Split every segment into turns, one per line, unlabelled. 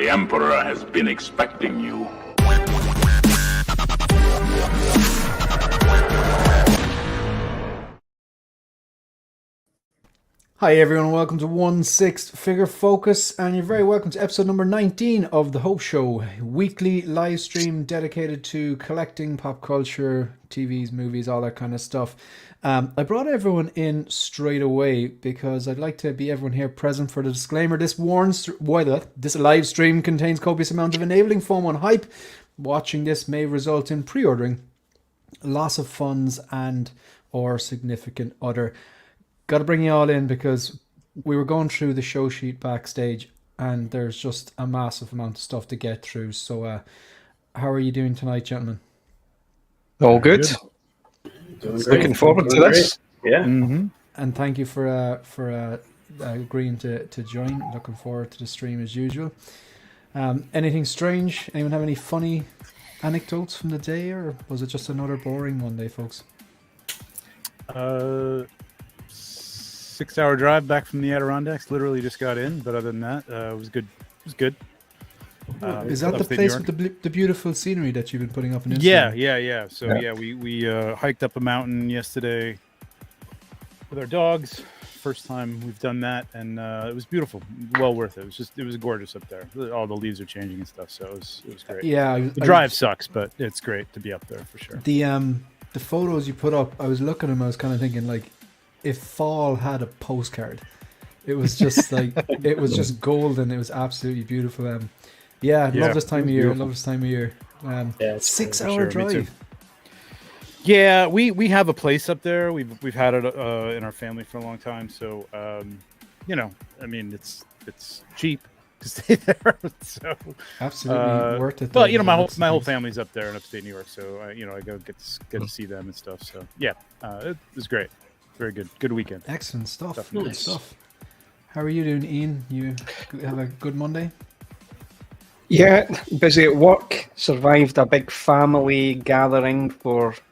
The Emperor has been expecting you.
Hi everyone, welcome to 1/6 Figure Focus, and you're very welcome to episode number 19 of The Hope Show, weekly live stream dedicated to collecting pop culture, TVs, movies, all that kind of stuff. I brought everyone in straight away because I'd like to be everyone here present for the disclaimer. This live stream contains copious amount of enabling FOMO and hype. Watching this may result in pre-ordering, loss of funds, and or significant other. Got to bring you all in because we were going through the show sheet backstage and there's just a massive amount of stuff to get through. So how are you doing tonight, gentlemen?
All good. Looking forward to this.
Yeah.
Mm-hmm. And thank you for agreeing to join. Looking forward to the stream as usual. Anything strange? Anyone have any funny anecdotes from the day, or was it just another boring Monday, folks?
6-hour drive back from the Adirondacks. Literally just got in, but other than that, it was good. It was good.
Is that the place with the beautiful scenery that you've been putting up on Instagram?
Yeah. So we hiked up a mountain yesterday with our dogs. First time we've done that, and it was beautiful. Well worth it. It was gorgeous up there. All the leaves are changing and stuff, so it was great.
Yeah,
the drive sucks, but it's great to be up there for sure.
The photos you put up, I was looking at them. I was kind of thinking, like, if fall had a postcard, it was just like it was just golden. It was absolutely beautiful. Love this time of year. Beautiful. Love this time of year. 6-hour drive.
Yeah, we have a place up there. We've had it in our family for a long time. So it's cheap to stay there. So
absolutely worth it.
But my whole family's up there in upstate New York, so I go get to see them and stuff. So it was great. Very good weekend.
Excellent stuff.
Definitely.
Good stuff. How are you doing, Ian? You have a good Monday?
Yeah, busy at work. Survived a big family gathering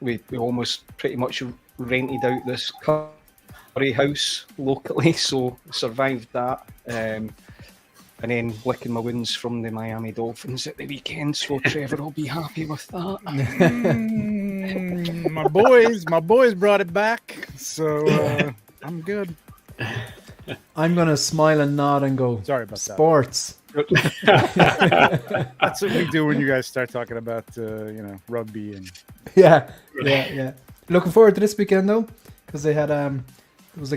we almost pretty much rented out this curry house locally, so survived that. And then licking my wounds from the Miami Dolphins at the weekend, so Trevor will be happy with that.
My boys brought it back, so I'm good.
I'm gonna smile and nod and go.
Sorry about
sports.
That's what we do when you guys start talking about rugby and
yeah. Looking forward to this weekend though, because they had there's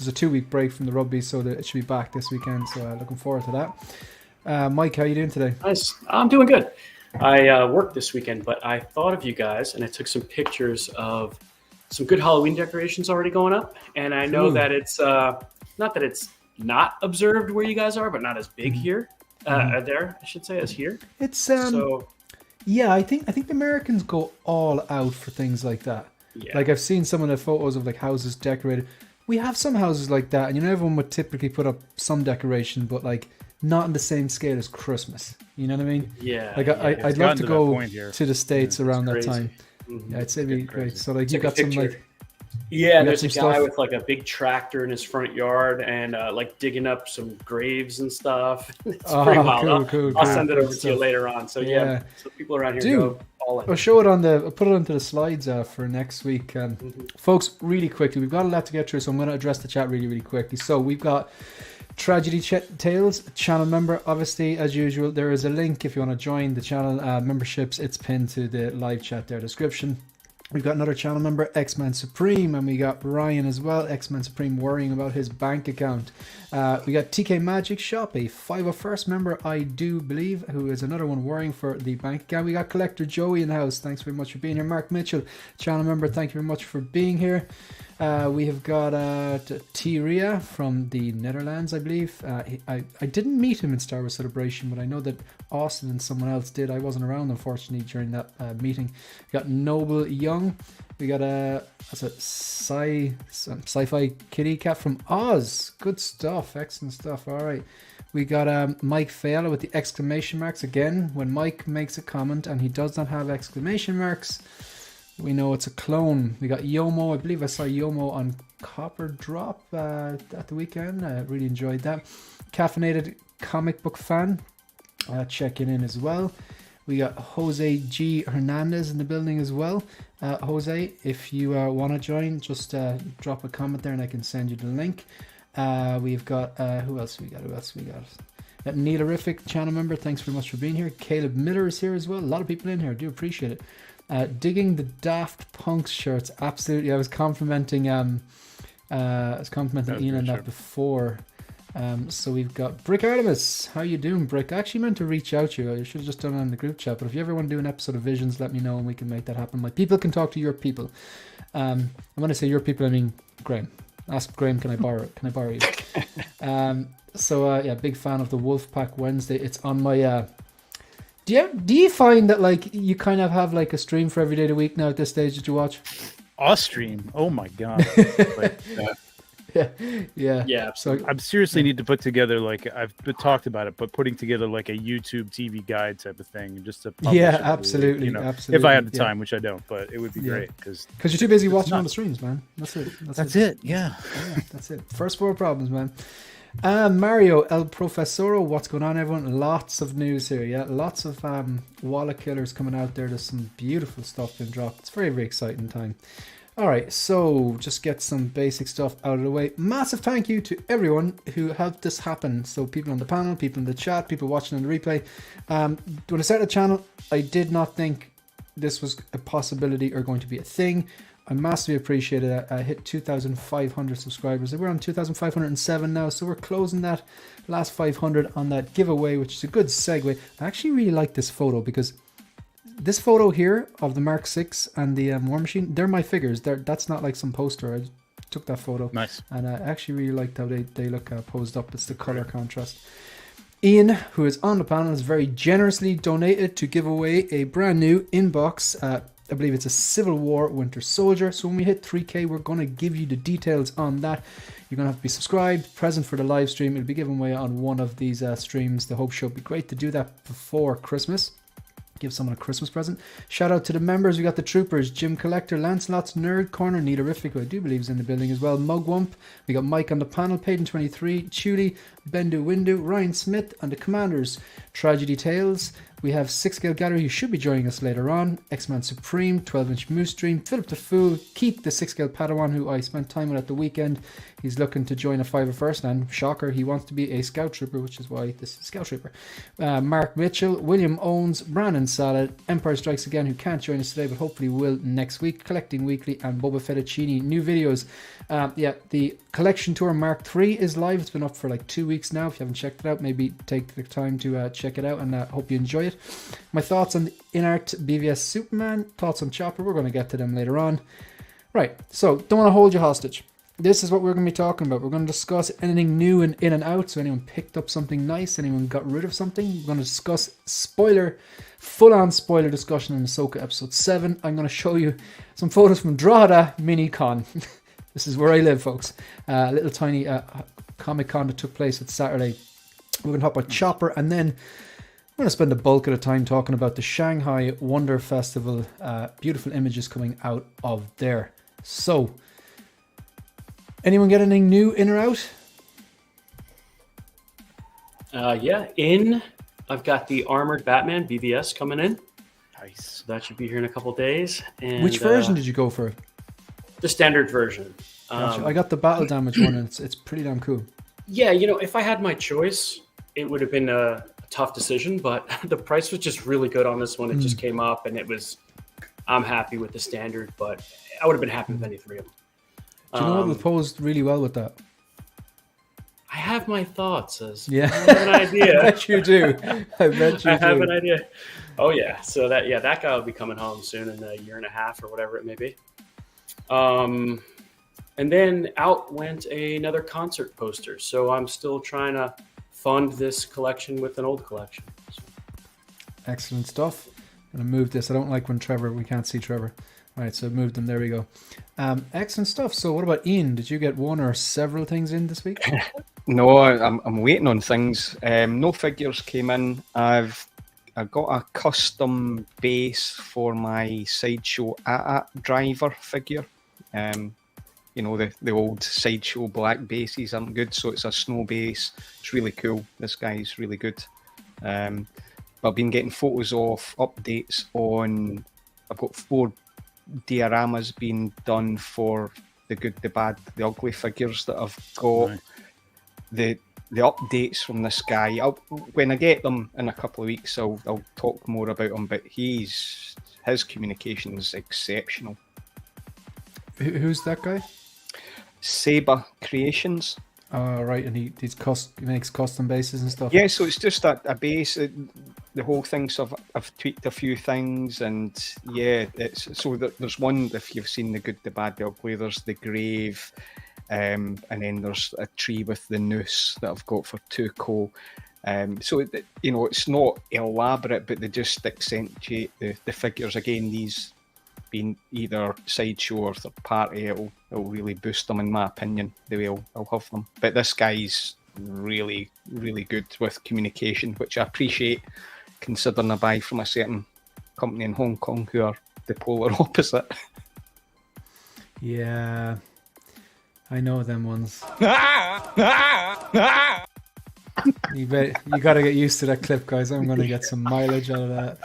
a 2-week break from the rugby, so it should be back this weekend. So looking forward to that. Mike, how are you doing today?
Nice. I'm doing good. I worked this weekend, but I thought of you guys, and I took some pictures of some good Halloween decorations already going up. And I know that it's not that it's not observed where you guys are, but not as big here. There, I should say, as here.
It's yeah. I think the Americans go all out for things like that. Yeah. Like I've seen some of the photos of like houses decorated. We have some houses like that, and everyone would typically put up some decoration, but like not on the same scale as Christmas. You know what I mean?
Yeah.
Like I'd love to go to the States around that time. Mm-hmm. Yeah, it'd be great. So like you got some like.
Yeah, there's a guy with like a big tractor in his front yard and like digging up some graves and stuff. It's pretty wild. Cool, I'll send it over to you later on. So so people around here go all in.
I'll show it I'll put it onto the slides for next week. Folks, really quickly, we've got a lot to get through, so I'm going to address the chat really, really quickly. So we've got Tragedy Tales, channel member. Obviously, as usual, there is a link if you want to join the channel memberships. It's pinned to the live chat there description. We've got another channel member, X-Man Supreme, and we got Ryan as well, X-Man Supreme, worrying about his bank account. We got TK Magic Shop, a 501st member, I do believe, who is another one worrying for the bank account. We got Collector Joey in the house. Thanks very much for being here. Mark Mitchell, channel member, thank you very much for being here. We have got Tyria from the Netherlands, I believe. I didn't meet him in Star Wars Celebration, but I know that Austin and someone else did. I wasn't around, unfortunately, during that meeting. We got Noble Young. We got sci-fi kitty cat from Oz. Good stuff. Excellent stuff. All right. We got Mike Fayella with the exclamation marks. Again, when Mike makes a comment and he does not have exclamation marks, we know it's a clone. We got Yomo. I believe I saw Yomo on Copper Drop at the weekend. I really enjoyed that. Caffeinated comic book fan. checking in as well. We got Jose G. Hernandez in the building as well. Jose, if you want to join, just drop a comment there and I can send you the link. We've got, who else we got? Neilerific channel member, thanks very much for being here. Caleb Miller is here as well. A lot of people in here, I do appreciate it. Digging the Daft Punk shirts, absolutely. I was complimenting Ian on that before. So we've got Brick Artemis. How you doing, Brick? I actually meant to reach out to you. I should have just done it in the group chat. But if you ever want to do an episode of Visions, let me know and we can make that happen. My people can talk to your people. And when I say your people, I mean Graham. Ask Graham, can I borrow it? Can I borrow you? So big fan of the Wolfpack Wednesday. It's on my. Do you find that like you kind of have like a stream for every day of the week now at this stage that you watch?
A stream. Oh my god.
Yeah.
So I seriously need to put together I've talked about it, but putting together like a YouTube TV guide type of thing, just to publish it,
absolutely.
If I have the time, which I don't, but it would be great because
you're too busy watching on the streams, man. That's it.
That's it. Yeah,
that's it. First world problems, man. Mario El Profesoro, what's going on, everyone? Lots of news here. Yeah, lots of wallet killers coming out there. There's some beautiful stuff being dropped. It's very, very exciting time. All right, so just get some basic stuff out of the way. Massive thank you to everyone who helped this happen. So people on the panel, people in the chat, people watching on the replay. When I started the channel, I did not think this was a possibility or going to be a thing. I massively appreciate it. I hit 2,500 subscribers. We're on 2,507 now, so we're closing that last 500 on that giveaway, which is a good segue. I actually really like this photo because this photo here of the Mark 6 and the War Machine, they're my figures. That's not like some poster. I took that photo.
Nice. And
I actually really liked how they look posed up. It's the color contrast. Ian, who is on the panel, has very generously donated to give away a brand new inbox. I believe it's a Civil War Winter Soldier. So when we hit 3K, we're going to give you the details on that. You're going to have to be subscribed, present for the live stream. It'll be given away on one of these streams. The Hope Show would be great to do that before Christmas. Give someone a Christmas present. Shout out to the members. We got the Troopers, Jim Collector, Lancelot's Nerd Corner, Neaterific, who I do believe is in the building as well, Mugwump. We got Mike on the panel, Payton23, Chuli, Bendu Windu, Ryan Smith, and the Commanders, Tragedy Tales. We have 6-Scale Gallery, who should be joining us later on, X-Man Supreme, 12-Inch Moose Dream, Philip the Fool, Keith the 6-Scale Padawan, who I spent time with at the weekend. He's looking to join a 5 first, and shocker, he wants to be a Scout Trooper, which is why this is Scout Trooper. Mark Mitchell, William Owens, Brandon Salad, Empire Strikes Again, who can't join us today, but hopefully will next week, Collecting Weekly, and Boba Fettuccini. New videos. The Collection Tour Mark 3 is live. It's been up for like 2 weeks now. If you haven't checked it out, maybe take the time to check it out, and hope you enjoy it. My thoughts on the Inart BVS Superman, thoughts on Chopper, we're going to get to them later on. Right, so don't want to hold you hostage. This is what we're going to be talking about. We're going to discuss anything new and in and out. So anyone picked up something nice, anyone got rid of something. We're going to discuss full-on spoiler discussion in Ahsoka Episode 7. I'm going to show you some photos from Drogheda Mini-Con. This is where I live, folks. A little tiny Comic-Con that took place at Saturday. We're going to hop on Chopper, and then we're going to spend the bulk of the time talking about the Shanghai Wonder Festival. Beautiful images coming out of there. So, anyone get anything new in or out?
I've got the Armored Batman BVS coming in.
Nice.
So that should be here in a couple days. And,
which version did you go for?
The standard version.
Gotcha. I got the battle damage one, and it's pretty damn cool.
Yeah, if I had my choice, it would have been a tough decision, but the price was just really good on this one. It just came up, and I'm happy with the standard, but I would have been happy with any three of them.
Do you know what was posed really well with that?
I have my thoughts. I
Yeah,
have an idea.
I bet you do. I
have an idea. Oh yeah, so that guy will be coming home soon in a year and a half or whatever it may be. And then out went another concert poster. So I'm still trying to fund this collection with an old collection. So.
Excellent stuff. I'm going to move this. I don't like when we can't see Trevor. All right, so I've moved them. There we go. Excellent stuff. So what about Ian? Did you get one or several things in this week?
No, I'm waiting on things. No figures came in. I got a custom base for my Sideshow AT-AT driver figure. The old Sideshow black bases aren't good, so it's a snow base. It's really cool. This guy's really good. I've been getting photos of updates on. I've got 4 dioramas being done for the good, the bad, the ugly figures that I've got.
Nice.
The updates from this guy. When I get them in a couple of weeks, I'll talk more about him. But his communication is exceptional.
Who's that guy?
Saber Creations.
Right, and he makes custom bases and stuff.
Yeah, so it's just a base. The whole thing. So I've tweaked a few things, and yeah, there's one. If you've seen the good, the bad, the ugly, there's the grave, and then there's a tree with the noose that I've got for Tuco. So it's not elaborate, but they just accentuate the figures. Again, these being either sideshow or third party, it'll really boost them, in my opinion, the way I'll have them. But this guy's really, really good with communication, which I appreciate, considering I buy from a certain company in Hong Kong who are the polar opposite.
Yeah, I know them ones. You got to get used to that clip, guys. I'm going to get some mileage out of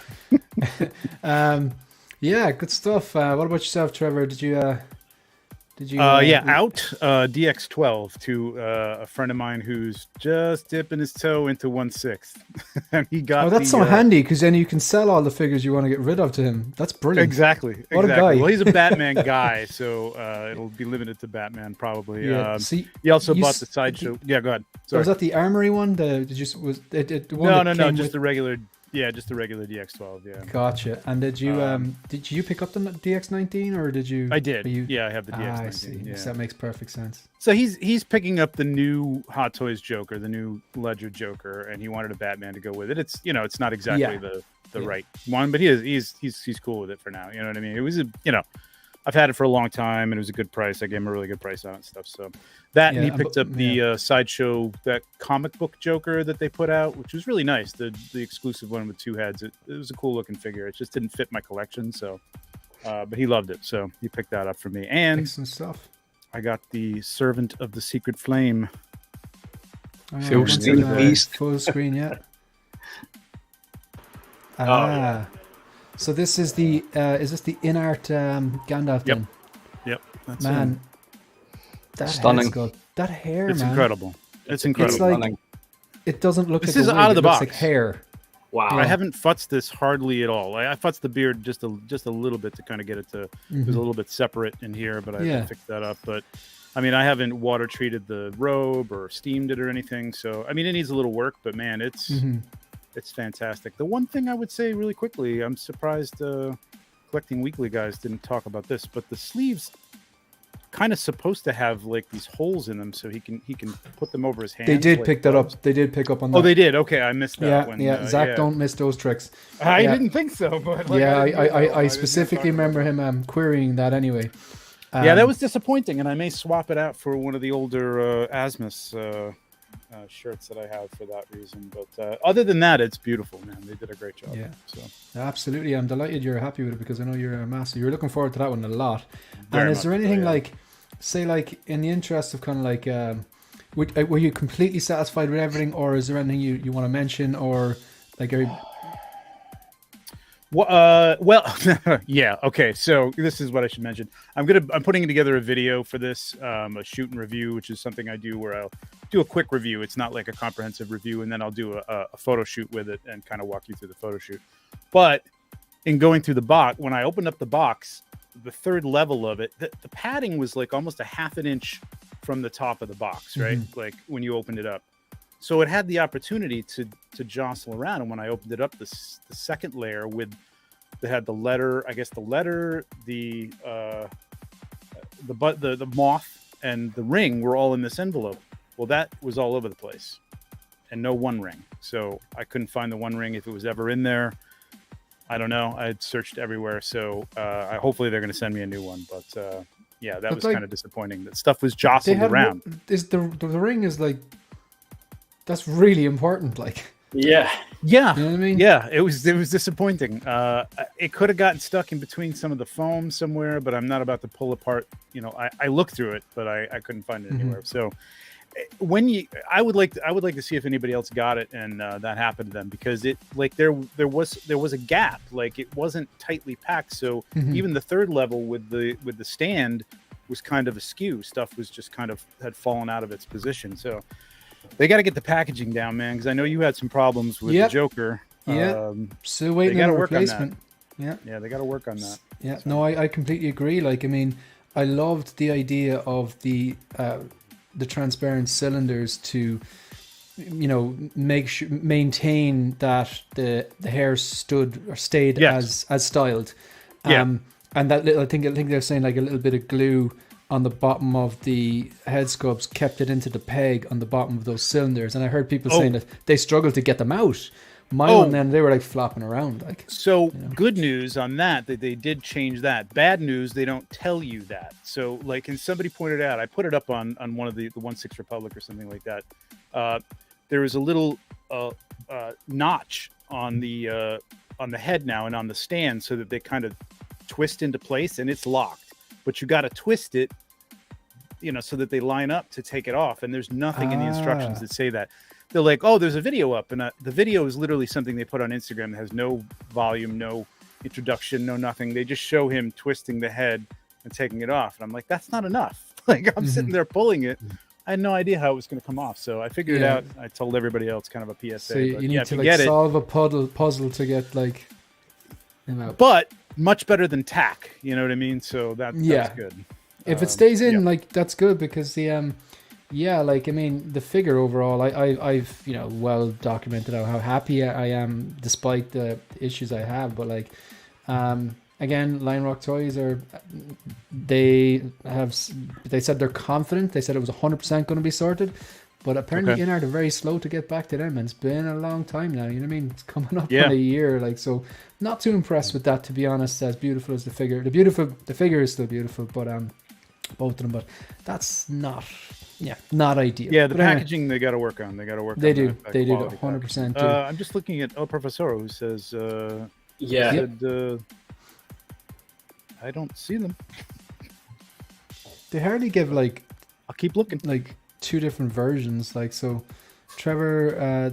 that. Yeah, good stuff. What about yourself, Trevor? Did you? Out
DX12 to a friend of mine who's just dipping his toe into 1/6, and he got.
Oh, that's so handy, because then you can sell all the figures you want to get rid of to him. That's brilliant.
Exactly.
What a guy.
Well, he's a Batman guy, so it'll be limited to Batman probably.
Yeah.
He also bought the sideshow. Yeah, go ahead. Sorry.
Was that the Armory one? No, just
the regular. Yeah, just the regular DX12. Yeah.
Gotcha. And did you pick up the DX19 or did you?
I did. Yeah, I have the DX19.
I see.
Yeah.
So that makes perfect sense.
So he's picking up the new Hot Toys Joker, the new Ledger Joker, and he wanted a Batman to go with it. It's it's not exactly the right one, but he's cool with it for now. You know what I mean? It was I've had it for a long time, and it was a good price. I gave him a really good price on it and stuff. So and he picked up the sideshow, that comic book Joker that they put out, which was really nice. The exclusive one with 2 heads. It was a cool looking figure. It just didn't fit my collection, so but he loved it, so he picked that up for me. And
excellent stuff.
I got the Servant of the Secret Flame.
Full screen, please.
Full screen, yeah. So this is the Inart Gandalf thing?
Yep. That's
man. That
stunning.
Good. That hair,
it's
man.
incredible. It's incredible.
It's like, it doesn't look.
This
like
is
a wig,
out of the box.
Looks like hair.
Wow.
I haven't futzed this hardly at all. I futzed the beard just a little bit to kind of get it to. It was a little bit separate in here, but I fixed that up. But I mean, I haven't water treated the robe or steamed it or anything. So I mean, it needs a little work, but man, it's fantastic. The one thing I would say really quickly, I'm surprised Collecting Weekly guys didn't talk about this, but the sleeves kind of supposed to have like these holes in them so he can put them over his hands.
They did pick that up. They did pick up on that.
Oh, they did. Okay, I missed that.
Zach don't miss those tricks.
I didn't think so, but
I specifically remember him querying that anyway.
That was disappointing, and I may swap it out for one of the older Asmus shirts that I have for that reason. But other than that, it's beautiful, man. They did a great job.
Yeah,
so
absolutely. I'm delighted you're happy with it, because I know you're a master. You're looking forward to that one a lot.
Very
and is there anything like, say, like in the interest of kind of like, were you completely satisfied with everything, or is there anything you want to mention, or like?
Well, yeah. Okay, so this is what I should mention. I'm putting together a video for this, a shoot and review, which is something I do where I'll do a quick review. It's not like a comprehensive review, and then I'll do a photo shoot with it and kind of walk you through the photo shoot. But in going through the box, when I opened up the box, the third level of it, the padding was like almost a half an inch from the top of the box, right? Like when you opened it up. So it had the opportunity to jostle around, and when I opened it up, the second layer that had the letter, the moth and the ring were all in this envelope. Well, that was all over the place, and no One Ring. So I couldn't find the One Ring if it was ever in there. I don't know. I had searched everywhere, so hopefully they're going to send me a new one. But that was kind of disappointing. That stuff was jostled around.
Is the ring is like. That's really important. Like,
yeah.
You know what I mean?
Yeah, it was disappointing. It could have gotten stuck in between some of the foam somewhere, but I'm not about to pull apart. I looked through it, but I couldn't find it anywhere. So I would like to see if anybody else got it and that happened to them, because it like there was a gap, like it wasn't tightly packed, so even the third level with the stand was kind of askew. Stuff was just kind of had fallen out of its position. So they got to get the packaging down, man, because I know you had some problems with the Joker.
Yeah, still waiting on a replacement. Yeah,
they got to work on that.
Yeah, so. No, I completely agree. Like, I mean, I loved the idea of the transparent cylinders to, you know, maintain that the hair stayed as styled. And that little, I think they're saying like a little bit of glue on the bottom of the head sculpts kept it into the peg on the bottom of those cylinders. And I heard people saying that they struggled to get them out. My one, then they were like flopping around. Like,
so good news on that they did change that. Bad news, they don't tell you that. So like, and somebody pointed out, I put it up on one of the 1/6 Republic or something like that. There is a little notch on the head now and on the stand, so that they kind of twist into place, and it's locked, but you got to twist it, you know, so that they line up to take it off. And there's nothing in the instructions that say that. They're like, oh, there's a video up, and the video is literally something they put on Instagram that has no volume, no introduction, no nothing. They just show him twisting the head and taking it off, and I'm like, that's not enough. Like, I'm sitting there pulling it, I had no idea how it was going to come off, so I figured it out. I told everybody else, kind of a PSA.
So you need to like solve a puzzle to get like him out.
But much better than tack, you know what I mean? So that's good.
If it stays in, like, that's good, because the like, I mean, the figure overall, I've you know, well documented how happy I am despite the issues I have. But like, again, Lion Rock Toys they said they're confident. They said it was 100% going to be sorted. But apparently Inart are very slow to get back to them, and it's been a long time now. You know what I mean? It's coming up on a year, like, so. Not too impressed with that, to be honest. As beautiful as the figure, the figure is still beautiful, but both of them. But that's not ideal.
Yeah, the
but
packaging they got to work on. They got to work.
They
on
do. They do 100%.
I'm just looking at Professor, who says, said, I don't see them.
They hardly give like.
I'll keep looking.
Like 2 different versions, like so. Trevor,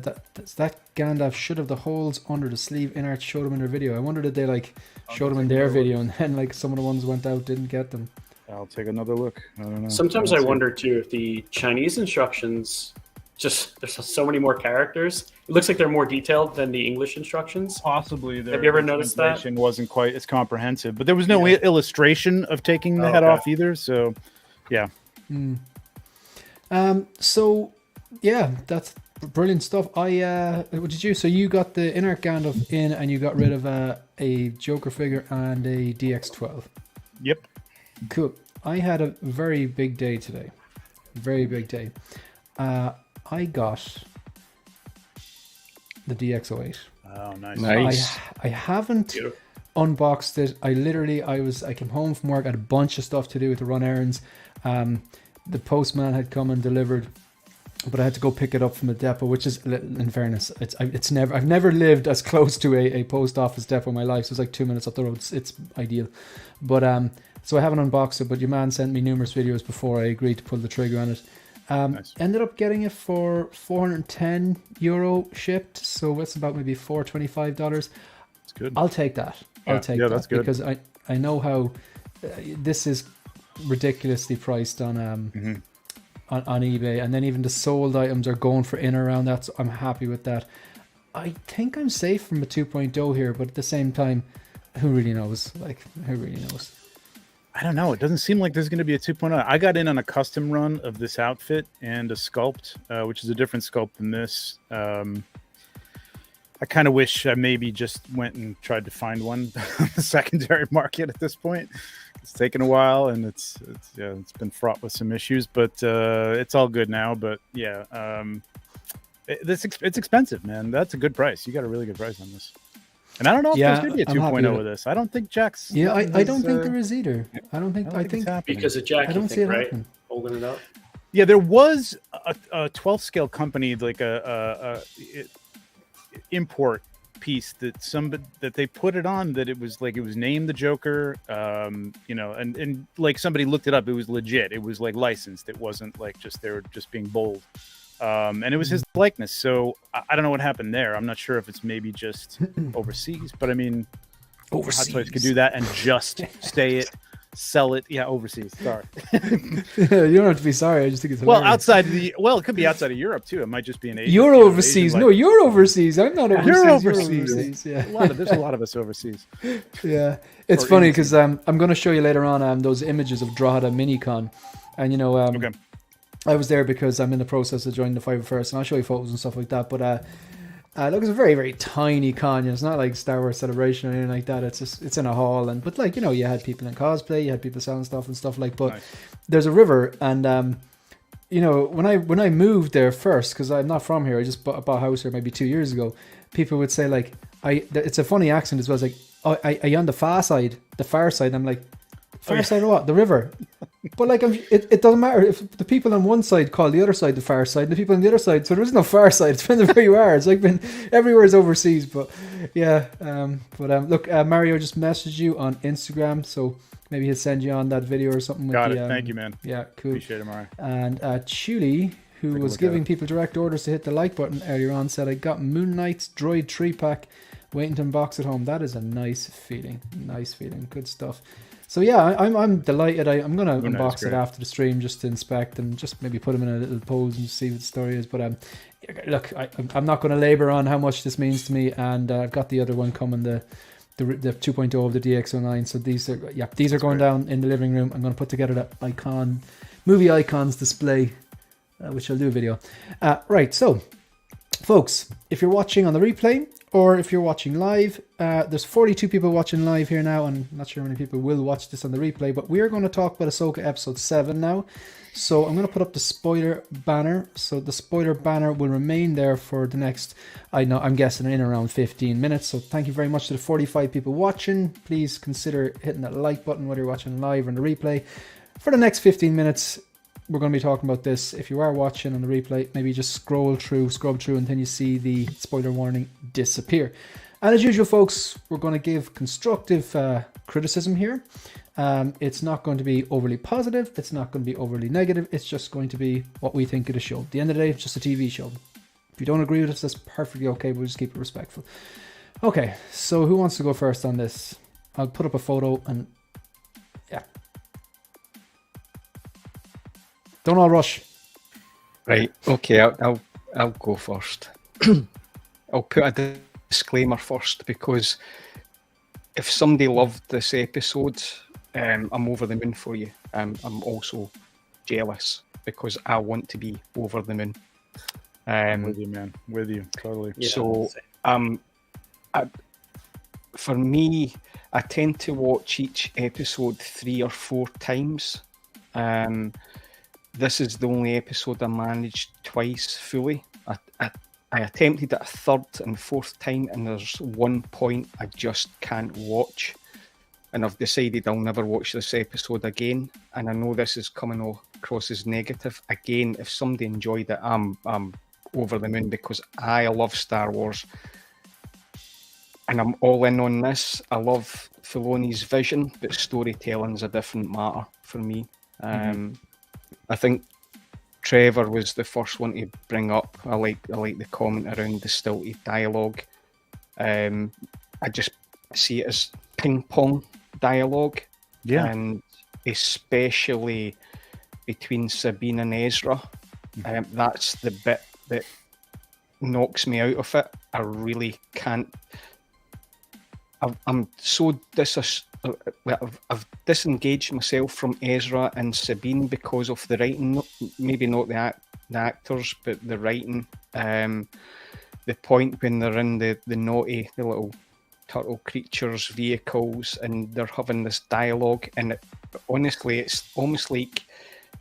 that Gandalf should have the holes under the sleeve. Inart showed them in their video. I wonder did they like show them in their video, and then like some of the ones went out didn't get them.
I'll take another look. I don't know.
Sometimes I wonder too if the Chinese instructions there's so many more characters. It looks like they're more detailed than the English instructions.
Possibly.
Have you ever noticed that?
Wasn't quite as comprehensive, but there was no illustration of taking the head off either. So, yeah.
So. Yeah, that's brilliant stuff. What did you? So you got the Inart Gandalf in, and you got rid of a Joker figure and a DX12.
Yep.
Cool. I had a very big day today. Very big day. I got the DX08.
Oh, nice.
Nice.
I haven't unboxed it. I came home from work. I had a bunch of stuff to do to run errands. The postman had come and delivered. But I had to go pick it up from the depot, which is, in fairness, I've never lived as close to a post office depot in my life. So it's like 2 minutes up the road. It's ideal. But so I haven't unboxed it. But your man sent me numerous videos before I agreed to pull the trigger on it. Nice. Ended up getting it for €410 shipped. So it's about maybe $425.
That's good.
I'll take that. I'll take that. That's good. Because I know how this is ridiculously priced on on eBay, and then even the sold items are going for in or around that, so I'm happy with that. I think I'm safe from a 2.0 here, but at the same time, who really knows? Who really knows?
I don't know. It doesn't seem like there's going to be a 2.0. I got in on a custom run of this outfit and a sculpt, which is a different sculpt than this. I kind of wish I maybe just went and tried to find one on the secondary market at this point. It's taken a while, and it's been fraught with some issues, but it's all good now. But yeah, it's expensive, man. That's a good price. You got a really good price on this. And I don't know if there's going to be a 2.0 with this. I don't think Jack's.
Yeah, I don't think there is either. I think
because of Jack,
I don't see it
right?
happening.
Holding it up.
Yeah, there was a 12th scale company, like a import piece that they put it on, that it was named the Joker, and like somebody looked it up. It was legit. It was like licensed. It wasn't like they were just being bold. And it was his likeness. So I don't know what happened there. I'm not sure if it's maybe just overseas, but I mean,
Overseas.
Hot Toys could do that and just sell it. Yeah, overseas. Sorry.
You don't have to be sorry. I just think it's hilarious.
It could be outside of Europe too. It might just be an Asian.
You're overseas. No, you're overseas. I'm not overseas.
You're
overseas. Yeah.
There's a lot of us overseas.
Yeah. It's funny because I'm going to show you later on those images of Drogheda Minicon. And,
Okay.
I was there because I'm in the process of joining the Fiverr First, and I'll show you photos and stuff like that. But look, it's a very, very tiny con. It's not like Star Wars Celebration or anything like that. It's in a hall, but you had people in cosplay, you had people selling stuff and stuff like. But
nice.
There's a river, and when I moved there first, because I'm not from here, I just bought a house here maybe 2 years ago. People would say like, it's a funny accent as well. It's like, oh, are you on the far side? I'm like, far side of what? The river. But like, it doesn't matter if the people on one side call the other side the far side, and the people on the other side. So there is no far side. It depends on where you are. It's like everywhere is overseas. But yeah, look, Mario just messaged you on Instagram, so maybe he'll send you on that video or something.
Got it. Thank you, man.
Yeah, cool.
Appreciate it, Mario.
And Chuli, who was giving people direct orders to hit the like button earlier on, said, "I got Moon Knight's Droid 3-pack, waiting to unbox at home." That is a nice feeling. Nice feeling. Good stuff. So yeah, I'm delighted. I'm gonna unbox it after the stream just to inspect and just maybe put them in a little pose and see what the story is. But look, I'm not going to labor on how much this means to me. And I've got the other one coming, the 2.0 of the DX09. So these are going down in the living room. I'm going to put together that movie icons display, which I'll do a video. Right, so folks, if you're watching on the replay, or if you're watching live, there's 42 people watching live here now, and I'm not sure how many people will watch this on the replay, but we're going to talk about Ahsoka Episode 7 now. So I'm going to put up the spoiler banner. So the spoiler banner will remain there for the next, I'm guessing in around 15 minutes. So thank you very much to the 45 people watching. Please consider hitting that like button, whether you're watching live or on the replay. For the next 15 minutes, we're going to be talking about this. If you are watching on the replay, maybe just scrub through, and then you see the spoiler warning disappear. And as usual, folks, we're going to give constructive criticism here. It's not going to be overly positive. It's not going to be overly negative. It's just going to be what we think of the show. At the end of the day, it's just a TV show. If you don't agree with us, that's perfectly okay. We'll just keep it respectful. Okay, so who wants to go first on this? I'll put up a photo and yeah. Don't all rush.
Right. Okay. I'll go first. I'll put a disclaimer first, because if somebody loved this episode, I'm over the moon for you. I'm also jealous because I want to be over the moon.
With you, man. With you, totally.
Yeah,
so, for me, I tend to watch each episode 3 or 4 times. This is the only episode I managed twice fully. I attempted it a 3rd and 4th time, and there's one point I just can't watch. And I've decided I'll never watch this episode again. And I know this is coming across as negative. Again, if somebody enjoyed it, I'm over the moon, because I love Star Wars. And I'm all in on this. I love Filoni's vision, but storytelling's a different matter for me. I think Trevor was the first one to bring up. I like the comment around the stilted dialogue. I just see it as ping pong dialogue, and especially between Sabine and Ezra. That's the bit that knocks me out of it. I really can't. I'm so I've disengaged myself from Ezra and Sabine because of the writing. Maybe not the actors, but the writing. The point when they're in the little turtle creatures' vehicles, and they're having this dialogue, and honestly, it's almost like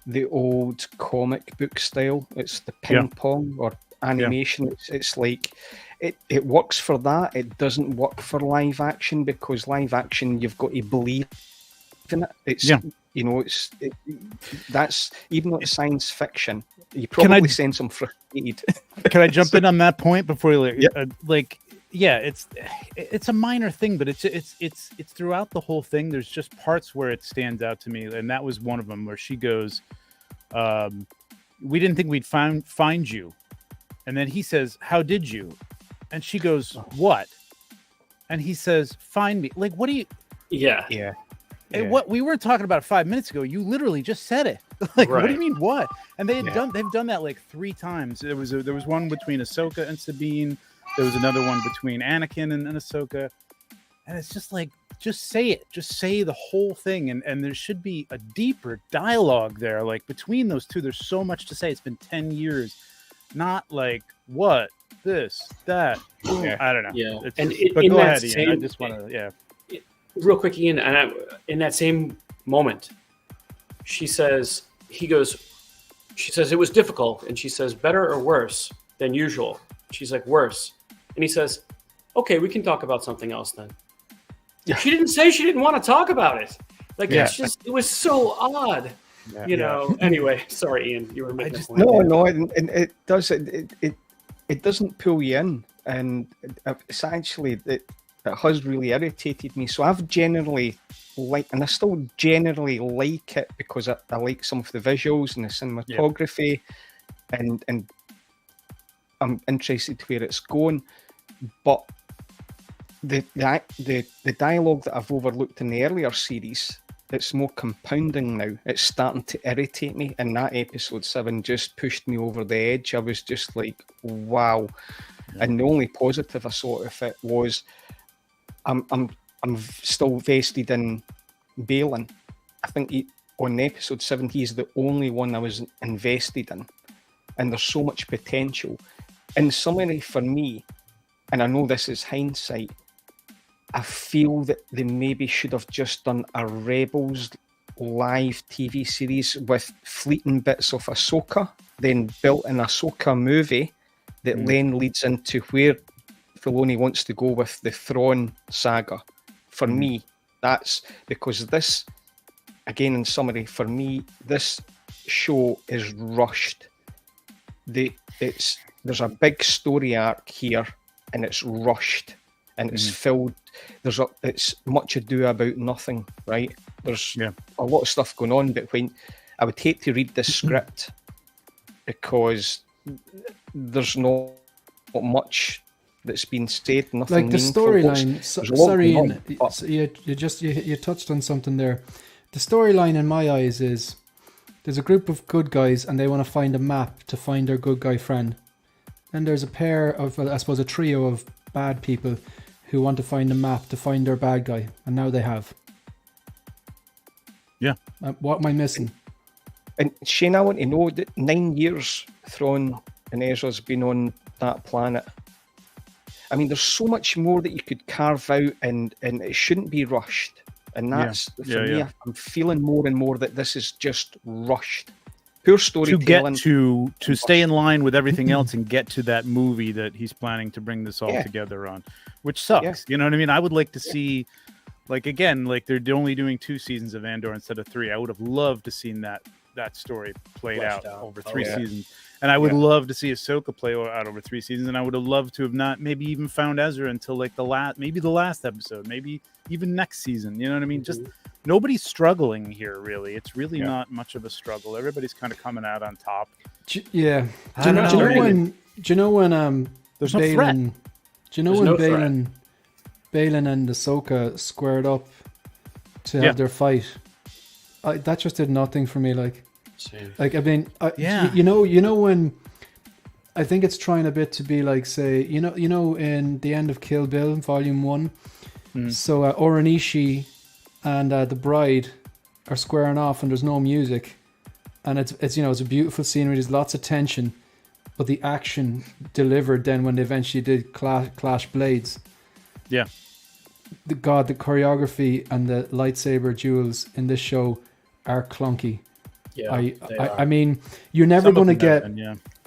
the old comic book style. It's the ping pong or animation. It's like it works for that. It doesn't work for live action, because live action, you've got to believe in it. That's, even though it's science fiction, you probably sense them frustrated.
Can I jump in on that point before you yeah, it's a minor thing, but it's throughout the whole thing. There's just parts where it stands out to me, and that was one of them where she goes, "We didn't think we'd find you," and then he says, "How did you?" And she goes, "What?" And he says, "Find me." Like, what do you?
Yeah.
Yeah.
And what we weren't talking about 5 minutes ago. You literally just said it. Like, what do you mean, what? And they've done that like 3 times. There was one between Ahsoka and Sabine. There was another one between Anakin and Ahsoka. And it's just like, just say it. Just say the whole thing. And there should be a deeper dialogue there. Like, between those two, there's so much to say. It's been 10 years. Not like, what? This, that. Yeah. I don't know.
Yeah.
But go ahead, Ian. I just want to,
real quick, Ian, in that same moment, she says, it was difficult. And she says, better or worse than usual? She's like, worse. And he says, okay, we can talk about something else then. Yeah. She didn't say she didn't want to talk about it. Like, it's just, it was so odd. Yeah. You know, anyway, sorry, Ian, you were making a point.
No, and it does, it doesn't pull you in. And it's actually, it has really irritated me. So I've generally and I still generally like it because I like some of the visuals and the cinematography, and I'm interested to where it's going. But the dialogue that I've overlooked in the earlier series, it's more compounding now. It's starting to irritate me, and that episode 7 just pushed me over the edge. I was just like, wow. Yeah. And the only positive I saw of it was I'm still vested in Balin. I think on episode 7 he's the only one I was invested in, and there's so much potential. In summary, for me, and I know this is hindsight, I feel that they maybe should have just done a Rebels live TV series with fleeting bits of Ahsoka, then built an Ahsoka movie that then leads into where Filoni wants to go with the Thrawn saga. For me, that's because this, again in summary, for me, this show is rushed. There's a big story arc here, and it's rushed, and it's filled. It's much ado about nothing, right? There's a lot of stuff going on, but when I would hate to read this script because there's not much that's been said, nothing
like the storyline. Sorry, Ian, you touched on something there. The storyline in my eyes is there's a group of good guys and they want to find a map to find their good guy friend. Then there's a pair of, I suppose, a trio of bad people who want to find a map to find their bad guy, and now they have.
Yeah.
What am I missing?
And Shane, I want to know that 9 years Thrawn and Ezra's been on that planet. I mean, there's so much more that you could carve out, and it shouldn't be rushed. And that's, for me, I'm feeling more and more that this is just rushed. Poor storytelling.
To stay in line with everything else and get to that movie that he's planning to bring this all together on, which sucks. Yeah. You know what I mean? I would like to see, like, again, like they're only doing 2 seasons of Andor instead of 3. I would have loved to seen that story played out over 3 seasons. And I would love to see Ahsoka play out over 3 seasons. And I would have loved to have not maybe even found Ezra until like the last episode, maybe even next season. You know what I mean? Just nobody's struggling here, really. It's really not much of a struggle. Everybody's kind of coming out on top.
Yeah. Do you know when
there's no threat.
Do you know when Balin and Ahsoka squared up to have their fight? That just did nothing for me. Like I mean, you know when I think it's trying a bit to be like, say, you know, in the end of Kill Bill Volume 1, so Oranishi and the bride are squaring off, and there's no music, and it's you know, it's a beautiful scenery. There's lots of tension, but the action delivered then when they eventually did clash blades.
Yeah,
the choreography and the lightsaber duels in this show are clunky. Yeah, I mean, you're never going to get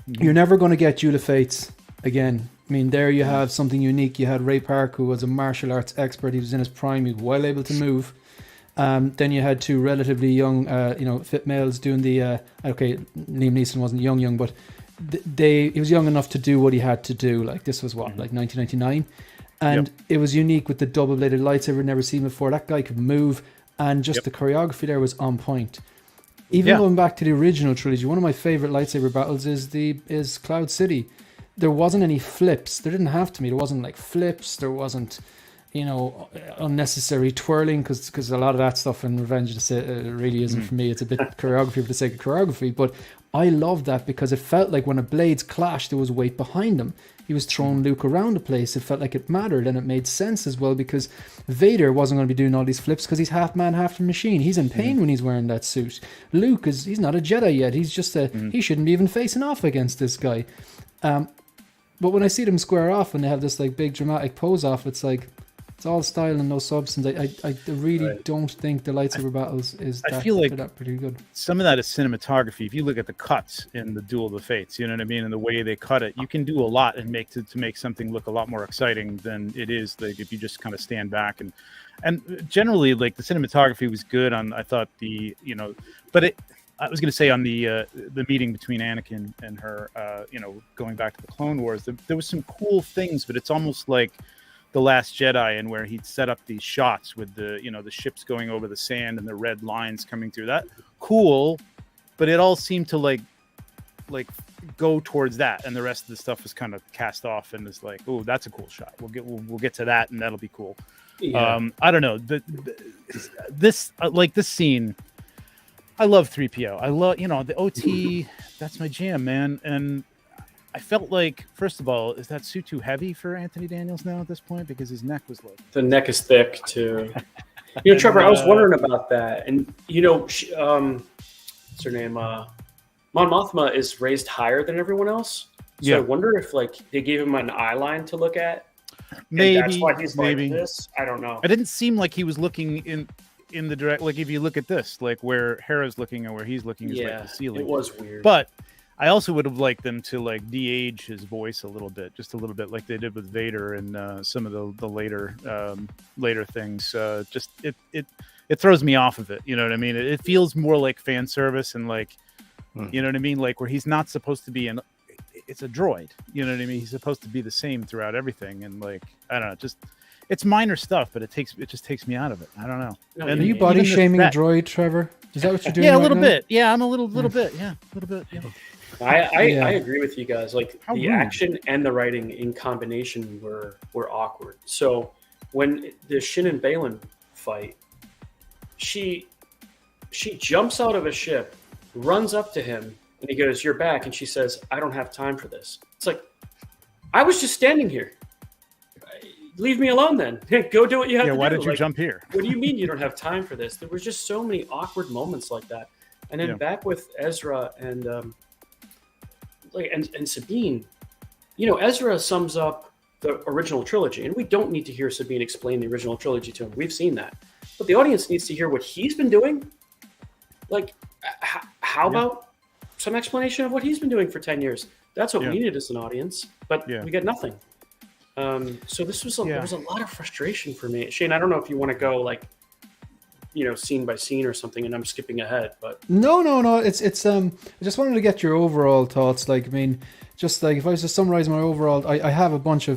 you're never going to get Jula Fates again. I mean, there you have something unique. You had Ray Park, who was a martial arts expert. He was in his prime. He was well able to move. Then you had 2 relatively young, fit males doing the. Liam Neeson wasn't young, but he was young enough to do what he had to do. Like, this was like 1999. And it was unique with the double-bladed lightsaber, never seen before. That guy could move, and just the choreography there was on point. Even going back to the original trilogy, one of my favorite lightsaber battles is Cloud City. There wasn't any flips. There didn't have to be. There wasn't like flips. There wasn't, unnecessary twirling, because a lot of that stuff in Revenge of the Sith really isn't for me. It's a bit choreography for the sake of choreography. But I loved that because it felt like when the blades clashed, there was weight behind them. He was throwing Luke around the place. It felt like it mattered, and it made sense as well because Vader wasn't going to be doing all these flips because he's half man, half the machine. He's in pain when he's wearing that suit. Luke he's not a Jedi yet. He's just he shouldn't be even facing off against this guy. But when I see them square off and they have this like big dramatic pose off, it's like it's all style and no substance. I really don't think the lightsaber battles is that,
I feel like
that pretty good.
Some of that is cinematography. If you look at the cuts in the Duel of the Fates, you know what I mean, and the way they cut it, you can do a lot and make to make something look a lot more exciting than it is. Like if you just kind of stand back and generally like the cinematography was good on. I thought I was going to say on the meeting between Anakin and her, going back to the Clone Wars, there was some cool things, but it's almost like The Last Jedi, and where he'd set up these shots with the ships going over the sand and the red lines coming through. That cool, but it all seemed to like go towards that, and the rest of the stuff was kind of cast off and it's like, oh, that's a cool shot. We'll get to that, and that'll be cool. Yeah. I don't know. This scene. I love 3PO. I love, the OT. That's my jam, man. And I felt like, first of all, is that suit too heavy for Anthony Daniels now at this point? Because his neck was like...
The neck is thick, too. Trevor, I was wondering about that. And, what's her name? Mon Mothma is raised higher than everyone else. So I wonder if, they gave him an eye line to look at.
Maybe.
That's why he's like this. I don't know.
It didn't seem like he was looking in the direct, like if you look at this, like where Hera's looking and where he's looking is like the ceiling.
It was weird.
But I also would have liked them to like de-age his voice a little bit, just a little bit, like they did with Vader and some of the later things. Just it throws me off of it. You know what I mean? It feels more like fan service and like, you know what I mean? Like where he's not supposed to be it's a droid. You know what I mean? He's supposed to be the same throughout everything, and like I don't know, just. It's minor stuff, but it just takes me out of it. I don't know.
No, and are you body shaming a droid, Trevor? Is that what you're doing?
Yeah, a little bit. Yeah, I'm a little bit. Yeah, a little bit. Yeah.
I agree with you guys. Like the action and the writing in combination were awkward. So when the Shin and Balin fight, she jumps out of a ship, runs up to him, and he goes, "You're back," and she says, "I don't have time for this." It's like I was just standing here. Leave me alone then. Go do what you have to do.
Yeah, why did you jump here?
What do you mean you don't have time for this? There was just so many awkward moments like that. And then back with Ezra and Sabine, Ezra sums up the original trilogy, and we don't need to hear Sabine explain the original trilogy to him. We've seen that. But the audience needs to hear what he's been doing. Like, how about some explanation of what he's been doing for 10 years? That's what we needed as an audience, but we get nothing. So this was there was a lot of frustration for me. Shane, I don't know if you want to go scene by scene or something, and I'm skipping ahead, but
no. It's I just wanted to get your overall thoughts. Like, I mean, just like if I was to summarize my overall, I have a bunch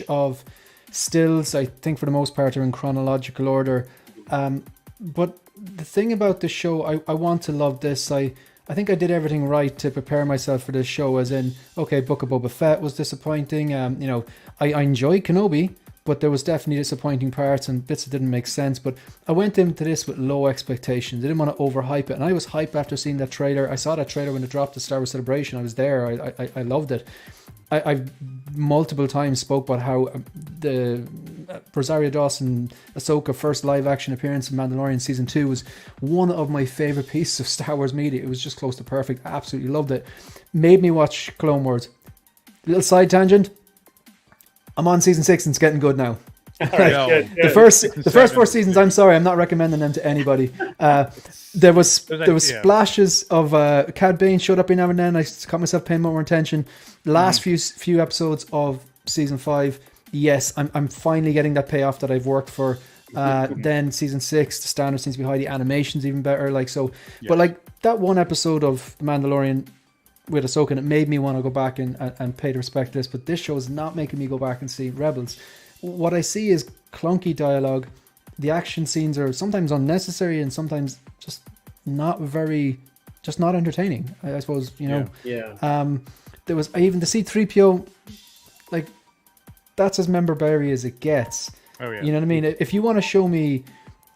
of stills. I think for the most part are in chronological order. But the thing about this show, I want to love this. I think I did everything right to prepare myself for this show, as in, okay, Book of Boba Fett was disappointing. I enjoyed Kenobi, but there was definitely disappointing parts and bits that didn't make sense. But I went into this with low expectations. I didn't want to overhype it. And I was hyped after seeing that trailer. I saw that trailer when it dropped the Star Wars Celebration. I was there. I loved it. I've multiple times spoke about how the Rosario Dawson Ahsoka first live action appearance in Mandalorian season 2 was one of my favorite pieces of Star Wars media. It was just close to perfect. I absolutely loved it. Made me watch Clone Wars. Little side tangent. I'm on season 6 and it's getting good now.
Good.
The first 4 seasons, I'm sorry, I'm not recommending them to anybody. There was splashes of Cad Bane showed up every now and then. I caught myself paying more attention. The last few episodes of season 5, yes, I'm finally getting that payoff that I've worked for. Then season 6, the standard seems to be high. The animation's even better. But like that one episode of The Mandalorian, with Ahsoka, and it made me want to go back and pay the respect to this. But this show is not making me go back and see Rebels. What I see is clunky dialogue. The action scenes are sometimes unnecessary and sometimes just not entertaining. I suppose, you know.
Yeah.
There was even the C-3PO, like, that's as member berry as it gets.
Oh yeah.
You know what I mean? If you want to show me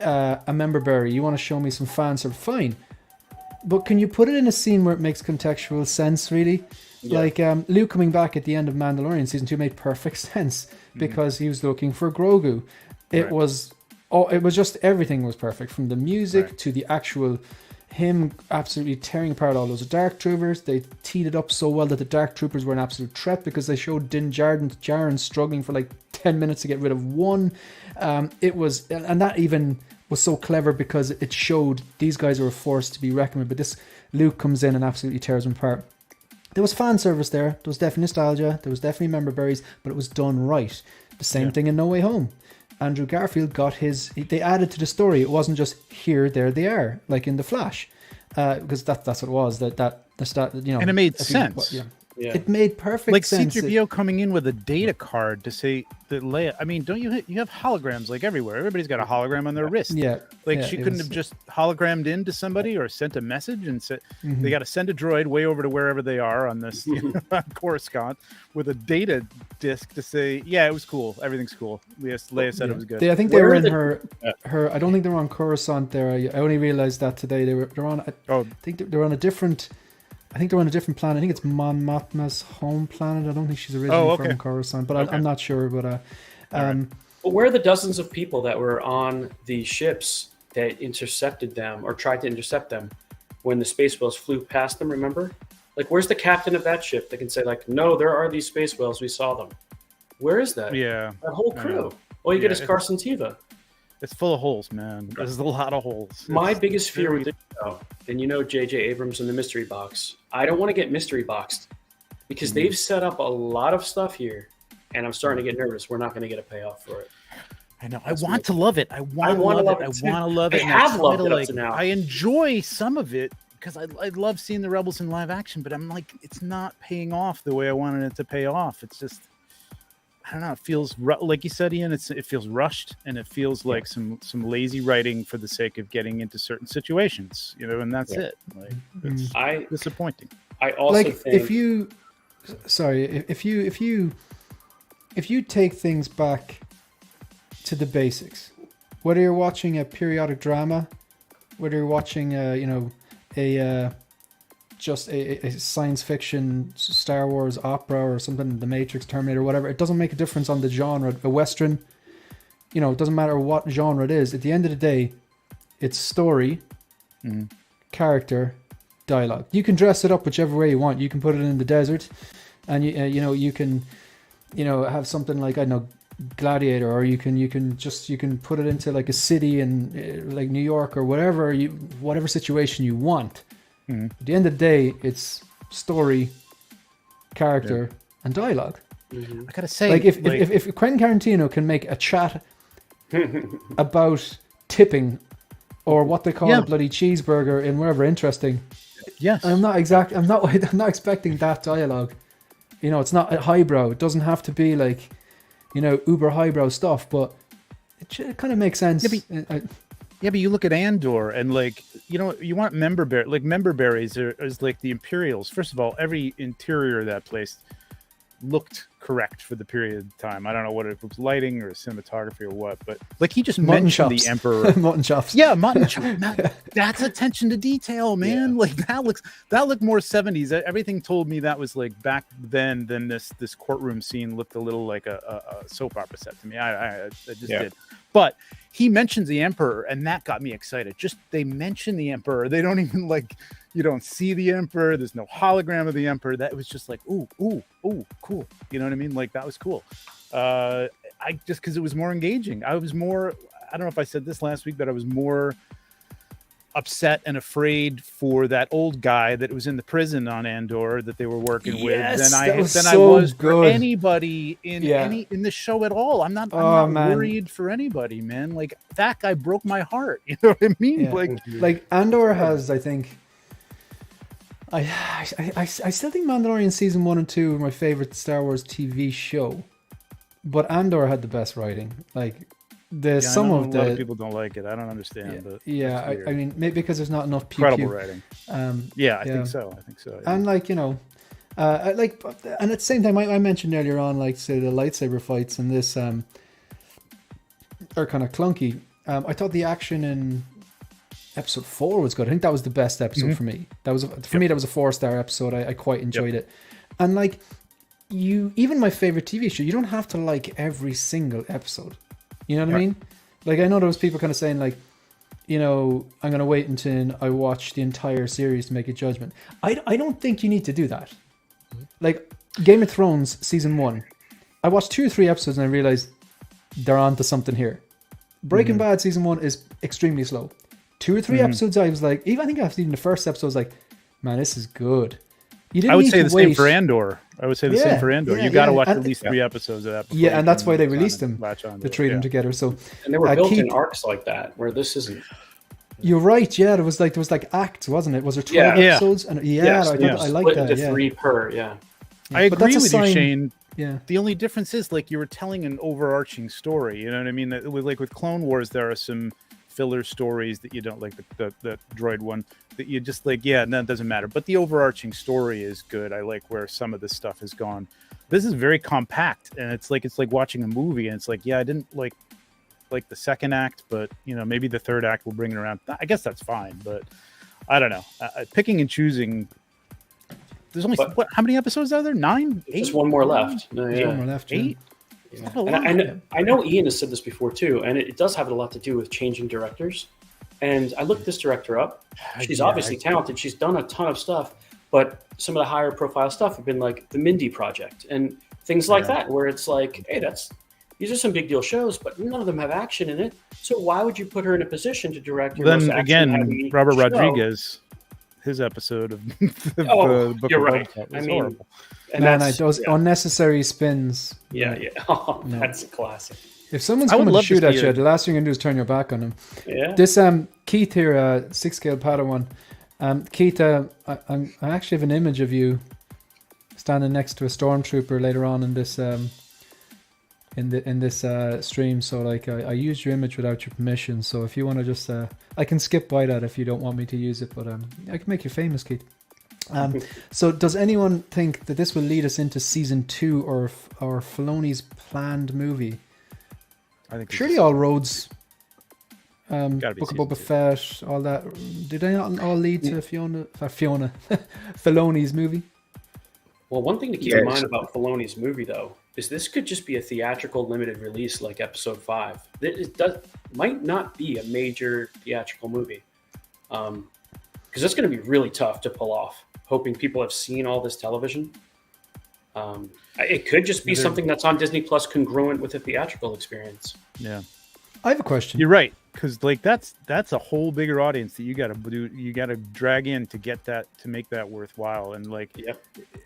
a member berry, you want to show me some fan service, fine. But can you put it in a scene where it makes contextual sense, really?
Yeah.
Like Luke coming back at the end of Mandalorian season 2 made perfect sense because he was looking for Grogu. It was just, everything was perfect, from the music to the actual him absolutely tearing apart all those Dark Troopers. They teed it up so well that the Dark Troopers were an absolute threat because they showed Din Djarin struggling for like 10 minutes to get rid of one. It was, and that even was so clever because it showed these guys are a force to be reckoned with. But this Luke comes in and absolutely tears them apart. There was fan service there. There was definitely nostalgia. There was definitely member berries, but it was done right. The same thing in No Way Home. Andrew Garfield got they added to the story. It wasn't just here, there they are, like in The Flash, because that's what it was.
And it made sense.
Yeah.
It made perfect sense.
Like C-3PO coming in with a data card to say that Leia. I mean, don't you have holograms like everywhere? Everybody's got a hologram on their wrist.
Yeah.
Like
yeah,
she couldn't have just hologrammed into somebody or sent a message and said they got to send a droid way over to wherever they are on this Coruscant with a data disk to say, yeah, it was cool. Everything's cool. Leia said it was good.
I think they were in her. I don't think they were on Coruscant there. I only realized that today. They're on. I think they're on a different. I think they're on a different planet. I think it's Mon Mothma's home planet. I don't think she's originally from Coruscant, but I'm not sure. But
But where are the dozens of people that were on the ships that intercepted them or tried to intercept them when the space whales flew past them? Remember, like, where's the captain of that ship that can say, like, no, there are these space whales. We saw them. Where is that?
Yeah,
that whole crew. All you get is Carson Teva.
It's full of holes, man. There's a lot of holes.
My biggest fear with this show, and you know J.J. Abrams in the mystery box, I don't want to get mystery boxed because they've set up a lot of stuff here, and I'm starting to get nervous. We're not going to get a payoff for it.
I know. I want to love it. I want to love it. I want to love it.
I have loved it up to now.
I enjoy some of it because I love seeing the Rebels in live action, but I'm like, it's not paying off the way I wanted it to pay off. It's just, I don't know. It feels like you said, Ian. It feels rushed, and it feels like some lazy writing for the sake of getting into certain situations, you know. And that's it. Like, it's disappointing.
I also
like
think
if you take things back to the basics, whether you're watching a periodic drama, whether you're watching just a science fiction Star Wars opera or something, The Matrix, Terminator, whatever, it doesn't make a difference on the genre. A Western, you know, it doesn't matter what genre it is. At the end of the day, it's story, character, dialogue. You can dress it up whichever way you want. You can put it in the desert, and you can have something like, I don't know, Gladiator, or you can put it into like a city in like New York or whatever situation you want. At the end of the day, it's story, character, and dialogue.
I gotta say,
like if Quentin Tarantino can make a chat about tipping or what they call a bloody cheeseburger in wherever interesting, I'm not expecting that dialogue. You know, it's not highbrow. It doesn't have to be like, you know, uber highbrow stuff, but it kind of makes sense.
Yeah, but you look at Andor and, like, you know, you want member berries is like the Imperials. First of all, every interior of that place looked correct for the period of time. I don't know what it was, lighting or cinematography or what, but like he just mentioned the Emperor.
Mutton chops.
Yeah, mutton chops. That's attention to detail, man. Yeah. Like that looked more 70s. Everything told me that was like back then. Then this courtroom scene looked a little like a soap opera set to me. I just did. But he mentions the Emperor, and that got me excited. Just they mention the Emperor. They don't even like, you don't see the Emperor. There's no hologram of the Emperor. That was just like, ooh, cool. You know what I mean? Like that was cool. I just because it was more engaging. I don't know if I said this last week, but I was more upset and afraid for that old guy that was in the prison on Andor that they were working with than I was for anybody in the show at all. I'm not worried for anybody, man. Like that guy broke my heart. You know what I mean?
Yeah. Like Andor has, I think I still think Mandalorian season 1 and 2 are my favorite Star Wars TV show, but Andor had the best writing. Like
Yeah,
some
I know
of
a lot
the
of people don't like it. I don't understand, but
yeah,
that's weird.
I mean maybe because there's not enough pew
Incredible
pew.
writing.
Yeah,
I think so. Yeah.
and like like, and at the same time, I mentioned earlier on, like, say the lightsaber fights in this are kind of clunky. I thought the action in episode 4 was good. I think that was the best episode for me. That was me. That was a 4-star episode. I quite enjoyed it. And like even my favorite TV show, you don't have to like every single episode. You know what I mean? Like I know there was people kind of saying like, I'm going to wait until I watch the entire series to make a judgment. I don't think you need to do that. Like Game of Thrones season 1, I watched 2 or 3 episodes and I realized they're onto something here. Breaking Bad season 1 is extremely slow. 2 or 3 episodes, I was like, I think after even the first episode, I was like, man, this is good. You didn't.
I would
need
say
to
the
wait.
same for Andor. I would say the same for Andor. You got to watch at least 3 episodes of that.
Yeah, and that's why they released them to treat them together. So
and they were built in arcs like that, where this isn't.
You're right. Yeah, there was like acts, wasn't it? Was there 12 episodes? And I like that.
The 3 per. Yeah.
I agree with you, Shane.
Yeah.
The only difference is like you were telling an overarching story. You know what I mean? With Clone Wars, there are some filler stories that you don't like. The droid one that you just like. Yeah, no, it doesn't matter. But the overarching story is good. I like where some of this stuff has gone. This is very compact, and it's like watching a movie. And it's like, I didn't like the second act, but maybe the third act will bring it around. I guess that's fine, but I don't know. Picking and choosing. There's only how many episodes are there? 9? 8?
Just one more left. No, yeah.
One more left.
8?
Yeah. And I know Ian has said this before too, and it does have a lot to do with changing directors. And I looked this director up. She's obviously talented. She's done a ton of stuff, but some of the higher profile stuff have been like the Mindy Project and things like that, where it's like, hey, these are some big deal shows, but none of them have action in it. So why would you put her in a position to direct your most action-heavy
Robert
show?
Rodriguez, his episode of the Book
you're
of
right.
Boba Fett was
I mean,
horrible.
and
those unnecessary spins.
Yeah. Oh, that's a classic.
If someone's coming to shoot at you, the last thing you can do is turn your back on them.
Yeah.
This Keith here, 6-scale Padawan. Keith, I actually have an image of you standing next to a stormtrooper later on in this in this stream. So like I used your image without your permission. So if you want to just I can skip by that if you don't want me to use it, but I can make you famous, Keith. So does anyone think that this will lead us into season 2 or Filoni's planned movie?
I think
Surely all roads,
Book
Book of Boba Fett, all that. Did they not all lead to Filoni's movie?
Well, one thing to keep in mind about Filoni's movie, though, is this could just be a theatrical limited release like Episode 5. It might not be a major theatrical movie, because it's going to be really tough to pull off. Hoping people have seen all this television. It could just be something that's on Disney Plus congruent with a theatrical experience.
Yeah,
I have a question.
You're right, because like that's a whole bigger audience that you got to do. You got to drag in to get that, to make that worthwhile. And like,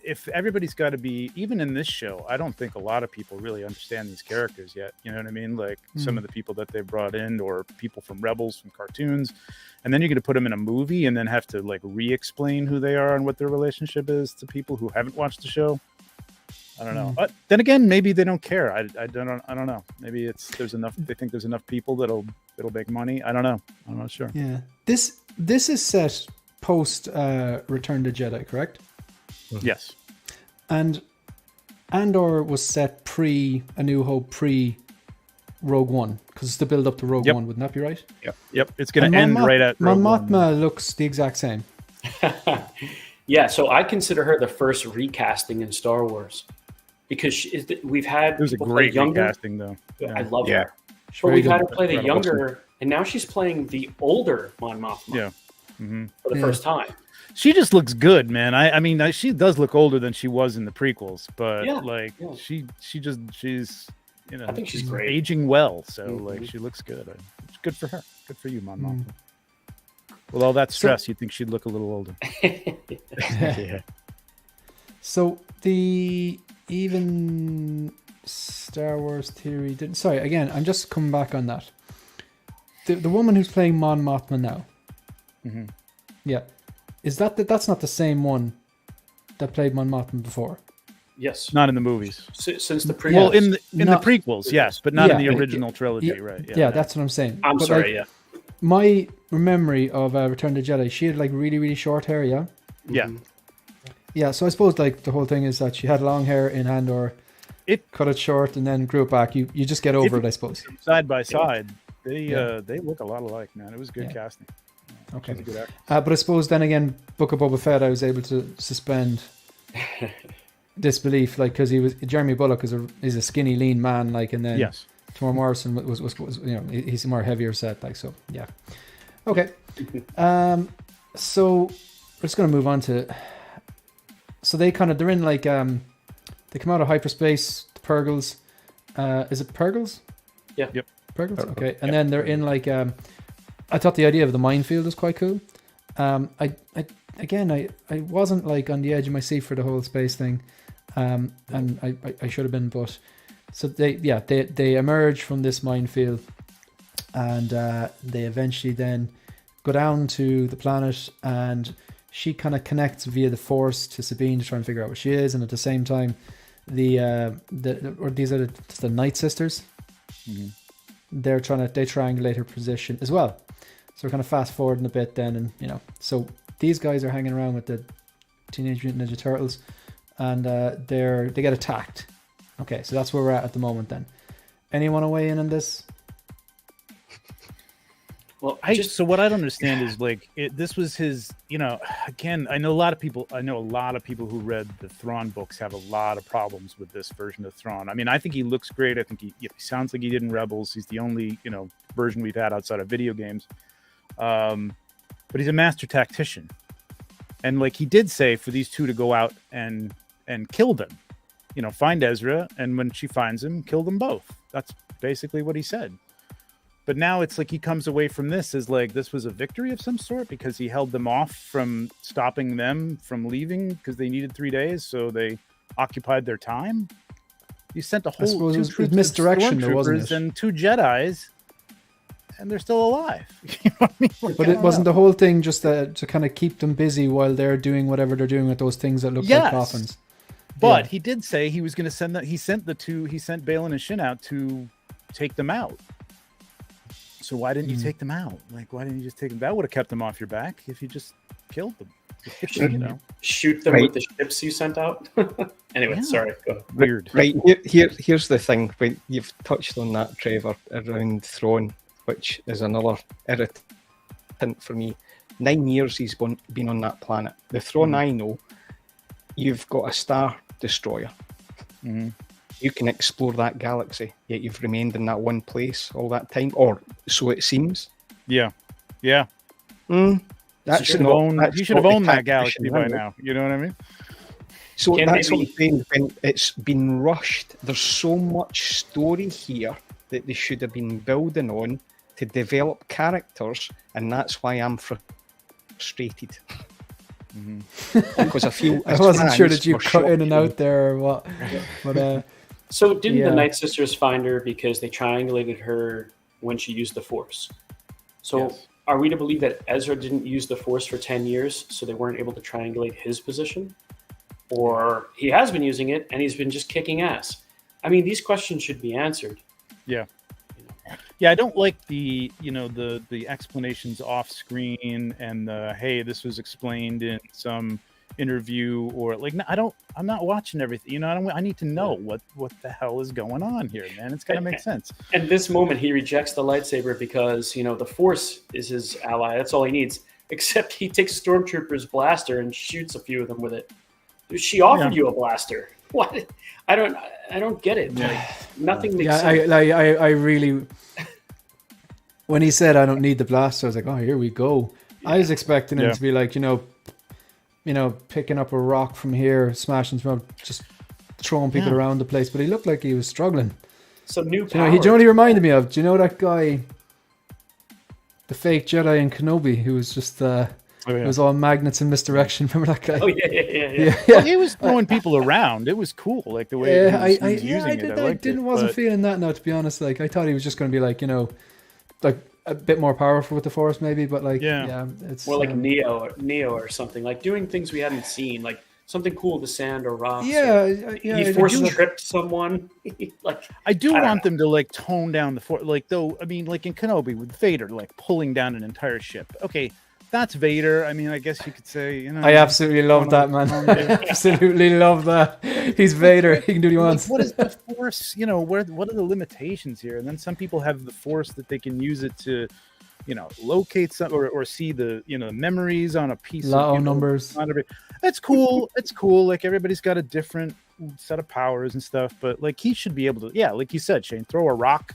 if everybody's got to be, even in this show, I don't think a lot of people really understand these characters yet. You know what I mean? Like some of the people that they brought in, or people from Rebels, from cartoons, and then you're going to put them in a movie and then have to like re-explain who they are and what their relationship is to people who haven't watched the show. I don't know. But then again, maybe they don't care. I don't know. Maybe there's enough. They think there's enough people that'll make money. I don't know. I'm not sure.
Yeah. This is set post Return to Jedi, correct?
Yes.
And Andor was set pre A New Hope, pre Rogue One, because it's the build up to Rogue One. Wouldn't that be right?
Yep. It's going to end right at Rogue
Mon
One.
Mothma looks the exact same.
Yeah. So I consider her the first recasting in Star Wars. Because we've had
it was a great recasting, though. Yeah.
I love her. But we've had her play the younger, and now she's playing the older Mon Mothma for the first time.
She just looks good, man. I mean, she does look older than she was in the prequels, but she's
I think she's great,
aging well. So like, she looks good. It's good for her. Good for you, Mon Mothma. With all that stress, you'd think she'd look a little older.
Yeah. So even Star Wars theory didn't. Sorry, again, I'm just coming back on that. The woman who's playing Mon Mothma now. Yeah. Is that's not the same one that played Mon Mothma before?
Yes.
Not in the movies.
Since the prequels.
Well, in the
Not-
prequels, yes, but not in the
Yeah.
original trilogy,
Yeah.
right?
Yeah, that's what I'm saying.
I'm
But,
sorry,
like,
yeah.
my memory of Return of the Jedi, she had like really, really short hair, yeah?
Yeah.
Yeah, so I suppose like the whole thing is that she had long hair in Andor,
It
cut it short, and then grew it back. You just get over it, I suppose.
side by side, they
Yeah.
they look a lot alike, man. It was good
Yeah.
casting.
Okay.
She's a good actress.
But I suppose then again, Book of Boba Fett, I was able to suspend disbelief, like because Jeremy Bulloch is a skinny, lean man, like, and then
Yes.
Tamar Morrison was he's a more heavier set, like, so yeah. Okay. So we're just gonna move on to. So they're in like they come out of hyperspace, the Purgles. Is it Purgles?
Yeah.
Yep.
Purgles. Okay, and then they're in like I thought the idea of the minefield was quite cool. I wasn't like on the edge of my seat for the whole space thing, and I should have been, but so they emerge from this minefield, and they eventually then go down to the planet, and she kind of connects via the Force to Sabine to try and figure out what she is, and at the same time, these are the Night Sisters.
Mhm.
They triangulate her position as well. So we're kind of fast forwarding a bit then, and so these guys are hanging around with the Teenage Mutant Ninja Turtles, and they get attacked. Okay, so that's where we're at the moment. Then, anyone weigh in on this?
Well,
So what I don't understand is like this was his. Again, I know a lot of people who read the Thrawn books have a lot of problems with this version of Thrawn. I mean, I think he looks great. I think he sounds like he did in Rebels. He's the only version we've had outside of video games. But he's a master tactician, and like he did say for these two to go out and kill them, find Ezra, and when she finds him, kill them both. That's basically what he said. But now it's like he comes away from this as like this was a victory of some sort because he held them off from stopping them from leaving because they needed 3 days, so they occupied their time. You sent a
I suppose
whole
it
two
was
troops of
misdirection, though, wasn't
stormtroopers
it?
and 2 Jedis, and they're still alive. You know what I mean? Like,
But
I
it
don't
wasn't
know.
the whole thing just to kind of keep them busy while they're doing whatever they're doing with those things that look like
Yes.
coffins.
But
Yeah.
he did say he was going to send that. He sent Balin and Shin out to take them out. So why didn't you take them out? Like, why didn't you just take them? That would have kept them off your back if you just killed them.
shoot them
Right.
with the ships you sent out. Anyway,
Yeah.
sorry. Go ahead.
Weird.
Right, here's the thing. When you've touched on that, Trevor, around Thrawn, which is another irritant for me. 9 years he's been on that planet. The Thrawn I know, you've got a Star Destroyer.
Mhm.
You can explore that galaxy, yet you've remained in that one place all that time, or so it seems.
Yeah. Yeah.
That's
You should have
not-
owned,
that's
you should have
not the
owned that
tactician,
galaxy by
is it?
now. You know what I mean?
So
Can
that's
they
what I'm saying. When it's been rushed, there's so much story here that they should have been building on to develop characters, and that's why I'm frustrated. Because I feel
I wasn't sure
fans
that you
were
cut in and
shocked.
out there or what. But
So didn't
Yeah.
the Night Sisters find her because they triangulated her when she used the Force? So
Yes.
are we to believe that Ezra didn't use the Force for 10 years, so they weren't able to triangulate his position? Or he has been using it and he's been just kicking ass? I mean, these questions should be answered.
Yeah. Yeah, I don't like the the explanations off screen and the hey, this was explained in some interview or like I'm not watching everything. I need to know what the hell is going on here, man. It's got to make sense.
At this moment, he rejects the lightsaber because, the Force is his ally. That's all he needs. Except he takes Stormtrooper's blaster and shoots a few of them with it. She offered you a blaster. What? I don't get it. Like, nothing makes sense.
I really, when he said I don't need the blaster, I was like, oh, here we go. I was expecting him to be like, picking up a rock from here, smashing through, just throwing people around the place. But he looked like he was struggling.
Some new
Do you
power.
know what he reminded me of? Do you know that guy, the fake Jedi in Kenobi, who was just it was all magnets and misdirection? Remember that guy?
Oh, yeah.
Well, he was throwing people around. It was cool, like the way he was using it. I liked
wasn't
it,
feeling that now, to be honest. Like, I thought he was just going to be like, like a bit more powerful with the Force, maybe. But like,
Yeah.
it's
More like Neo or something, like doing things we hadn't seen, like something cool with the sand or rocks. He force tripped someone. Like
I do want them to like tone down the Force, like though. I mean, like in Kenobi with Vader, like pulling down an entire ship. Okay, that's Vader. I mean, I guess you could say, you know.
I absolutely love that, man. I absolutely love that. He's Vader. He can do what he wants.
What is the Force? You know, what are the limitations here? And then some people have the Force that they can use it to, you know, locate some or see the, you know, memories on a piece of
numbers.
It's cool. It's cool. Like everybody's got a different set of powers and stuff, but like he should be able to, like you said, Shane, throw a rock,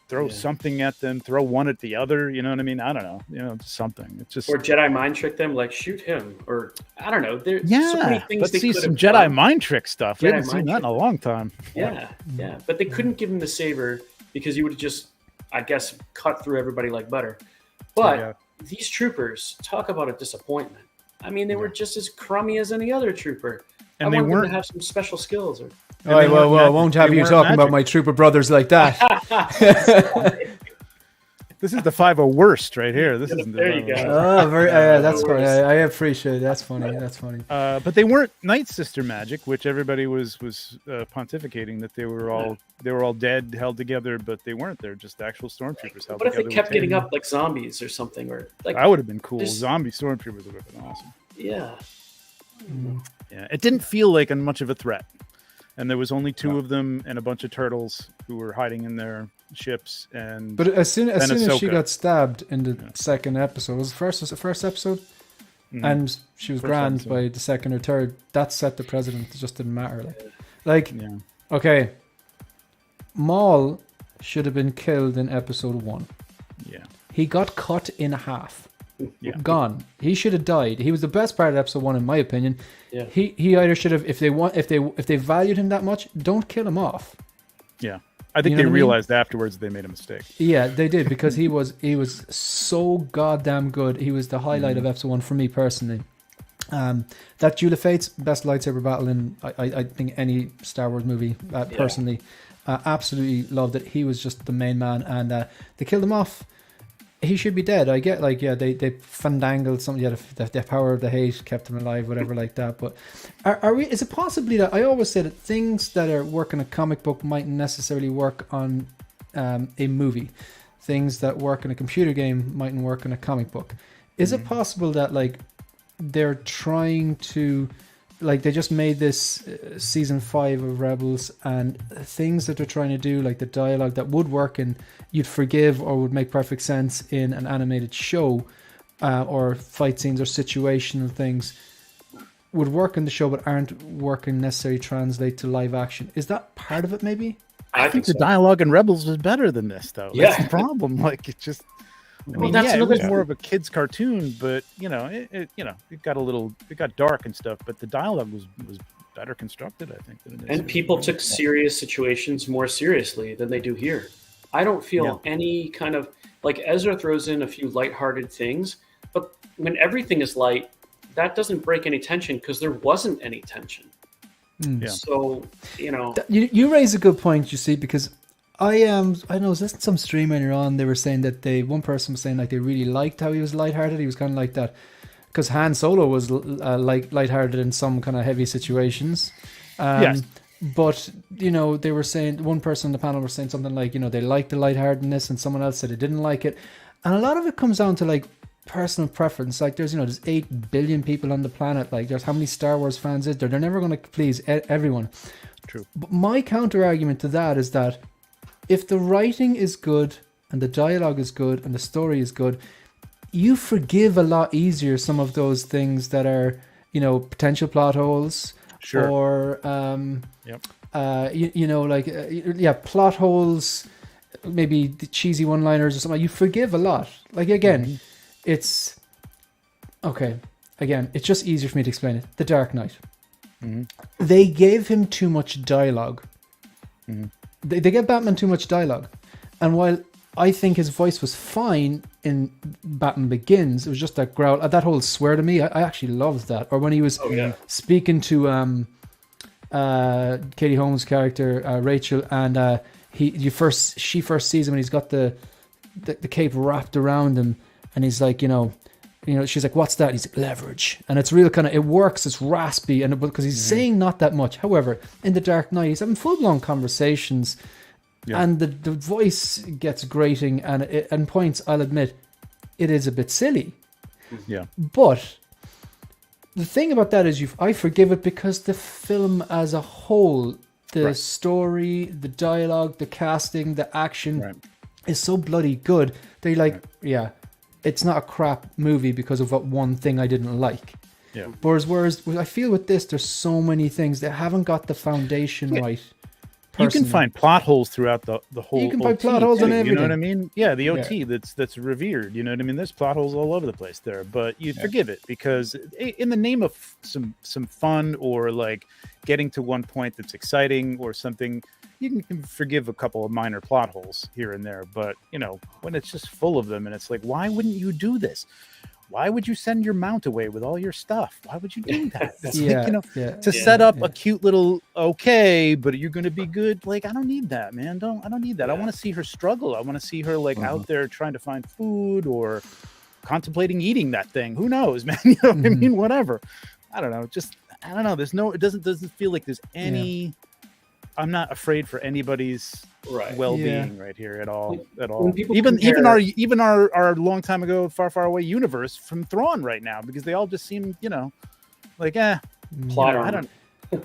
throw something at them, throw one at the other. You know what I mean? I don't know. You know, just something. It's just
or Jedi mind trick them, like shoot him, or I don't know. There's so many things.
Let's
they
see
could
some
have
Jedi
done.
mind trick stuff. We
Jedi
haven't seen
mind
that in a
trick.
long time.
Yeah, but they couldn't give him the saber because he would have just, I guess, cut through everybody like butter. But these troopers, talk about a disappointment. I mean, they were just as crummy as any other trooper.
And
I
they
wanted them
weren't
to have some special skills. Or
All right, well, I won't have you talking about my trooper brothers like that.
This is the 5-0 worst right here. This is
there you go.
Oh, that's funny. I appreciate it. That's funny. That's funny.
But they weren't Night Sister magic, which everybody was pontificating that they were all dead, held together, but they weren't. They're just actual stormtroopers held
What if
together.
they kept getting up like zombies or something? Or like
that would have been cool.
Just-
Zombie stormtroopers would have been awesome.
Yeah.
Yeah, it didn't feel like much of a threat, and there was only 2 of them and a bunch of turtles who were hiding in their ships. And
But as soon as she
Ahsoka.
got stabbed in the second episode, was the first episode? And she was grand
episode.
by the second or third. That set the precedent. It just didn't matter. Okay, Maul should have been killed in episode 1.
Yeah.
He got cut in half.
Yeah.
Gone. He should have died. He was the best part of episode 1, in my opinion.
Yeah.
He either should have, if they valued him that much, don't kill him off.
Yeah. I think
You know
they
what I mean?
realized afterwards they made a mistake.
Yeah, they did, because he was so goddamn good. He was the highlight of episode 1 for me personally. That Duel of Fates, best lightsaber battle in I think any Star Wars movie. Personally, absolutely loved it. He was just the main man, and they killed him off. He should be dead. I get they fandangled something. The power of the hate kept him alive, whatever like that. But are we? Is it possibly that I always say that things that are work in a comic book mightn't necessarily work on a movie? Things that work in a computer game mightn't work in a comic book. Is it possible that like they're trying to, like, they just made this season 5 of Rebels, and things that they're trying to do, like the dialogue that would work and you'd forgive or would make perfect sense in an animated show, or fight scenes or situational things would work in the show but aren't working necessarily translate to live action. Is that part of it maybe?
I think the dialogue in Rebels was better than this, though.
Yeah.
That's the problem. Like, it just... I mean,
that's
it was
another-
more of a kid's cartoon, but it got dark and stuff. But the dialogue was better constructed, I think, than it is.
And people took serious situations more seriously than they do here. I don't feel any kind of, like, Ezra throws in a few lighthearted things, but when everything is light, that doesn't break any tension because there wasn't any tension.
Yeah.
So,
You raise a good point, you see, because I was listening to some stream earlier on. They were saying that one person was saying like they really liked how he was lighthearted. He was kind of like that because Han Solo was like lighthearted in some kind of heavy situations.
Yes.
But they were saying, one person on the panel was saying something like, they liked the lightheartedness, and someone else said they didn't like it. And a lot of it comes down to like personal preference. Like there's 8 billion people on the planet. Like there's how many Star Wars fans is there? They're never going to please everyone.
True.
But my counter argument to that is that if the writing is good and the dialogue is good and the story is good, you forgive a lot easier some of those things that are, potential plot holes.
Sure.
Or, plot holes, maybe the cheesy one-liners or something. You forgive a lot. Like, again, it's just easier for me to explain it. The Dark Knight. They gave him too much dialogue. They gave Batman too much dialogue. And while I think his voice was fine in Batman Begins, it was just that growl, that whole swear to me, I actually loved that. Or when he was speaking to Katie Holmes' character, Rachel, and she first sees him and he's got the the cape wrapped around him, and he's like, she's like, what's that? And he's like, leverage. And it's real kind of, it works, it's raspy, and because he's saying not that much. However, in The Dark Knight, he's having full-blown conversations, and the voice gets grating, and at points, I'll admit, it is a bit silly.
Yeah.
But the thing about that is I forgive it because the film as a whole, the story, the dialogue, the casting, the action is so bloody good. They're like, it's not a crap movie because of what one thing I didn't like.
Yeah.
Whereas I feel with this, there's so many things that haven't got the foundation right.
You can find plot holes throughout the whole.
You can find
OT
plot holes in
too,
everything.
You know what I mean? Yeah, the OT that's revered. You know what I mean? There's plot holes all over the place there, but you forgive it because in the name of some fun or like getting to one point that's exciting or something, you can forgive a couple of minor plot holes here and there. But when it's just full of them, and it's like, why wouldn't you do this? Why would you send your mount away with all your stuff? Why would you do that? To set up a cute little but you're going to be good. Like, I don't need that, man. I don't need that. I want to see her struggle. I want to see her like out there trying to find food or contemplating eating that thing. Who knows, man? You know what I mean? Whatever. I don't know. Just, I don't know. There's no, it doesn't feel like there's any, I'm not afraid for anybody's well-being right here at all. Even our long time ago, far away universe from Thrawn right now, because they all just seem, like
plot
I don't.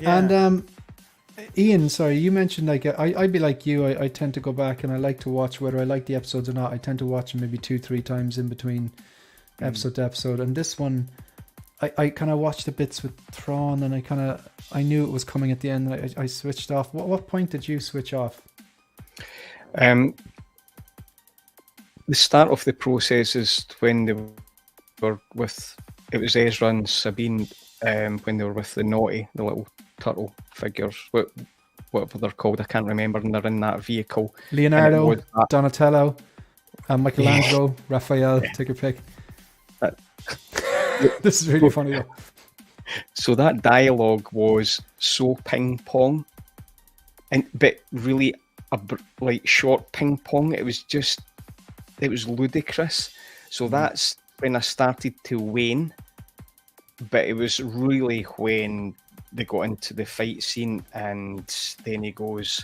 And Ian, sorry, you mentioned like I'd be like you. I tend to go back and I like to watch whether I like the episodes or not. I tend to watch them maybe 2-3 times in between episode to episode. And this one, I kind of watched the bits with Thrawn, and I knew it was coming at the end. I switched off. What point did you switch off?
The start of the process is when they were with, it was Ezra and Sabine, when they were with the Naughty, the little turtle figures, whatever they're called, I can't remember, and they're in that vehicle.
Leonardo, Donatello, Michelangelo, Raphael, take your pick. This is really funny though.
So that dialogue was so ping pong, but really like short ping pong. It was ludicrous. So that's when I started to wane. But it was really when they got into the fight scene, and then he goes,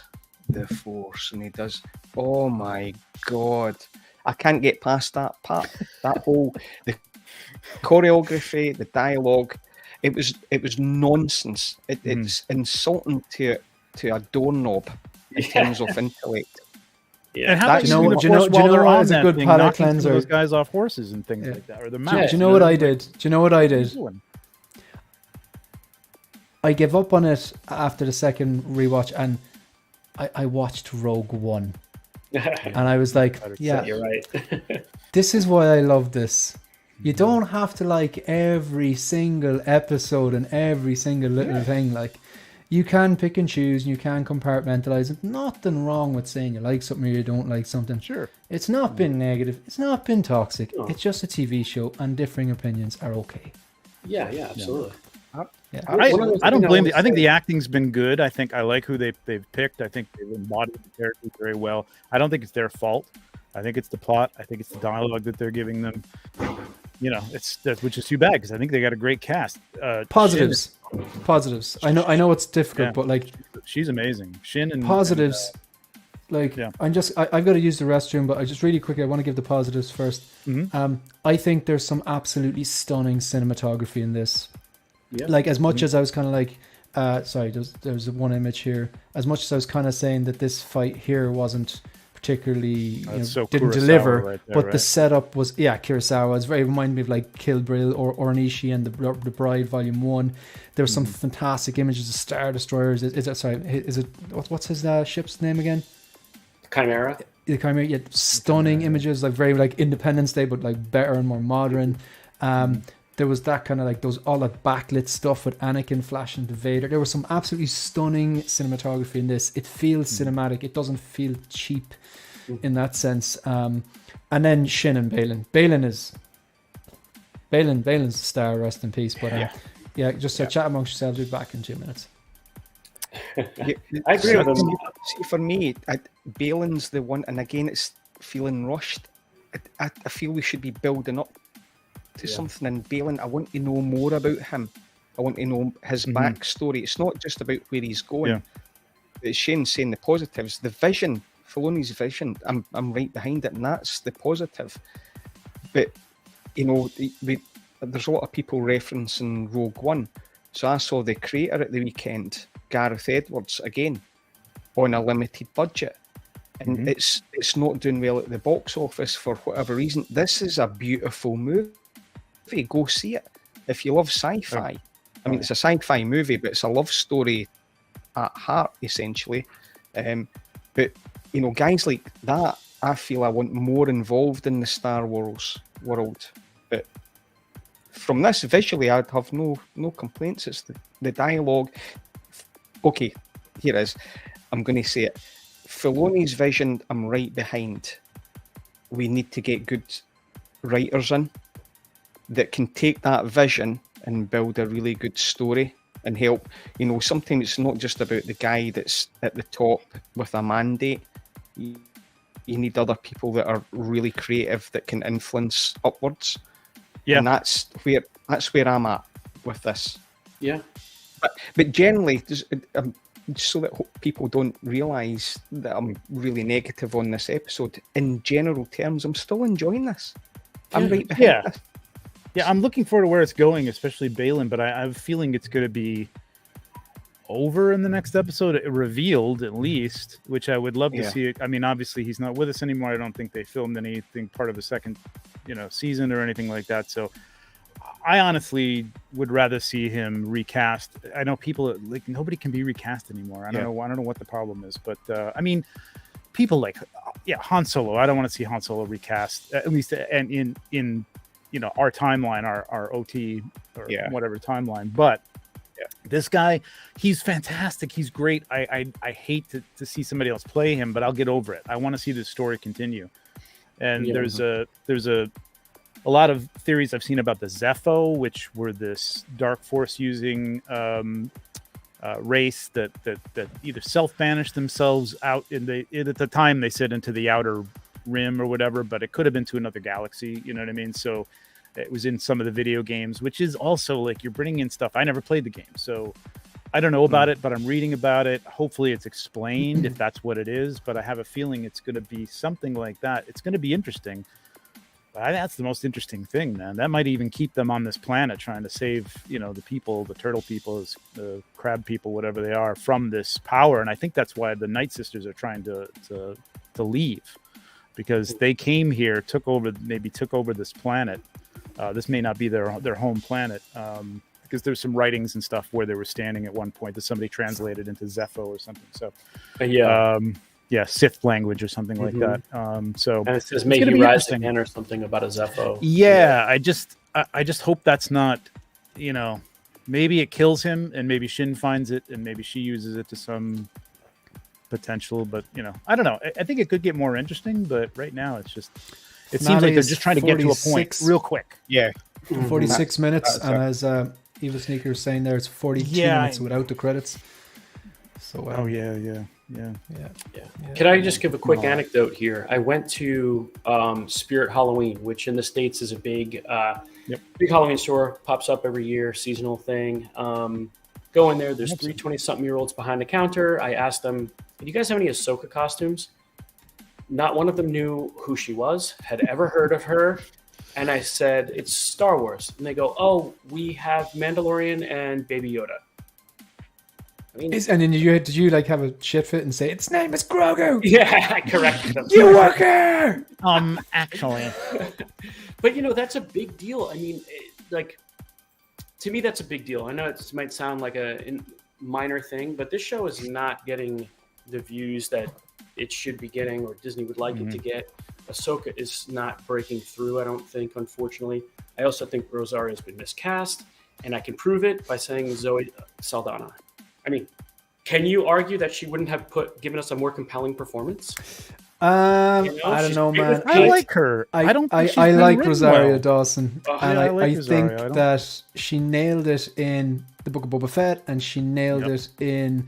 the Force, and he does, oh my God. I can't get past that part. That whole, the choreography, the dialogue, it was nonsense. It's insulting to a doorknob in terms of intellect.
Yeah, and how
do you know what is a good palate cleanser?
Those guys off horses and things like that, or the
mounts. Do you know what I did? I gave up on it after the second rewatch, and I watched Rogue One, and I was like, "Yeah,
you're right."
This is why I love this. You don't have to like every single episode and every single little thing. Like, you can pick and choose, and you can compartmentalize. There's nothing wrong with saying you like something or you don't like something.
Sure,
it's not been negative. It's not been toxic. No. It's just a TV show, and differing opinions are okay.
Yeah, absolutely.
Yeah.
I don't blame I think the acting's been good. I think I like who they've picked. I think they've embodied the characters very well. I don't think it's their fault. I think it's the plot. I think it's the dialogue that they're giving them. Which is too bad because I think they got a great cast.
Positives. I know it's difficult, but like
she's amazing. Shin and
positives. I've got to use the restroom, but I just really quickly I want to give the positives first.
Mm-hmm.
I think there's some absolutely stunning cinematography in this.
Yeah.
Like as much as I was kind of like, there's one image here. As much as I was kind of saying that this fight here wasn't particularly didn't deliver, right there, but the setup was Kurosawa. It's very reminded me of like Kill Bill or Ornishi and the Bride Volume 1. There were some fantastic images of Star Destroyers. What's his ship's name again?
Chimera.
The Chimera. Yeah, stunning images, like very like Independence Day, but like better and more modern. There was that kind of like all that backlit stuff with Anakin flashing to Vader. There was some absolutely stunning cinematography in this. It feels cinematic. It doesn't feel cheap in that sense. And then Shin and Balin. Balin's the star, rest in peace. But chat amongst yourselves. We'll be back in 2 minutes.
I agree with him.
See, for me, Balin's the one, and again, it's feeling rushed. I feel we should be building up to something in Balin. I want to know more about him. I want to know his backstory. It's not just about where he's going.
Yeah.
It's Shane's saying the positives, the vision, Filoni's vision. I'm right behind it, and that's the positive. But there's a lot of people referencing Rogue One. So I saw the creator at the weekend, Gareth Edwards, again, on a limited budget. And it's not doing well at the box office for whatever reason. This is a beautiful movie. Go see it. If you love sci-fi. I mean, it's a sci-fi movie, but it's a love story at heart, essentially. But, guys like that, I feel I want more involved in the Star Wars world. But from this, visually, I'd have no complaints. It's the dialogue. Okay, here it is. I'm going to say it. Filoni's vision, I'm right behind. We need to get good writers in that can take that vision and build a really good story and help. Sometimes it's not just about the guy that's at the top with a mandate. You need other people that are really creative that can influence upwards. Yeah, and that's where I'm at with this.
Yeah,
but generally, just so that people don't realise that I'm really negative on this episode, in general terms, I'm still enjoying this. I'm right behind this.
Yeah, I'm looking forward to where it's going, especially Balin, but I have a feeling it's going to be over in the next episode, revealed at least, which I would love to see it. I mean, obviously he's not with us anymore. I don't think they filmed anything part of the second, season or anything like that. So I honestly would rather see him recast. I know people nobody can be recast anymore. I don't know what the problem is, but I mean, people like Han Solo. I don't want to see Han Solo recast, at least and in our timeline, our OT or whatever timeline. But this guy, he's fantastic. He's great. I hate to see somebody else play him, but I'll get over it. I want to see this story continue. And there's a lot of theories I've seen about the Zepho, which were this dark force using race that either self-banished themselves out at the time they said into the outer rim or whatever, but it could have been to another galaxy. You know what I mean? So it was in some of the video games, which is also like you're bringing in stuff. I never played the game, so I don't know about it, but I'm reading about it. Hopefully it's explained if that's what it is, but I have a feeling it's going to be something like that. It's going to be interesting. But that's the most interesting thing, man. That might even keep them on this planet trying to save, the people, the turtle people, the crab people, whatever they are, from this power. And I think that's why the Night Sisters are trying to leave, because they came here, took over this planet. This may not be their home planet, because there's some writings and stuff where they were standing at one point that somebody translated into Zepho or something. So, Sith language or something like that. So
and it says "May he rise again" or something about a Zepho.
Yeah, I just hope that's not, maybe it kills him, and maybe Shin finds it, and maybe she uses it to some potential. But I don't know. I think it could get more interesting, but right now it seems like they're just trying to get to a point real quick. Yeah,
46 minutes, and as Eva Sneaker was saying there, it's 42 minutes without the credits. So
Can I just give a quick anecdote here? I went to Spirit Halloween, which in the States is a big Halloween store, pops up every year, seasonal thing. Go in there, there's 3 20-something-year-olds behind the counter. I asked them, do you guys have any Ahsoka costumes? Not one of them knew who she was, had ever heard of her. And I said, it's Star Wars. And they go, oh, we have Mandalorian and Baby Yoda. I mean,
and then did you like have a shit fit and say, its name is Grogu?
Yeah, I corrected them.
You work here!
Actually.
But, that's a big deal. I mean, to me, that's a big deal. I know it might sound like a minor thing, but this show is not getting the views that it should be getting, or Disney would like it to get. Ahsoka is not breaking through, I don't think, unfortunately. I also think Rosario has been miscast, and I can prove it by saying Zoe Saldana. I mean, can you argue that she wouldn't have given us a more compelling performance?
I don't know, man.
I like her. I
like Rosario Dawson, and I think
Rosario.
that she nailed it in the Book of Boba Fett, and she nailed it in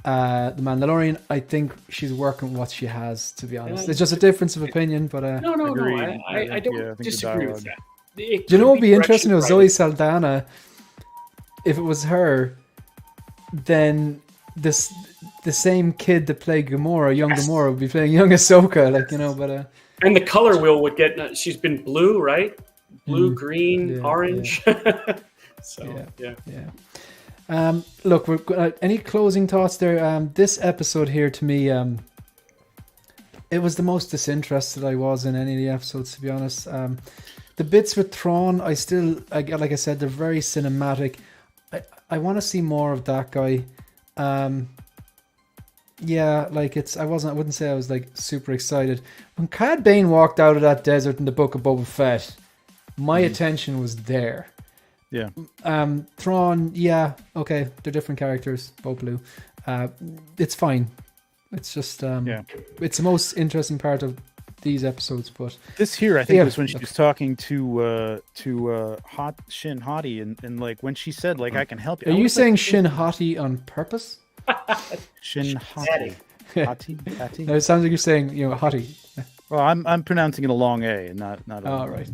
The Mandalorian, I think she's working what she has, to be honest. It's just a difference of opinion, but
No,
Agreed.
I don't
I think the
disagree with
dialogue-
that.
do you know what would be interesting? It was Zoe
Right.
Saldana. If it was her, then the same kid that played Gamora, young Gamora, would be playing young Ahsoka, like, you know. But
And the color wheel would get. She's been blue, right? Blue, green,
Yeah,
orange. So
Yeah.
yeah.
Look, any closing thoughts there? This episode here, to me, it was the most disinterested I was in any of the episodes, to be honest. The bits with Thrawn, like I said, they're very cinematic. I want to see more of that guy. Yeah, like I wouldn't say I was like super excited. When Cad Bane walked out of that desert in the Book of Boba Fett, my attention was there.
Yeah.
Thrawn, yeah, okay, they're different characters, both blue. It's fine. It's just it's the most interesting part of these episodes. But
this here, I think,
Yeah.
was when she was talking to Shin Hati, and like when she said, like, I can help you.
are
I
you
was
saying
like,
Shin Hati on purpose?
Shin Hati? Hati?
No, it sounds like you're saying, you know, Hati.
Well, I'm pronouncing it a long A, and not.
Oh, right.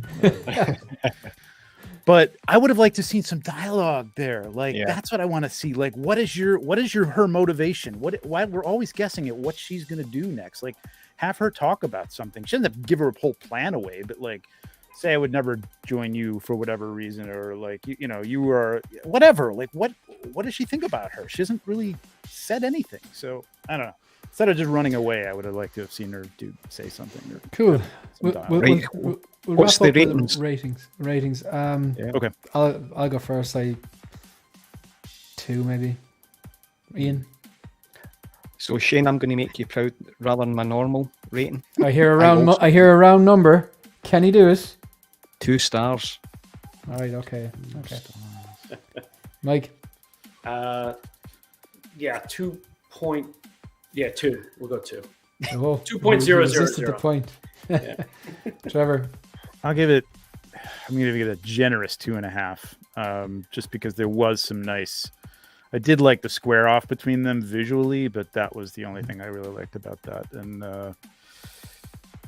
But I would have liked to seen some dialogue there. Like
Yeah.
that's what I want to see. Like what is her motivation? Why we're always guessing at what she's gonna do next. Like have her talk about something. She doesn't have to give her whole plan away, but like say I would never join you for whatever reason, or like you are whatever. Like what does she think about her? She hasn't really said anything. So I don't know. Instead of just running away, I would have liked to have seen her say something. Or
Cool.
some
We'll
Right. What's
wrap
the
up with
ratings?
Ratings.
Okay.
I'll go first. 2 maybe. Ian.
So Shane, I'm going to make you proud rather than my normal rating.
I hear
also-
I hear a round number. Can he do it?
2 stars.
All right. Okay. Mike.
Yeah, 2 point. Yeah, 2. We'll go 2.
Oh,
2.000.
you resisted the point.
Yeah.
Trevor.
I'm going to give it a generous 2.5. Just because there was some nice. I did like the square off between them visually, but that was the only thing I really liked about that. And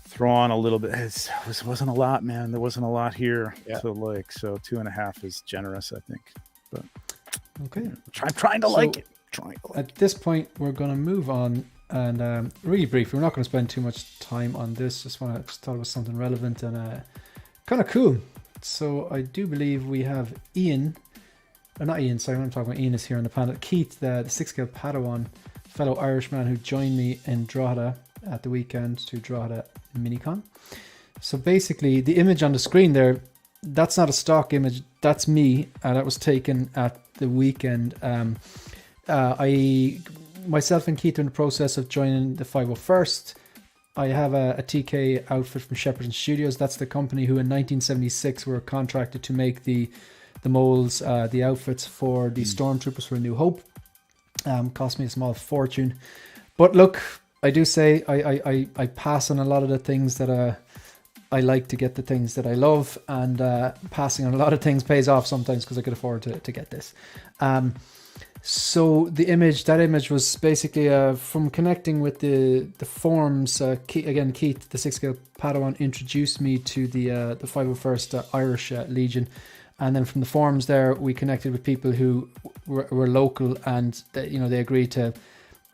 Thrawn a little bit. It wasn't a lot, man. There wasn't a lot here.
Yeah.
So 2.5 is generous, I think. But
Okay.
I'm trying to like it.
At this point, we're going to move on, and really brief. We're not going to spend too much time on this. Just thought it was something relevant and kind of cool. So I do believe we have Ian, or not Ian. Sorry, I'm talking about Ian is here on the panel. Keith, the 6-scale Padawan, fellow Irishman who joined me in Drogheda at the weekend to Drogheda Minicon. So basically, the image on the screen there, that's not a stock image. That's me, and that was taken at the weekend. Myself and Keith are in the process of joining the 501st. I have a TK outfit from Shepperton Studios. That's the company who in 1976 were contracted to make the molds, the outfits for the Stormtroopers for A New Hope. Cost me a small fortune. But look, I do say I pass on a lot of the things that I like to get the things that I love, and passing on a lot of things pays off sometimes because I could afford to get this. So that image was basically from connecting with the forums. Keith, the 6-scale Padawan, introduced me to the 501st Irish Legion, and then from the forums there, we connected with people who were local, and they agreed to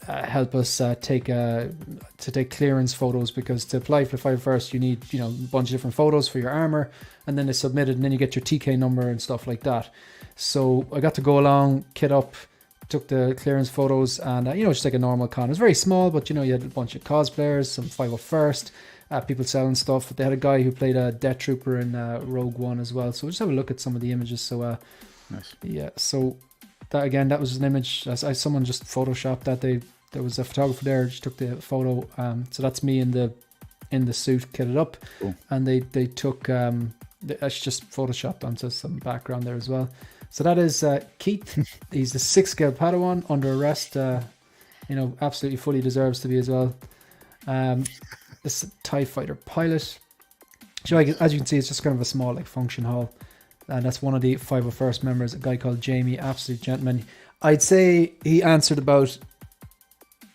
help us take clearance photos, because to apply for the 501st you need a bunch of different photos for your armor, and then they submit it, and then you get your TK number and stuff like that. So I got to go along, kit up, took the clearance photos, and just like a normal con. It was very small, but you had a bunch of cosplayers, some 501st, people selling stuff. They had a guy who played a Death Trooper in Rogue One as well. So we'll just have a look at some of the images. So
nice.
Yeah, so that was an image. Someone just photoshopped that. There was a photographer there, just took the photo. So that's me in the suit, kitted up.
Cool.
And they took that's just photoshopped onto some background there as well. So that is Keith. He's the 6-scale Padawan under arrest. Absolutely fully deserves to be as well. This TIE fighter pilot. So as you can see, it's just kind of a small function hall. And that's one of the 501st members, a guy called Jamie, absolute gentleman. I'd say he answered about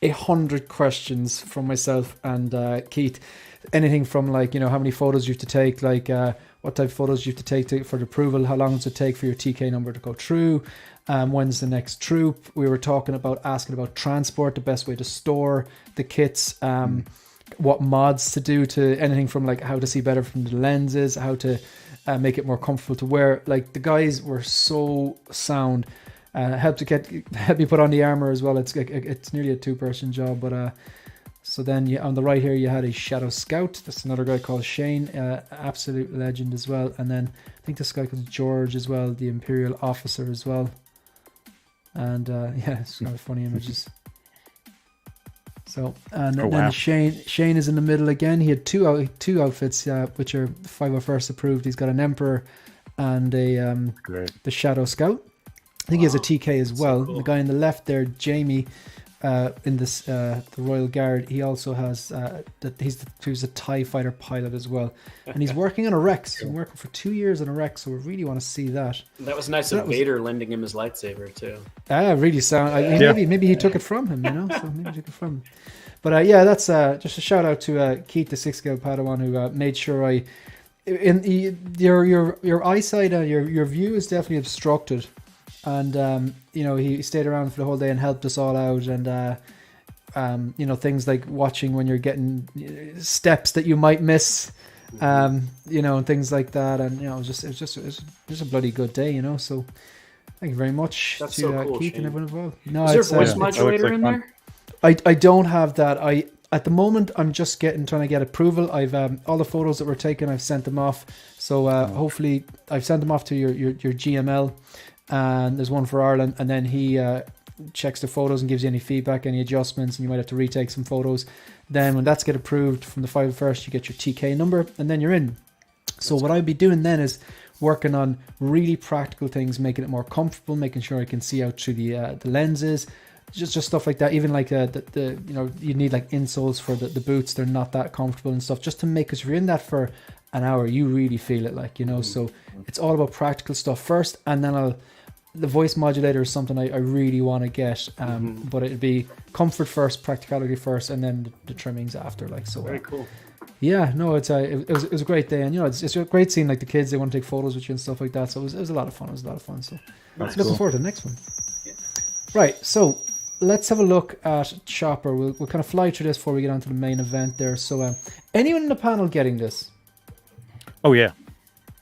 100 questions from myself and Keith. Anything from like, you know, how many photos you have to take, like what type of photos you have to take for the approval, how long does it take for your TK number to go through, when's the next troop. We were asking about transport, the best way to store the kits, what mods to do, to anything from like how to see better from the lenses, how to make it more comfortable to wear. Like the guys were so sound. Help me put on the armor as well. It's nearly a 2-person job, but so then on the right here you had a Shadow Scout. That's another guy called Shane, absolute legend as well. And then I think this guy called George as well, the Imperial officer as well. And yeah, it's kind of funny images. So then Shane is in the middle again. He had two outfits, which are 501st approved. He's got an Emperor and a the Shadow Scout. I think he has a TK as well. So cool. The guy on the left there, Jamie, in this the Royal Guard, he also has he's a TIE fighter pilot as well, and he's working on a Rex. He's been working for 2 years on a Rex, so we really want to see that.
That was nice of Vader lending him his lightsaber too.
Really sound. Maybe he took it from him, you know. So maybe he took it from him. But yeah, that's just a shout out to Keith, the 6-scale Padawan, who made sure your eyesight, your view is definitely obstructed. And, you know, he stayed around for the whole day and helped us all out. And, you know, things like watching when you're getting steps that you might miss, you know, and things like that. And, you know, it was just a bloody good day, you know. So thank you very much to
cool,
Keith
Shane.
and everyone involved. No,
is there a voice modulator in there?
I don't have that. At the moment, I'm just trying to get approval. I've all the photos that were taken, I've sent them off. So hopefully I've sent them off to your GML. And there's one for Ireland, and then he checks the photos and gives you any feedback, any adjustments, and you might have to retake some photos. Then when that's get approved from the 501st, you get your TK number, and then you're in. So what I'd be doing then is working on really practical things, making it more comfortable, making sure I can see out through the lenses, just stuff like that. Even like the you know, you need like insoles for the boots. They're not that comfortable and stuff, just to make, because if you're in that for an hour, you really feel it, like, you know. So it's all about practical stuff first, and then the voice modulator is something I really want to get, but it'd be comfort first, practicality first, and then the trimmings after. Like, so
very cool.
Yeah, no, it was a great day, and you know, it's a great seeing like the kids, they want to take photos with you and stuff like that. So it was a lot of fun. So looking forward to the next one. Yeah. Right, so let's have a look at Chopper. We'll kind of fly through this before we get on to the main event there. So anyone in the panel getting this?
Oh yeah,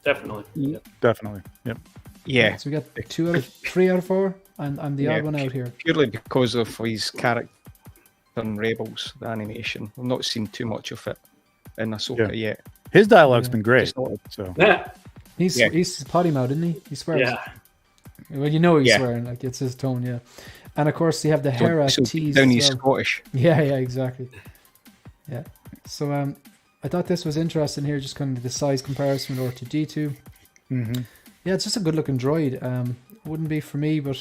definitely.
Definitely. Yep.
Yeah.
So we got 3 out of 4, and I'm the odd one out here.
Purely because of his character in Rebels, the animation. I've not seen too much of it in Ahsoka yet.
His dialogue's been great. So
he's potty mouth, isn't he? He swears. Yeah. Well, you know he's swearing, like it's his tone, yeah. And of course, you have the Hera tease.
Down he's Scottish.
Yeah, exactly. Yeah. So I thought this was interesting here, just kind of the size comparison with R2D2.
Mm-hmm.
Yeah, it's just a good-looking droid. Wouldn't be for me, but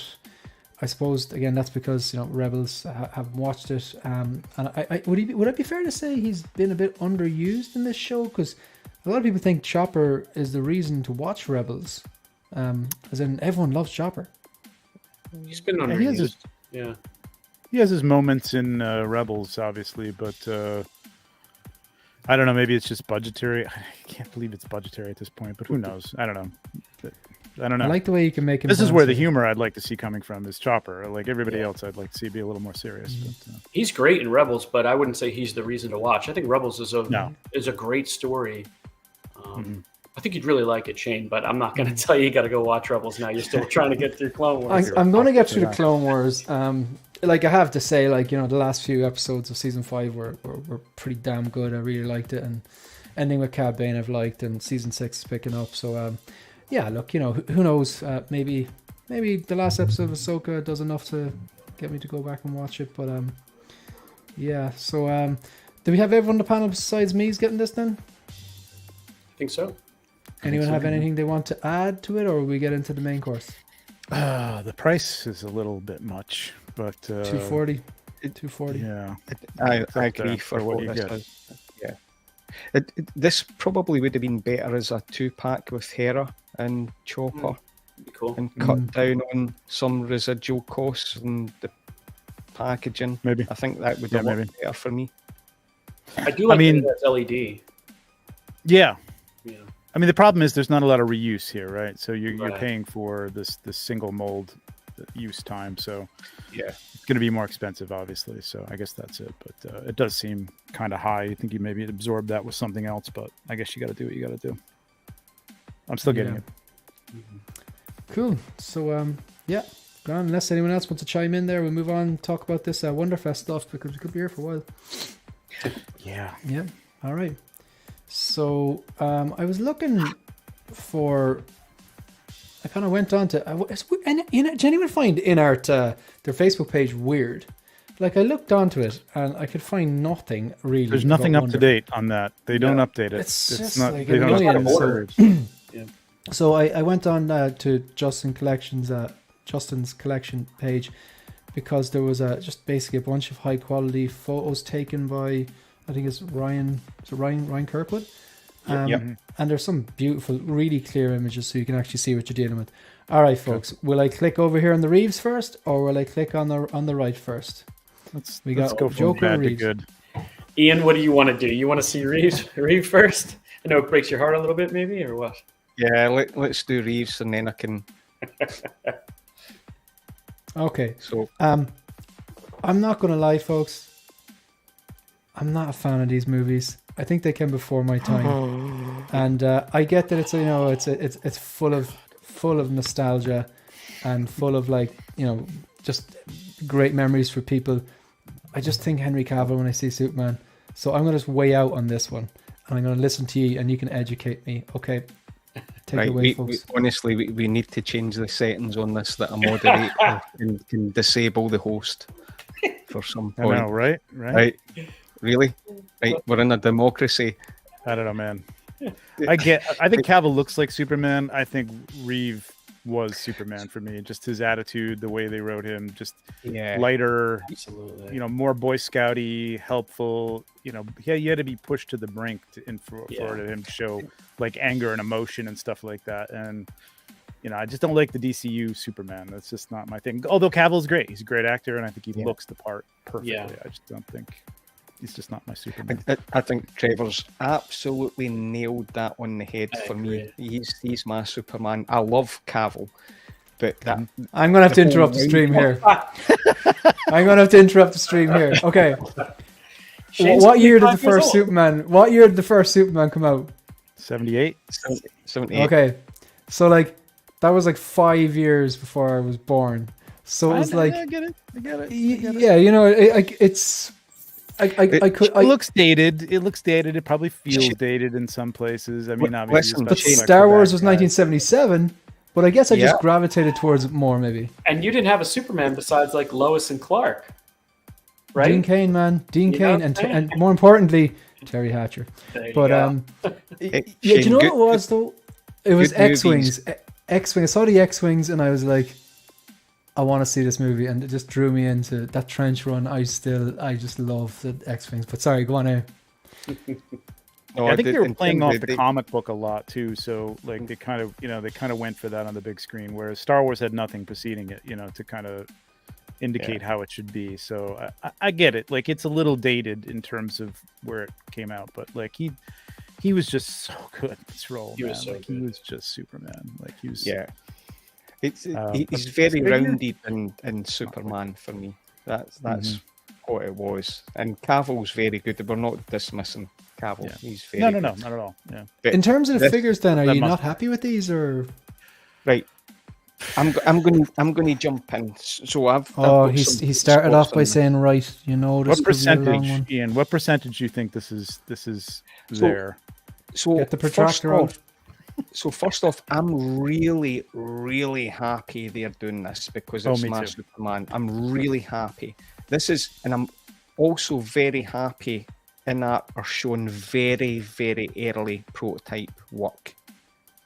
I suppose again that's because, you know, Rebels haven't watched it. And would it be fair to say he's been a bit underused in this show? Because a lot of people think Chopper is the reason to watch Rebels. As in, everyone loves Chopper.
He's been underused.
He has his moments in Rebels, obviously, but I don't know. Maybe it's just budgetary. I can't believe it's budgetary at this point, but who knows? I don't know. I
like the way you can make him.
This is where the humor I'd like to see coming from is Chopper. Like everybody else, I'd like to see be a little more serious.
Mm-hmm.
But,
he's great in Rebels, but I wouldn't say he's the reason to watch. I think Rebels is a great story. I think you'd really like it, Shane, but I'm not going to tell you got to go watch Rebels now. You're still trying to get through Clone Wars.
I'm going to get through the Clone Wars. Like I have to say, like, you know, the last few episodes of season 5 were pretty damn good. I really liked it, and ending with Cad Bane I've liked, and season 6 is picking up. So yeah, look, you know, who knows? Maybe the last episode of Ahsoka does enough to get me to go back and watch it. But yeah. So do we have everyone on the panel besides me is getting this then?
I think so.
Anyone have anything they want to add to it, or will we get into the main course?
The price is a little bit much, but
$240.
Yeah,
I agree for what you get. Yeah, this probably would have been better as a 2-pack with Hera and Chopper,
cool,
and cut down on some residual costs and the packaging.
Maybe.
I think that would
Yeah,
have worked
maybe.
better for me.
I do like that it's LED.
Yeah.
Yeah.
I mean, the problem is there's not a lot of reuse here, right? So you're
Right.
paying for this single mold use time. So
Yeah.
it's going to be more expensive, obviously. So I guess that's it. But it does seem kind of high. You think you maybe absorb that with something else, but I guess you got to do what you got to do. I'm still getting
Yeah.
it.
Cool. So yeah, go on. Unless anyone else wants to chime in there, we'll move on and talk about this Wonderfest stuff because we could be here for a while.
Yeah.
Yeah. All right. So I was looking for. I kind of went on to. Did anyone find Inart their Facebook page weird? Like I looked onto it and I could find nothing really.
There's nothing
about
up to
Wonder.
date on that. They don't update it.
It's just
not.
like
They don't
annoying,
order.
So I went on to Justin's collection page because there was just basically a bunch of high quality photos taken by, I think it's Ryan Kirkwood. And there's some beautiful, really clear images so you can actually see what you're dealing with. All right, folks, will I click over here on the Reeves first, or will I click on the right first?
Let's
got
go from
Joker
bad to
Reeves.
good.
Ian, what do you want to do? You want to see Reeve first? I know it breaks your heart a little bit, maybe, or what?
Yeah, let's do Reeves and then I can.
Okay.
So
I'm not gonna lie, folks. I'm not a fan of these movies. I think they came before my time, and I get that it's full of nostalgia, and full of just great memories for people. I just think Henry Cavill when I see Superman. So I'm gonna just weigh out on this one, and I'm gonna listen to you, and you can educate me. Okay, take it away, folks.
Honestly, we need to change the settings on this that a moderator can disable the host for some point.
I know, right?
Right? Really? Right, we're in a democracy.
I don't know, man. I think Cavill looks like Superman. I think Reeve was Superman for me. Just his attitude, the way they wrote him, just lighter,
Absolutely.
More Boy Scouty, helpful. You had to be pushed to the brink for him to show like anger and emotion and stuff like that. And I just don't like the DCU Superman. That's just not my thing. Although Cavill's great, he's a great actor, and I think he looks the part perfectly.
Yeah.
I just don't think. He's just not my Superman.
I think Trevor's absolutely nailed that on the head for
agree.
me. He's my Superman. I love Cavill, but
I'm gonna have to interrupt the stream here. I'm gonna have to interrupt the stream here. Okay.
Shane's
What year did the
25 years
first
old.
Superman? What year did the first Superman come out?
78.
78.
Okay, so that was 5 years before I was born. So it was
I get it.
it's.
It looks dated. It probably feels dated in some places. I mean, obviously,
listen,
But
especially
Star Wars was
back
1977. But I guess I just
Yeah.
gravitated towards it more, maybe.
And you didn't have a Superman besides Lois and Clark, right?
Dean Cain, man, Dean
You know
Cain,
what I'm saying?
and more importantly, Terry Hatcher.
There you
But
go.
yeah, do
Shane,
you know
good-
what it was though? It was
good movies.
X-wings. X-wing. I saw the X-wings, and I was like, I want to see this movie, and it just drew me into that trench run. I just love the X-wings. But sorry, go on now.
No,
I think they were
in
playing
terms
off
of
the comic book a lot too. So they kind of went for that on the big screen, whereas Star Wars had nothing preceding it, to kind of indicate how it should be. So I get it. It's a little dated in terms of where it came out, but he was just so good at this role.
He was so
He
good.
was just Superman. He was.
Yeah. He's
It's
very
very good.
rounded in Superman for me. That's what it was. And Cavill's very good. We're not dismissing Cavill.
Yeah.
He's very
No,
good.
not at all. Yeah.
But
In terms of the
this-
figures, then, are
that
you
must-
not happy with these, or?
Right. I'm going to jump in. So I've
Oh,
got
he
some
started
thoughts
off by
on
saying, right, this
What
could be a long
percentage,
one.
Ian? What percentage do you think this is there?
So
Get the
first
protractor
off, first off, I'm really, really happy they're doing this because it's
me
my
too.
Superman. I'm really happy. And I'm also very happy in that are showing very, very early prototype work.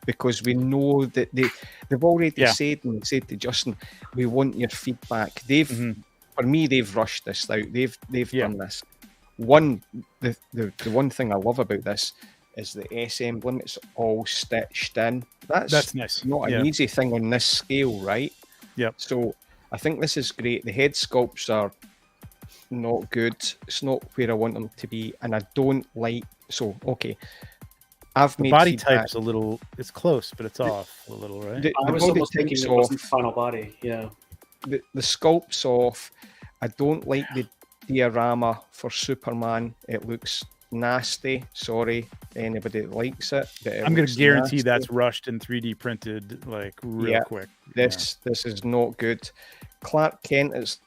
Because we know that they've already said to Justin, we want your feedback. For me, they've rushed this out. They've done this. The one thing I love about this is the SM limits all stitched in. That's
nice.
not an easy thing on this scale, right?
Yep.
So I think this is great. The head sculpts are not good. It's not where I want them to be, and I don't like. So okay, I've
The
made
body
feedback.
type's a little. It's close, but it's off a little, right?
The
I was
body
almost thinking
type's
it
off.
wasn't final body. Yeah.
The sculpt's off. I don't like the diorama for Superman. It looks nasty. Sorry, anybody that likes it. But
I'm going to guarantee
nasty.
that's rushed and 3D printed like real
Yeah.
quick.
This is not good. Clark Kent is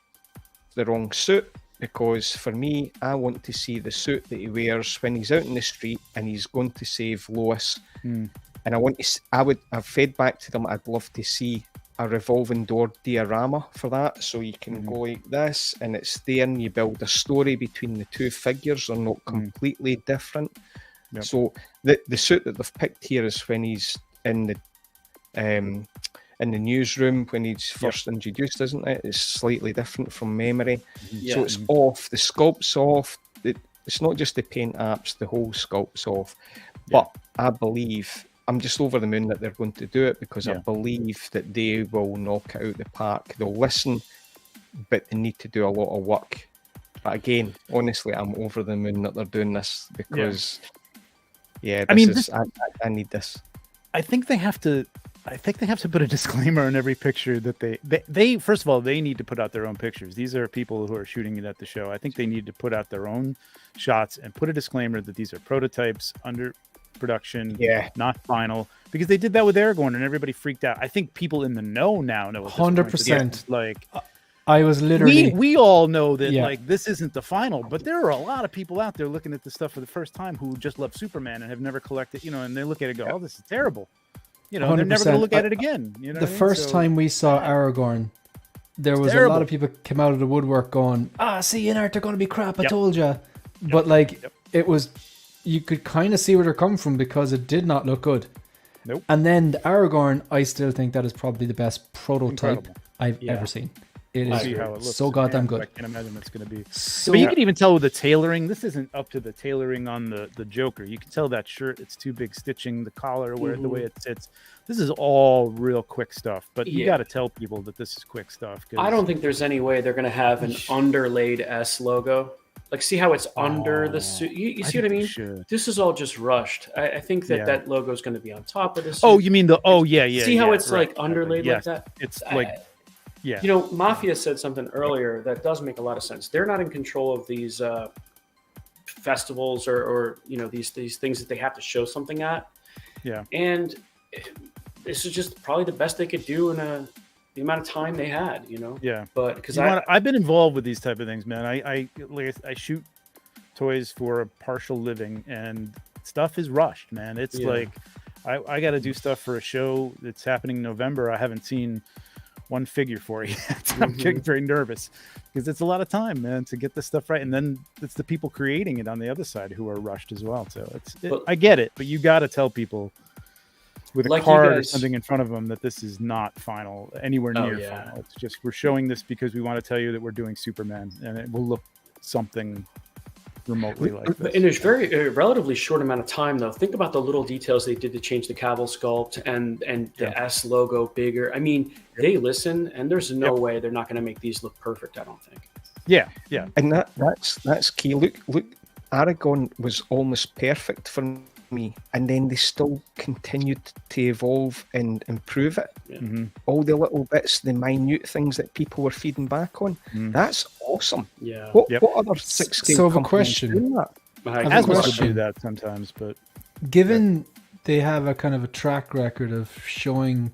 the wrong suit, because for me, I want to see the suit that he wears when he's out in the street and he's going to save Lois.
Hmm.
And I've fed back to them. I'd love to see a revolving door diorama for that, so you can go like this, and it's there, and you build a story between the two figures. They're not completely different.
Yep.
So the suit that they've picked here is when he's in the newsroom when he's first introduced, isn't it? It's slightly different from memory.
Yeah.
So it's off. The sculpt's off. It's not just the paint apps, the whole sculpt's off. But I believe, I'm just over the moon that they're going to do it, because I believe that they will knock it out the park. They'll listen, but they need to do a lot of work. But again, honestly, I'm over the moon that they're doing this, because I need this.
I think they have to put a disclaimer in every picture that they first of all, they need to put out their own pictures. These are people who are shooting it at the show. I think they need to put out their own shots and put a disclaimer that these are prototypes under production, not final, because they did that with Aragorn and everybody freaked out. I think people in the know now know
100%.
Like,
I was literally
we all know that like this isn't the final, but there are a lot of people out there looking at this stuff for the first time who just love Superman and have never collected, and they look at it and go, oh, this is terrible. They're never going to look at it again.
The first time we saw Aragorn, there was a lot of people came out of the woodwork going, see, Inart, they're going to be crap, I told you. But it was, you could kind of see where they're coming from, because it did not look good.
Nope.
And then the Aragorn, I still think that is probably the best prototype I've ever seen. It is
see how it looks.
so goddamn good.
I can't imagine it's going to be.
So,
but you can even tell with the tailoring, this isn't up to the tailoring on the Joker. You can tell that shirt, it's too big stitching, the collar, where the way it sits. This is all real quick stuff, but you got to tell people that this is quick stuff.
I don't think there's any way they're going to have an underlaid S logo. Like, see how it's under the suit? You see what I mean? This is all just rushed. I think that logo is going to be on top of this.
Oh, you mean See
how it's like underlaid like that?
It's like,
Mafia said something earlier that does make a lot of sense. They're not in control of these festivals or these things that they have to show something at. Yeah. And this is just probably the best they could do in the amount of time they had, Yeah. But because
I've been involved with these type of things, man. I shoot toys for a partial living, and stuff is rushed, man. It's like I got to do stuff for a show that's happening in November. I haven't seen one figure for it yet. I'm getting very nervous because it's a lot of time, man, to get this stuff right. And then it's the people creating it on the other side who are rushed as well. So I get it, but you got to tell people with a card or something in front of them that this is not final, anywhere near final. It's just, we're showing this because we want to tell you that we're doing Superman, and it will look something remotely like this.
In a relatively short amount of time, though, think about the little details they did to change the Cavill sculpt and the S logo bigger. I mean, they listen, and there's no way they're not going to make these look perfect, I don't think.
Yeah.
And that's key. Look, Aragon was almost perfect for me, and then they still continued to evolve and improve it. All the little bits, the minute things that people were feeding back on, that's awesome. What other 6K
so I have a question.
doing that?
Asmos would do that sometimes, but
given they have a kind of a track record of showing,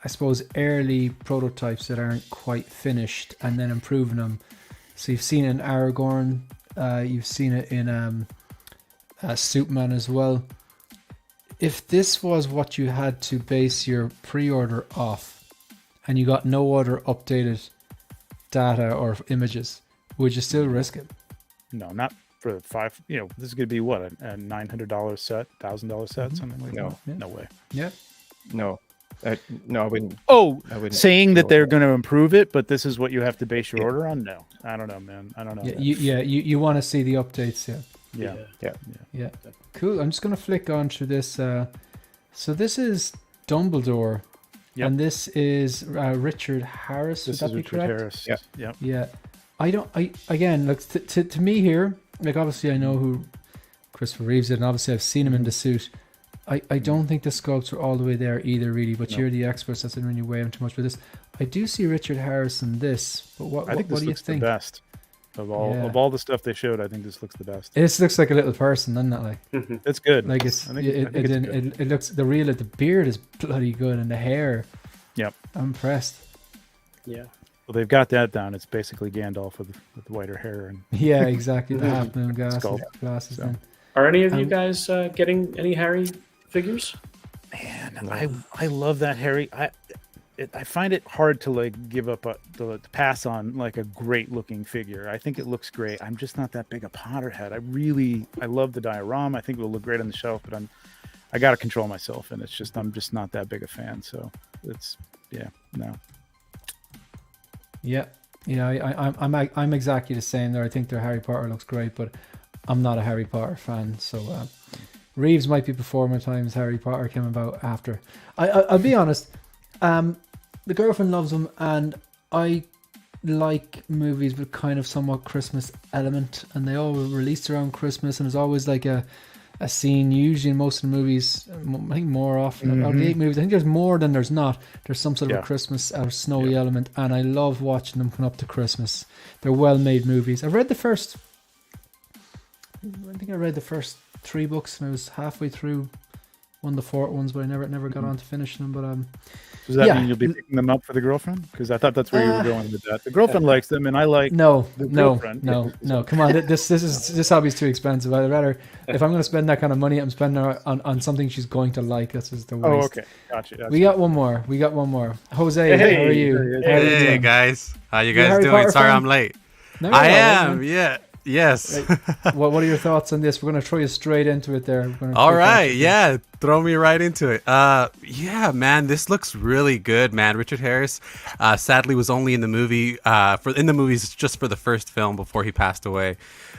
I suppose, early prototypes that aren't quite finished and then improving them. So you've seen it in Aragorn, you've seen it in Superman as well. If this was what you had to base your pre-order off and you got no other updated data or images, would you still risk it?
No, not for $5. This is going to be what, a $900 set, $1,000 set, something like that. No way.
Yeah.
No, I wouldn't.
I wouldn't saying that they're going to improve it, but this is what you have to base your order on. No, I don't know, man. I don't know.
You want to see the updates,
Yeah.
Cool. I'm just going to flick on through this. So this is Dumbledore, and this is Richard Harris.
This
would that
is
be
Richard
correct?
Harris.
Yeah.
Yeah. I don't. I again, look to me here. Like obviously, I know who Christopher Reeves is, and obviously I've seen him in the suit. I don't think the sculpts are all the way there either, really. But you're the experts. That's really weigh in too much with this. I do see Richard Harris in this, but what
I think
what
this
do you
looks
think?
the best of all the stuff they showed. I think this looks the best.
This looks like a little person, doesn't it? Like
It's good.
like
I think it's good.
it looks the beard is bloody good, and the hair.
Yep.
I'm impressed.
Yeah.
Well, they've got that down. It's basically Gandalf with whiter hair and
Yeah, exactly. The half moon glasses.
So.
Then.
Are any of you guys getting any Harry figures?
Man, I love that Harry. I find it hard to like give up to pass on like a great looking figure. I think it looks great. I'm just not that big a Potterhead. I love the diorama. I think it will look great on the shelf, but I got to control myself, and I'm just not that big a fan. So no.
Yeah, I'm exactly the same there. I think their Harry Potter looks great, but I'm not a Harry Potter fan. So Reeves might be before my time as Harry Potter came about after. I'll be honest. The girlfriend loves them, and I like movies with kind of somewhat Christmas element, and they all were released around Christmas, and there's always like a scene, usually in most of the movies, I think more often, out of the 8 movies, I think there's more than there's not. There's some sort of a Christmas or snowy element, and I love watching them come up to Christmas. They're well-made movies. I read the first 3 books, and I was halfway through one of the 4th ones, but I never got on to finishing them. But
does that mean you'll be picking them up for the girlfriend? Because I thought that's where you were going with that. The girlfriend likes them, and I like
no.
girlfriend.
Come on, this hobby's too expensive. I'd rather, if I'm going to spend that kind of money, I'm spending it on something she's going to like. That's just the waste.
Oh, okay, gotcha.
We got one more. Jose,
Hey,
how are you?
Hey guys, how you guys
Harry
doing?
Potter
Sorry
fan?
I'm late.
No, you're
I
all right,
am.
man.
Yeah. Yes.
Right. What are your thoughts on this? We're going to throw you straight into it there.
All right. Yeah. Throw me right into it. Yeah, man, this looks really good, man. Richard Harris, sadly was only in the movie, in the movies just for the first film before he passed away.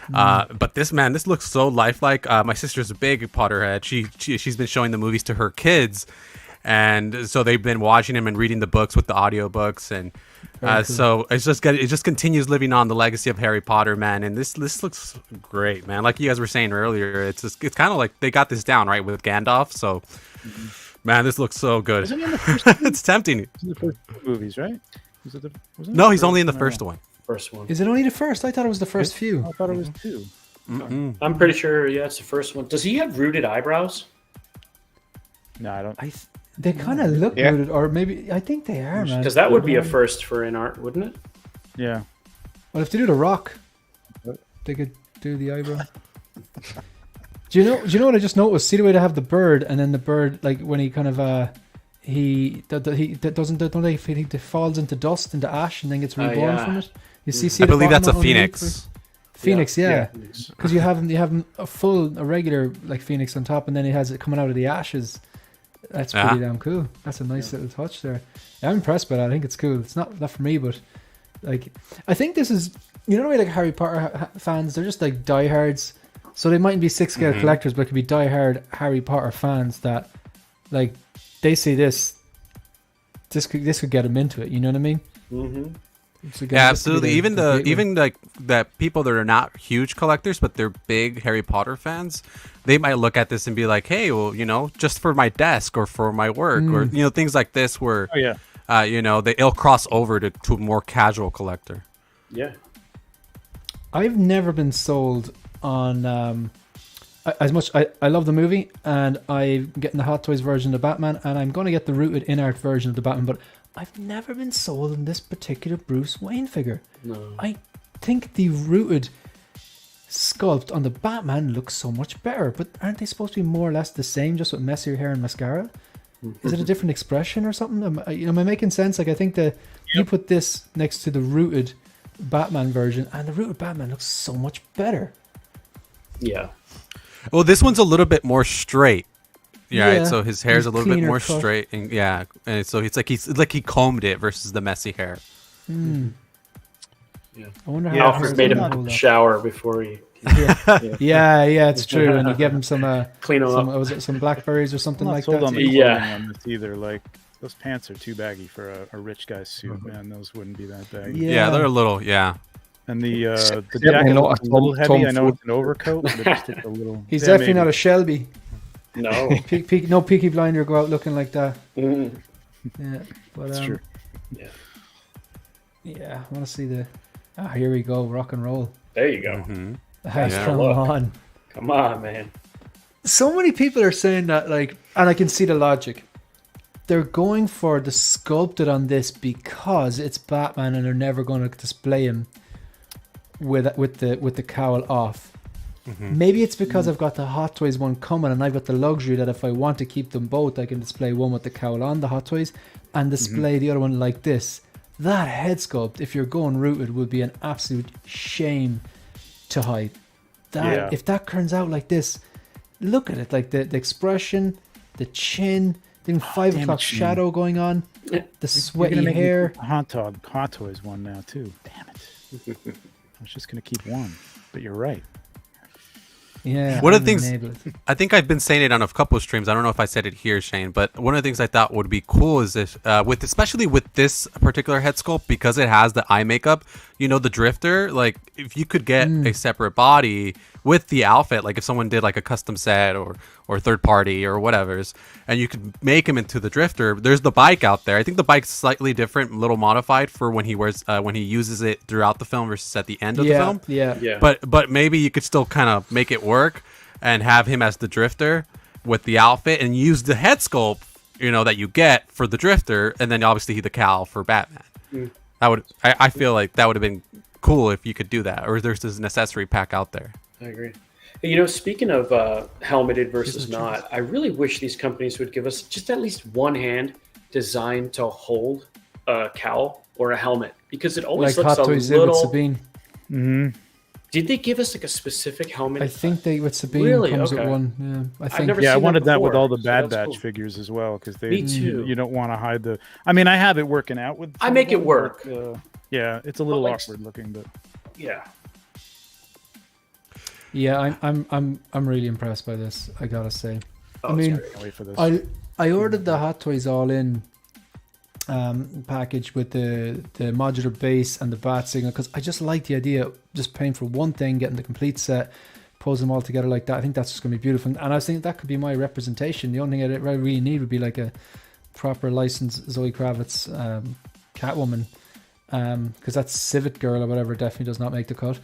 But this looks so lifelike. My sister's a big Potterhead. She's been showing the movies to her kids. And so they've been watching him and reading the books with the audiobooks, and cool. So it just continues living on the legacy of Harry Potter, man. And this looks great, man. Like you guys were saying earlier, it's kind of like they got this down right with Gandalf. So, man, this looks so good.
Isn't he in the first
It's tempting.
It's in the first movies, right?
No, he's only in the first one.
First one.
Is it only the first? I thought it was the first few.
I thought it was 2.
I'm pretty sure. Yeah, it's the first one. Does he have rooted eyebrows?
No, I don't.
They kind of look rooted, or maybe I think they are, man.
Because that would be a first for Inart, wouldn't it?
Yeah.
Well, if they do the Rock, they could do the eyebrow. Do you know what I just noticed? See the way they have the bird, and then the bird, like when he kind of he falls into dust, into ash, and then gets reborn from it. You see
I believe that's a
underneath
phoenix.
Phoenix, yeah. Because you have a regular like phoenix on top, and then it has it coming out of the ashes. That's pretty damn cool. That's a nice little touch there. Yeah, I'm impressed by that. I think it's cool. It's not for me, but like I think this is, you know, the way like Harry Potter fans, they're just like diehards. So they mightn't be 6-scale collectors, but it could be diehard Harry Potter fans that like they see this could get them into it. You know what I mean?
Mm-hmm.
So again,
Yeah, absolutely. Even like that people that are not huge collectors, but they're big Harry Potter fans, they might look at this and be like, "Hey, well, you know, just for my desk or for my work, or you know, things like this." Where, you know, it'll cross over to a more casual collector.
Yeah.
I've never been sold on as much. I love the movie, and I'm getting the Hot Toys version of Batman, and I'm going to get the rooted Inart version of the Batman, but I've never been sold on this particular Bruce Wayne figure.
No.
I think the rooted sculpt on the Batman looks so much better, but aren't they supposed to be more or less the same, just with messier hair and mascara? Is it a different expression or something? Am I making sense? Like I think you put this next to the rooted Batman version, and the rooted Batman looks so much better.
Yeah.
Well, this one's a little bit more straight. Yeah,
Yeah,
right? So his hair's a little bit more
cut.
straight, and and so it's like he combed it versus the messy hair.
Yeah.
I wonder how
Alfred made him shower before he.
Yeah, it's true. And you give him some
Clean him up.
was it some blackberries or something
I'm not
like
sold
that?
on the
Yeah.
clothing on this either. Like those pants are too baggy for a rich guy's suit, man. Those wouldn't be that baggy.
Yeah.
Yeah, they're a little
And the
Certainly
jacket
not
looks
a
a little
Tom-
heavy.
Tom
I know
Ford.
it's an overcoat, but it just looks a little.
He's
yeah,
definitely
maybe.
not a Shelby.
No.
No Peaky Blinder go out looking like that.
Mm.
Yeah, but
That's true.
Yeah.
yeah, I want to see the. Ah, here we go, rock and roll.
There you go.
That's
Yeah.
come
Look.
on.
Come on, man.
So many people are saying that, like, and I can see the logic. They're going for the sculpted on this because it's Batman, and they're never going to display him with the cowl off. Maybe it's because I've got the Hot Toys one coming, and I've got the luxury that if I want to keep them both, I can display one with the cowl on the Hot Toys and display the other one like this. That head sculpt, if you're going rooted, would be an absolute shame to hide.
Yeah.
If that turns out like this, look at it, like the expression, the chin, the 5
damn
o'clock
it, Shane.
shadow going on, the
You're gonna
sweaty
make me
hair.
keep the Hot Toys one now too. Damn it! I was just gonna keep one, but you're right.
Yeah,
One of the
I'm
things
enabled.
I think I've been saying it on a couple of streams. I don't know if I said it here, Shane, but one of the things I thought would be cool is if, especially with this particular head sculpt, because it has the eye makeup, you know, the Drifter, like if you could get a separate body with the outfit, like if someone did like a custom set or third party or whatever's, and you could make him into the Drifter. There's the bike out there. I think the bike's slightly different, a little modified for when he uses it throughout the film versus at the end of the film.
Yeah.
Yeah.
But maybe you could still kind of make it work and have him as the Drifter with the outfit and use the head sculpt, you know, that you get for the Drifter, and then obviously the cowl for Batman. I feel like that would have been cool if you could do that, or there's this accessory pack out there.
I agree. Hey, you know, speaking of helmeted versus not, I really wish these companies would give us just at least one hand designed to hold a cowl or a helmet, because it always
Like
looks
Hot
a
Toys did with
little.
Sabine.
Did they give us like a specific helmet?
I think they with Sabine
Really?
comes
Okay.
with one. Yeah, I think.
never
Yeah, I
seen that
wanted that with
before,
all the
so
Bad
that's
Batch
cool.
figures as well, because they.
Me too.
You don't want to hide the. I mean, I have it working out with.
I
some
make
of
it
them,
work.
but, yeah, it's a little
like-
awkward looking, but.
Yeah.
Yeah, I'm really impressed by this. I gotta say.
Oh,
I mean,
sorry.
Can't wait for this.
I ordered the Hot Toys All In package with the modular base and the bat signal, because I just like the idea of just paying for one thing, getting the complete set, pose them all together like that. I think that's just going to be beautiful, and I think that could be my representation. The only thing I really need would be like a proper licensed Zoe Kravitz Catwoman, because that's Civet Girl or whatever definitely does not make the cut.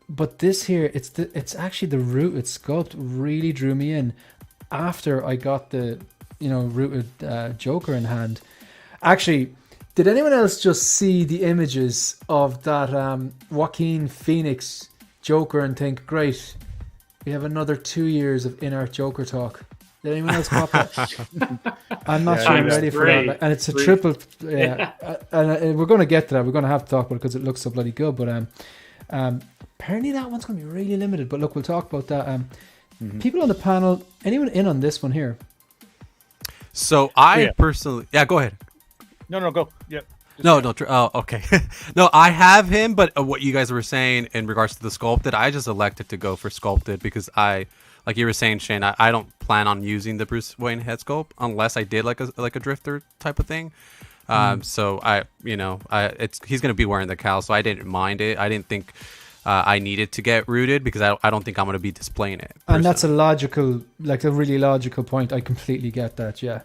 But this here, it's actually the rooted sculpt really drew me in after I got the rooted Joker in hand. Actually, did anyone else just see the images of that Joaquin Phoenix Joker and think, great, we have another 2 years of Inart Joker talk? Did anyone else pop that? I'm not
Yeah,
sure I'm
times
ready for
three.
that. And it's a
Three.
triple. Yeah, and we're going to get to that. We're going to have to talk about it because it looks so bloody good. But apparently that one's going to be really limited. But look, we'll talk about that. People on the panel, anyone in on this one here?
So I
Yeah.
personally, go ahead.
No, go. Yep.
No. Oh, okay. No, I have him, but what you guys were saying in regards to the sculpted, I just elected to go for sculpted because like you were saying, Shane, I don't plan on using the Bruce Wayne head sculpt unless I did like a Drifter type of thing. So he's gonna be wearing the cowl, so I didn't mind it. I didn't think I needed to get rooted because I don't think I'm gonna be displaying it.
And that's
personally.
a really logical point. I completely get that. Yeah.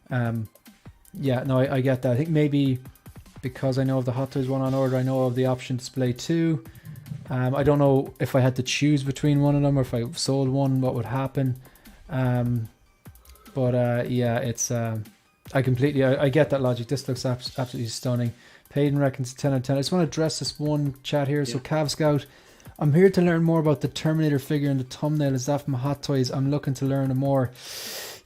I get that. I think maybe because I know of the Hot Toys one on order, I know of the option display 2. I don't know if I had to choose between one of them or if I sold one, what would happen. It's I get that logic. This looks absolutely stunning. Payton reckons 10 out of 10. I just want to address this one chat here. So Cav Scout, I'm here to learn more about the Terminator figure in the thumbnail. Is that from Hot Toys? I'm looking to learn more.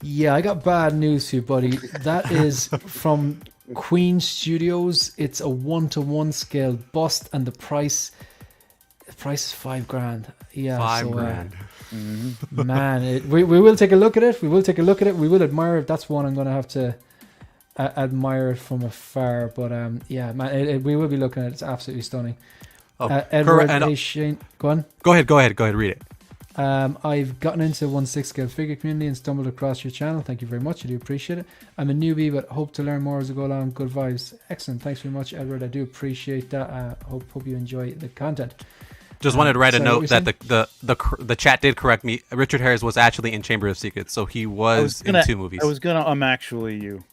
Yeah, I got bad news for you, buddy. That is from Queen Studios. It's a 1-to-1 scale bust, and the price is $5,000. Yeah,
$5,000.
Man, we will take a look at it. We will will admire it. That's one I'm going to have to admire it from afar. But man, we will be looking at it. It's absolutely stunning.
Oh,
Edward
and,
A. Shane, go on.
Go ahead. Read it.
I've gotten into 1/6 scale figure community and stumbled across your channel. Thank you very much. I do appreciate it. I'm a newbie, but hope to learn more as I go along. Good vibes. Excellent. Thanks very much, Edward. I do appreciate that. Hope you enjoy the content.
Just wanted to write a
sorry,
note
what
that the chat did correct me. Richard Harris was actually in Chamber of Secrets, so he was in 2 movies.
I was gonna actually you.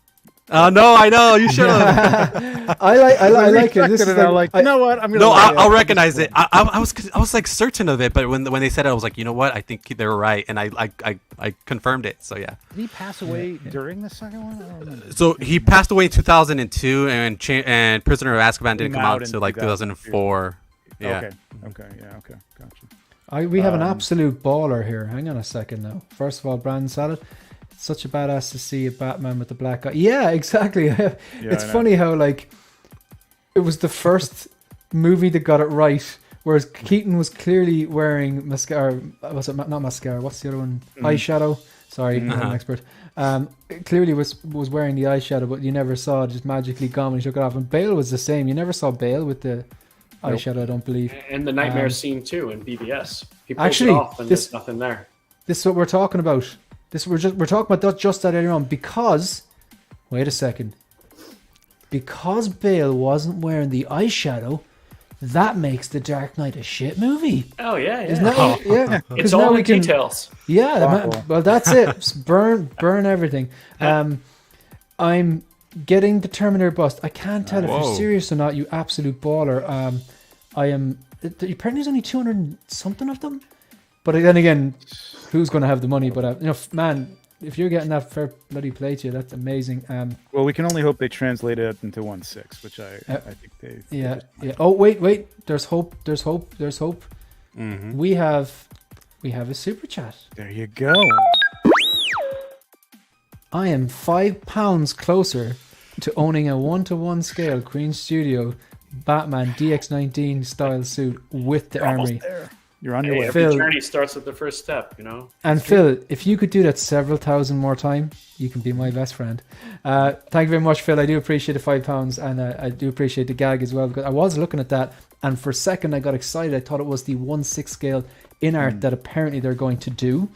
Oh no, I know you should have.
I like it. This is like,
you know what? I'm gonna.
No, I'll recognize it. I was like certain of it, but when they said it, I was like, you know what? I think they were right, and I confirmed it. So yeah.
Did he pass away during the second one? I don't remember.
So he passed away in 2002, and Prisoner of Azkaban didn't come out until like 2004. Yeah.
Okay. Yeah. Okay. Gotcha.
we have an absolute baller here. Hang on a second now. First of all, Brandon Salad. It's such a badass to see a Batman with the black eye. Yeah, exactly. It's funny how like it was the first movie that got it right, whereas Keaton was clearly wearing mascara. Was it not mascara? What's the other one? Eyeshadow. Sorry, I'm an expert. Clearly was wearing the eyeshadow, but you never saw it just magically gone when he took it off. And Bale was the same. You never saw Bale with the eyeshadow, I don't believe.
And the nightmare scene too in BBS. He pulls
actually,
it off and there's nothing there.
This is what we're talking about. We're talking about just that earlier on because, wait a second, because Bale wasn't wearing the eyeshadow, that makes The Dark Knight a shit movie.
Oh yeah,
Isn't that, yeah.
It's all the details.
Yeah, well that's it. Just burn everything. I'm getting the Terminator bust. I can't tell if you're serious or not. You absolute baller. I am. Apparently, there's only 200 something of them. But then again, who's going to have the money? But man, if you're getting that fair bloody play to you, that's amazing.
Well, we can only hope they translate it into 1/6, which I think they.
Yeah. Oh wait. There's hope. Mm-hmm. We have a super chat.
There you go.
I am £5 closer to owning a 1-to-1 scale Queen Studio Batman DX19 style suit with the armory.
You're on your way.
Every journey starts with the first step, you know.
And Phil, if you could do that several thousand more times, you can be my best friend. Thank you very much, Phil. I do appreciate the £5, and I do appreciate the gag as well, because I was looking at that, and for a second I got excited. I thought it was the 1/6 scale Inart that apparently they're going to do.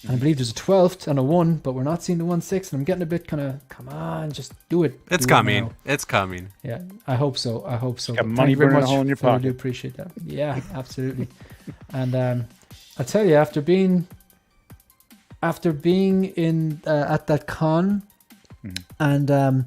And I believe there's a 12th and a 1, but we're not seeing the 1/6, and I'm getting a bit kind of, come on, just do it.
It's coming. It's coming.
Yeah, I hope so.
Got money burning a hole in your pocket.
I do appreciate that. Yeah, absolutely. And I'll tell you, after being in at that con, and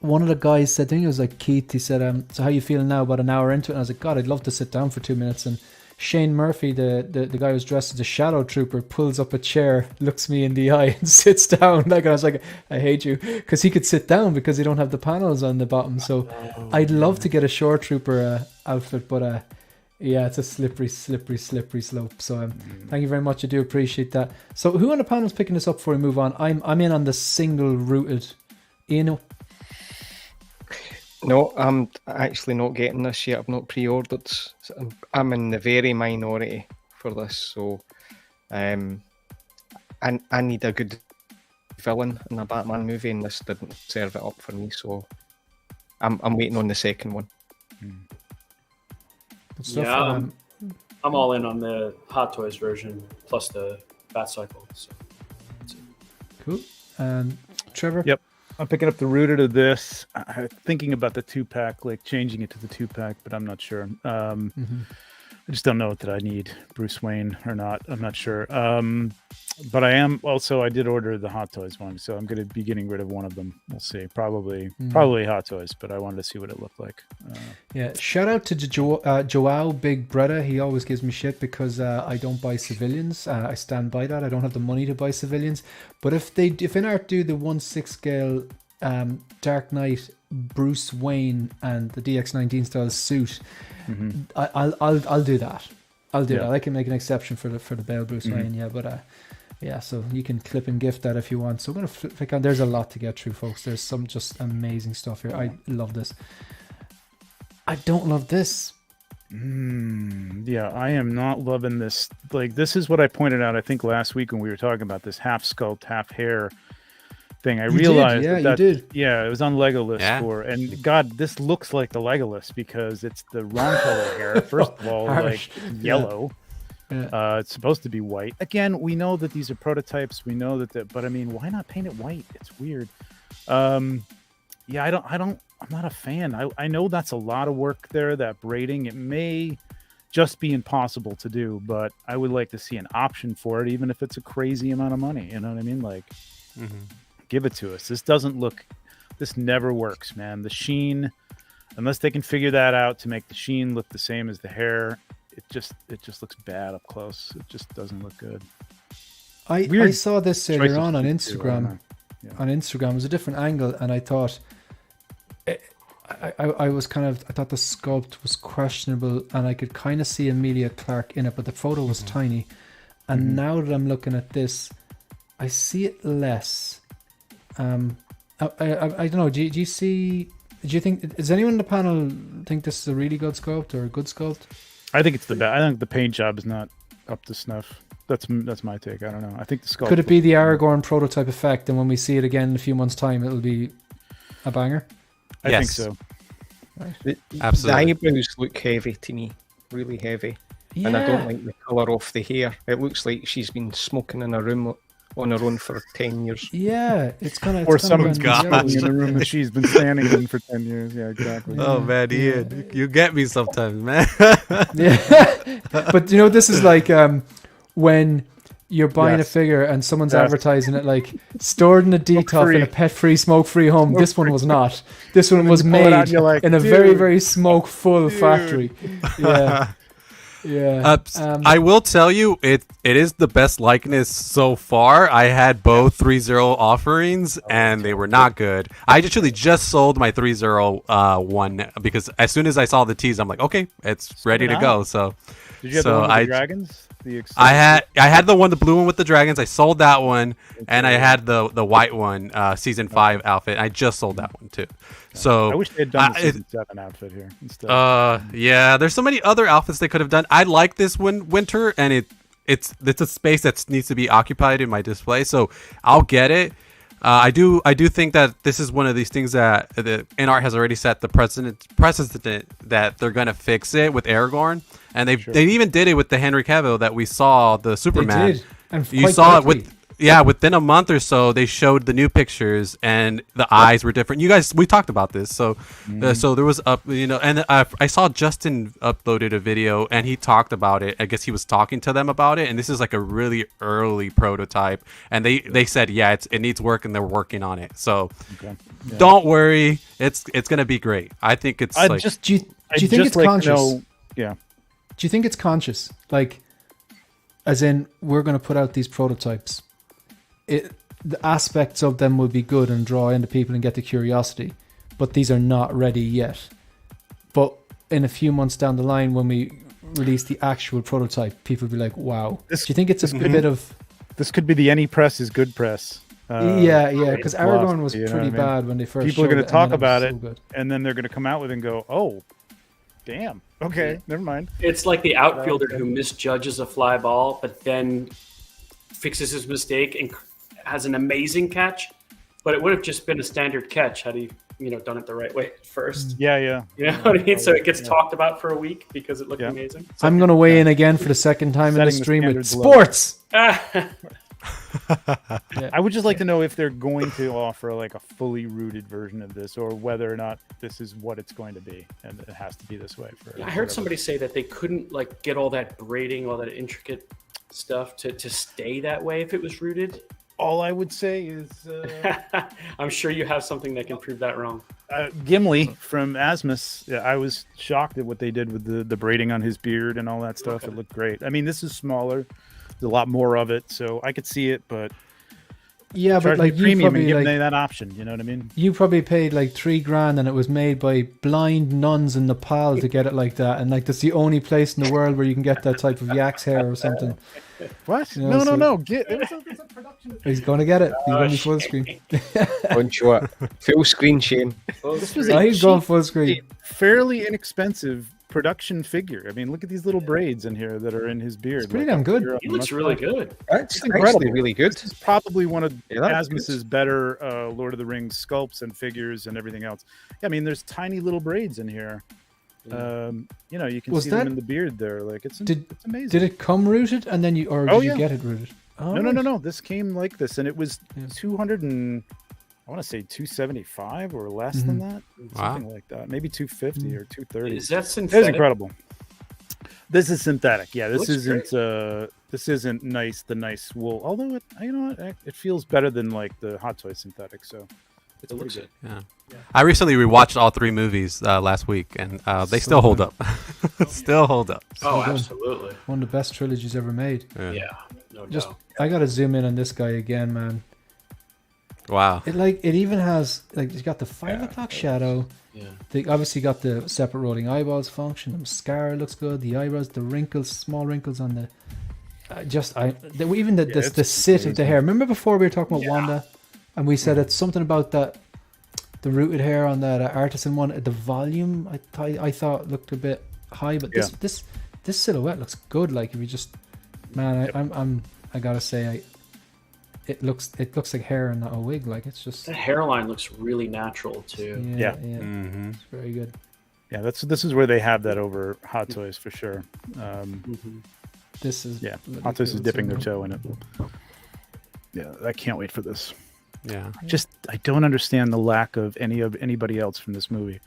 one of the guys said, I think it was like Keith, he said, so how you feeling now about an hour into it? And I was like, God, I'd love to sit down for 2 minutes. And Shane Murphy, the guy who's dressed as a shadow trooper, pulls up a chair, looks me in the eye, and sits down. Like, I was like, I hate you, because he could sit down because they don't have the panels on the bottom. So I'd love to get a shore trooper outfit, but yeah, it's a slippery slope. So thank you very much. I do appreciate that. So who on the panel is picking this up before we move on? I'm in on the single rooted. Ian.
No, I'm actually not getting this yet. I've not pre-ordered. So I'm in the very minority for this, so I need a good villain in a Batman movie, and this didn't serve it up for me. So I'm waiting on the second one.
Yeah, I'm all in on the Hot Toys version plus the Bat Cycle. So
cool. Trevor.
Yep. I'm picking up the rooted of this. I'm thinking about the 2-pack, like changing it to the 2-pack, but I'm not sure. I just don't know that I need Bruce Wayne or not. I'm not sure. But I am also, I did order the Hot Toys one, so I'm going to be getting rid of one of them. We'll see. Probably Hot Toys, but I wanted to see what it looked like.
Yeah. Shout out to Joao Big Brother. He always gives me shit because I don't buy civilians. I stand by that. I don't have the money to buy civilians. But if Inart do the 1/6 scale Dark Knight Bruce Wayne and the DX19 style suit, I'll do that. I'll do that. I can make an exception for the Bale Bruce Wayne. Yeah, but yeah, so you can clip and gift that if you want. So I'm gonna flick on. There's a lot to get through, folks. There's some just amazing stuff here. I love this. I don't love this.
Yeah, I am not loving this. Like, this is what I pointed out, I think, last week when we were talking about this half sculpt, half hair thing. I realized
you did.
Yeah, it was on Legolas and God, this looks like the Legolas because it's the wrong color hair. First of all, like yellow. It's supposed to be white. Again, we know that these are prototypes. We know that, but I mean, why not paint it white? It's weird. Yeah, I'm not a fan. I know that's a lot of work there, that braiding. It may just be impossible to do, but I would like to see an option for it, even if it's a crazy amount of money. You know what I mean? Like, give it to us. This never works, man. The sheen, unless they can figure that out to make the sheen look the same as the hair, it just looks bad up close. It just doesn't look good.
I saw this earlier on
Instagram.
On Instagram, it was a different angle, and I thought I thought the sculpt was questionable, and I could kind of see Emilia Clarke in it, but the photo was tiny. And now that I'm looking at this, I see it less. I don't know. Do you see? Do you think? Does anyone in the panel think this is a really good sculpt or a good sculpt?
I think it's the best. I think the paint job is not up to snuff. That's my take. I don't know. I think the sculpt.
Could it be the Aragorn prototype effect, and when we see it again in a few months' time, it'll be a banger?
I think so.
Right.
Absolutely.
The eyebrows look heavy to me, really heavy, and I don't like the colour of the hair. It looks like she's been smoking in a room on her own for 10 years.
Yeah, it's kind of.
Or someone's
gosh.
in the room that she's been standing in for 10 years. Yeah, exactly.
Oh man, Ian, you get me sometimes, man.
Yeah, but this is like when you're buying a figure and someone's advertising it like stored in a detop in a pet-free, smoke-free home. This one was not. This one was made
like,
in a very, very smoke-full factory. Yeah. Yeah.
I will tell you, it is the best likeness so far. I had both 3.0 offerings, and they were not good. I actually just sold my 3.0 one because as soon as I saw the tease, I'm like, okay, it's ready to go. So,
did you have the one with the dragons?
I had the blue one with the dragons. I sold that one, and I had the white one, season 5 outfit. I just sold that one too. So
I wish they had done the season 7 outfit here instead.
Yeah, there's so many other outfits they could have done. I like this winter, and it's a space that needs to be occupied in my display. So I'll get it. I do think that this is one of these things that the Inart has already set the precedent that they're gonna fix it with Aragorn, and they even did it with the Henry Cavill that we saw the Superman.
They did. And
you saw it within a month or so. They showed the new pictures, and the eyes were different. You guys, we talked about this. So so there was and I saw Justin uploaded a video, and he talked about it. I guess he was talking to them about it, and this is like a really early prototype, and they said it needs work, and they're working on it. So don't worry, it's gonna be great. I think it's
do you think it's conscious?
Yeah.
Do you think it's conscious? Like, as in, we're going to put out these prototypes. The aspects of them will be good and draw in the people and get the curiosity, but these are not ready yet. But in a few months down the line, when we release the actual prototype, people will be like, wow. Do you think it's a bit of...
This could be the any press is good press.
Yeah, because Aragorn was pretty bad when they first
People are going to talk about it,
so
and then they're going to come out with it and go, oh, damn. Okay, never mind.
It's like the outfielder who misjudges a fly ball, but then fixes his mistake and has an amazing catch. But it would have just been a standard catch had he, done it the right way at first.
Yeah.
You know what I mean? So it gets talked about for a week because it looked amazing. So
I'm going to weigh in again for the second time in the stream with sports.
I would just like to know if they're going to offer like a fully rooted version of this, or whether or not this is what it's going to be, and it has to be this way.
I heard somebody say that they couldn't get all that braiding, all that intricate stuff to stay that way if it was rooted.
All I would say is,
I'm sure you have something that can prove that wrong.
Gimli from Asmus. I was shocked at what they did with the braiding on his beard and all that stuff. It looked great. I mean, this is smaller. There's a lot more of it, so I could see it, but
yeah, but like
premium
you probably
and give them that option. You know what I mean?
You probably paid like $3,000, and it was made by blind nuns in Nepal to get it like that, and that's the only place in the world where you can get that type of yak's hair or something.
What?
You know,
no. There's a production.
He's going to get it. He's going to be full screen.
On short. Full screen, Shane.
He's going full screen.
Fairly inexpensive production figure. I mean, look at these little braids in here that are in his beard.
It's pretty damn good.
He looks really good.
That's incredibly really good.
This is probably one of Asmus's better Lord of the Rings sculpts and figures and everything else. Yeah, I mean, there's tiny little braids in here. You can
Was
see
that-
them in the beard there. Like it's amazing.
Did it come rooted and then you, or did you
yeah.
get it rooted? Oh,
No. This came like this, and it was
Yeah.
200 and I want to say 275 or less than that, something like that. Maybe 250 or 230.
Is that
It was
synthetic?
incredible. This is synthetic. Yeah, this
Looks
isn't. This isn't nice. The nice wool, although it feels better than like the Hot Toy synthetic. So it's
It
pretty
looks
good.
Yeah. I recently rewatched all 3 movies last week, and they still hold up. Still hold up.
Oh,
good.
absolutely.
one of the best trilogies ever made.
Yeah, no
Just,
doubt.
I gotta zoom in on this guy again, man.
Wow.
It even has like it's got the 5 o'clock shadow.
Yeah.
They obviously got the separate rolling eyeballs function. The mascara looks good. The eyebrows, the wrinkles, small wrinkles on the. Even the
it's
sit of the
amazing.
hair. Remember before we were talking about Wanda, and we said it's something about that, the rooted hair on that artisan one. The volume I thought looked a bit high, but this silhouette looks good. Like if you just, man, I gotta say it looks like hair and not a wig. Like it's just
That hairline looks really natural too.
yeah.
Mm-hmm.
It's very good.
Yeah, this is where they have that over Hot Toys for sure.
This is
Hot Toys is
cool
dipping
too.
their toe in it. Yeah, I can't wait for this.
Yeah.
I don't understand the lack of anybody else from this movie,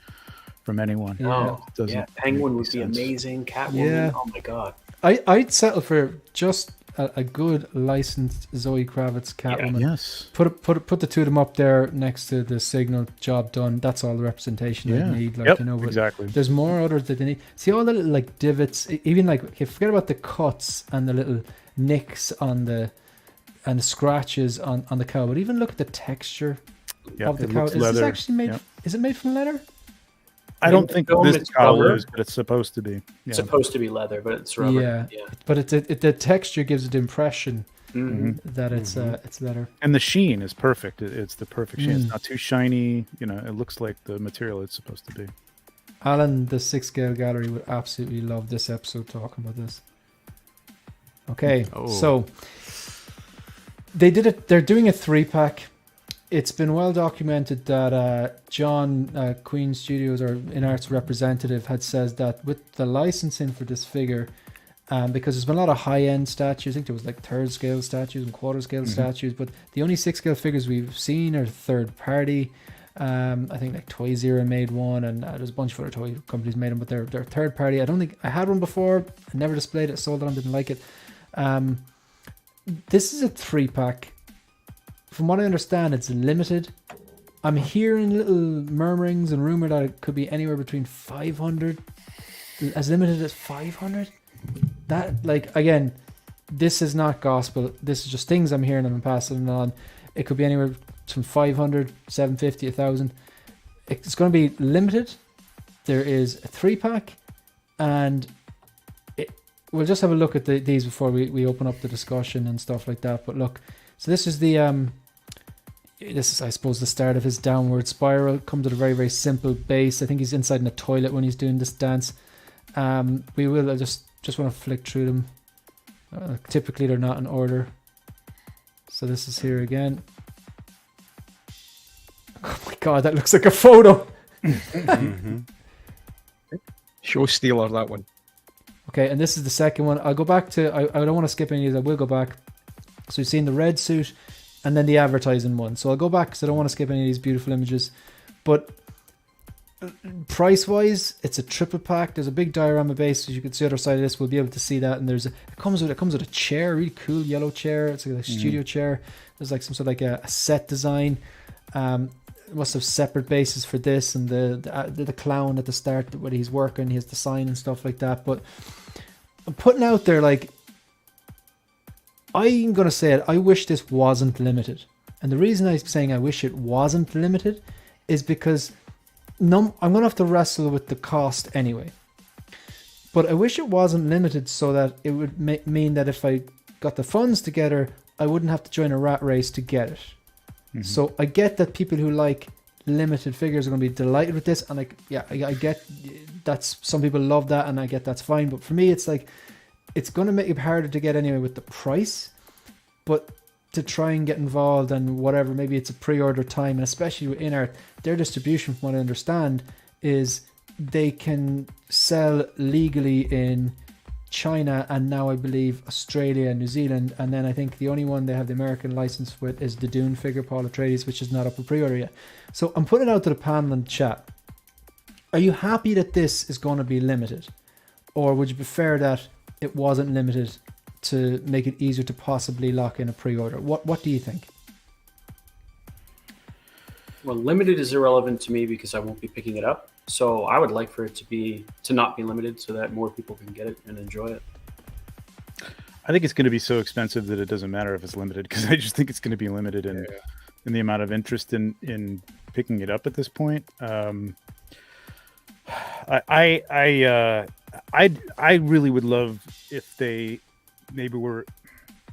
from anyone.
Yeah.
Oh,
Doesn't
yeah. Penguin
make
would be
sense.
amazing. Catwoman.
Yeah.
Oh my god.
I'd settle for just a good licensed Zoe Kravitz Catwoman.
Yes.
Put the two of them up there next to the Signal, job done. That's all the representation
Yeah.
they need. Like
Yep,
you know, but
exactly.
there's more others that they need. See all the little like divots, even like okay, forget about the cuts and the little nicks on the and the scratches on the cow. But even look at the texture
Yeah,
of the
it
cow.
looks
Is this
leather.
actually made?
Yep.
Is it made from leather?
I don't think
film
this
it's
cowl
rubber.
is, but it's supposed to be. Yeah.
It's supposed to be leather, but it's rubber.
Yeah.
Yeah.
But the texture gives it the impression
Mhm.
that it's leather.
And the sheen is perfect. It's the perfect sheen. It's
Mm.
not too shiny. It looks like the material it's supposed to be.
Alan, the 6 Scale Gallery would absolutely love this episode talking about this. Okay,
Oh.
so they did it. They're doing a 3-pack. It's been well documented that John Queen Studios or Inart's representative had says that with the licensing for this figure, because there's been a lot of high-end statues. I think there was like 3rd scale statues and quarter scale statues, but the only 6 scale figures we've seen are third party. I think like Toy Zero made one, and there's a bunch of other toy companies made them, but they're third party. I don't think I had one before. I never displayed it, sold it on, didn't like it. This is a 3-pack. From what I understand, it's limited. I'm hearing little murmurings and rumor that it could be anywhere between 500, as limited as 500. That, like, again, this is not gospel. This is just things I'm hearing and I'm passing on. It could be anywhere from 500, 750, 1,000. It's going to be limited. There is a 3-pack, and we'll just have a look at these before we open up the discussion and stuff like that. But look, so this is this is, I suppose, the start of his downward spiral. Comes with a very, very simple base. I think he's inside in a toilet when he's doing this dance. We will I just want to flick through them. Typically, they're not in order. So this is here again. Oh my god, that looks like a photo.
Show stealer, that one.
Okay, and this is the second one. I'll go back to, I don't want to skip any of these. I will go back. So you've seen the red suit and then the advertising one. So I'll go back because I don't want to skip any of these beautiful images. But price-wise, it's a triple pack. There's a big diorama base. As you can see the other side of this, we'll be able to see that. And it comes with a chair, a really cool yellow chair. It's like a studio chair. There's like some sort of like a set design. Must have separate bases for this, and the clown at the start where he's working, he has the sign and stuff like that. But I'm putting out there, like, I'm gonna say it, I wish this wasn't limited. And the reason I'm saying I wish it wasn't limited is because I'm gonna have to wrestle with the cost anyway. But I wish it wasn't limited so that it would mean that if I got the funds together, I wouldn't have to join a rat race to get it. So I get that people who like limited figures are going to be delighted with this, and I get that's, some people love that, and I get that's fine. But for me, it's like it's going to make it harder to get anyway with the price, but to try and get involved and whatever, maybe it's a pre-order time, and especially with Inart, their distribution, from what I understand, is they can sell legally in China and now I believe Australia and New Zealand, and then I think the only one they have the American license with is the Dune figure, Paul Atreides, which is not up for pre-order yet. So I'm putting it out to the panel and chat. Are you happy that this is going to be limited, or would you prefer that it wasn't limited to make it easier to possibly lock in a pre-order? What do you think?
Well, limited is irrelevant to me because I won't be picking it up. So I would like for it to not be limited so that more people can get it and enjoy it.
I think it's going to be so expensive that it doesn't matter if it's limited, because I just think it's going to be limited in the amount of interest in picking it up at this point. I really would love if they maybe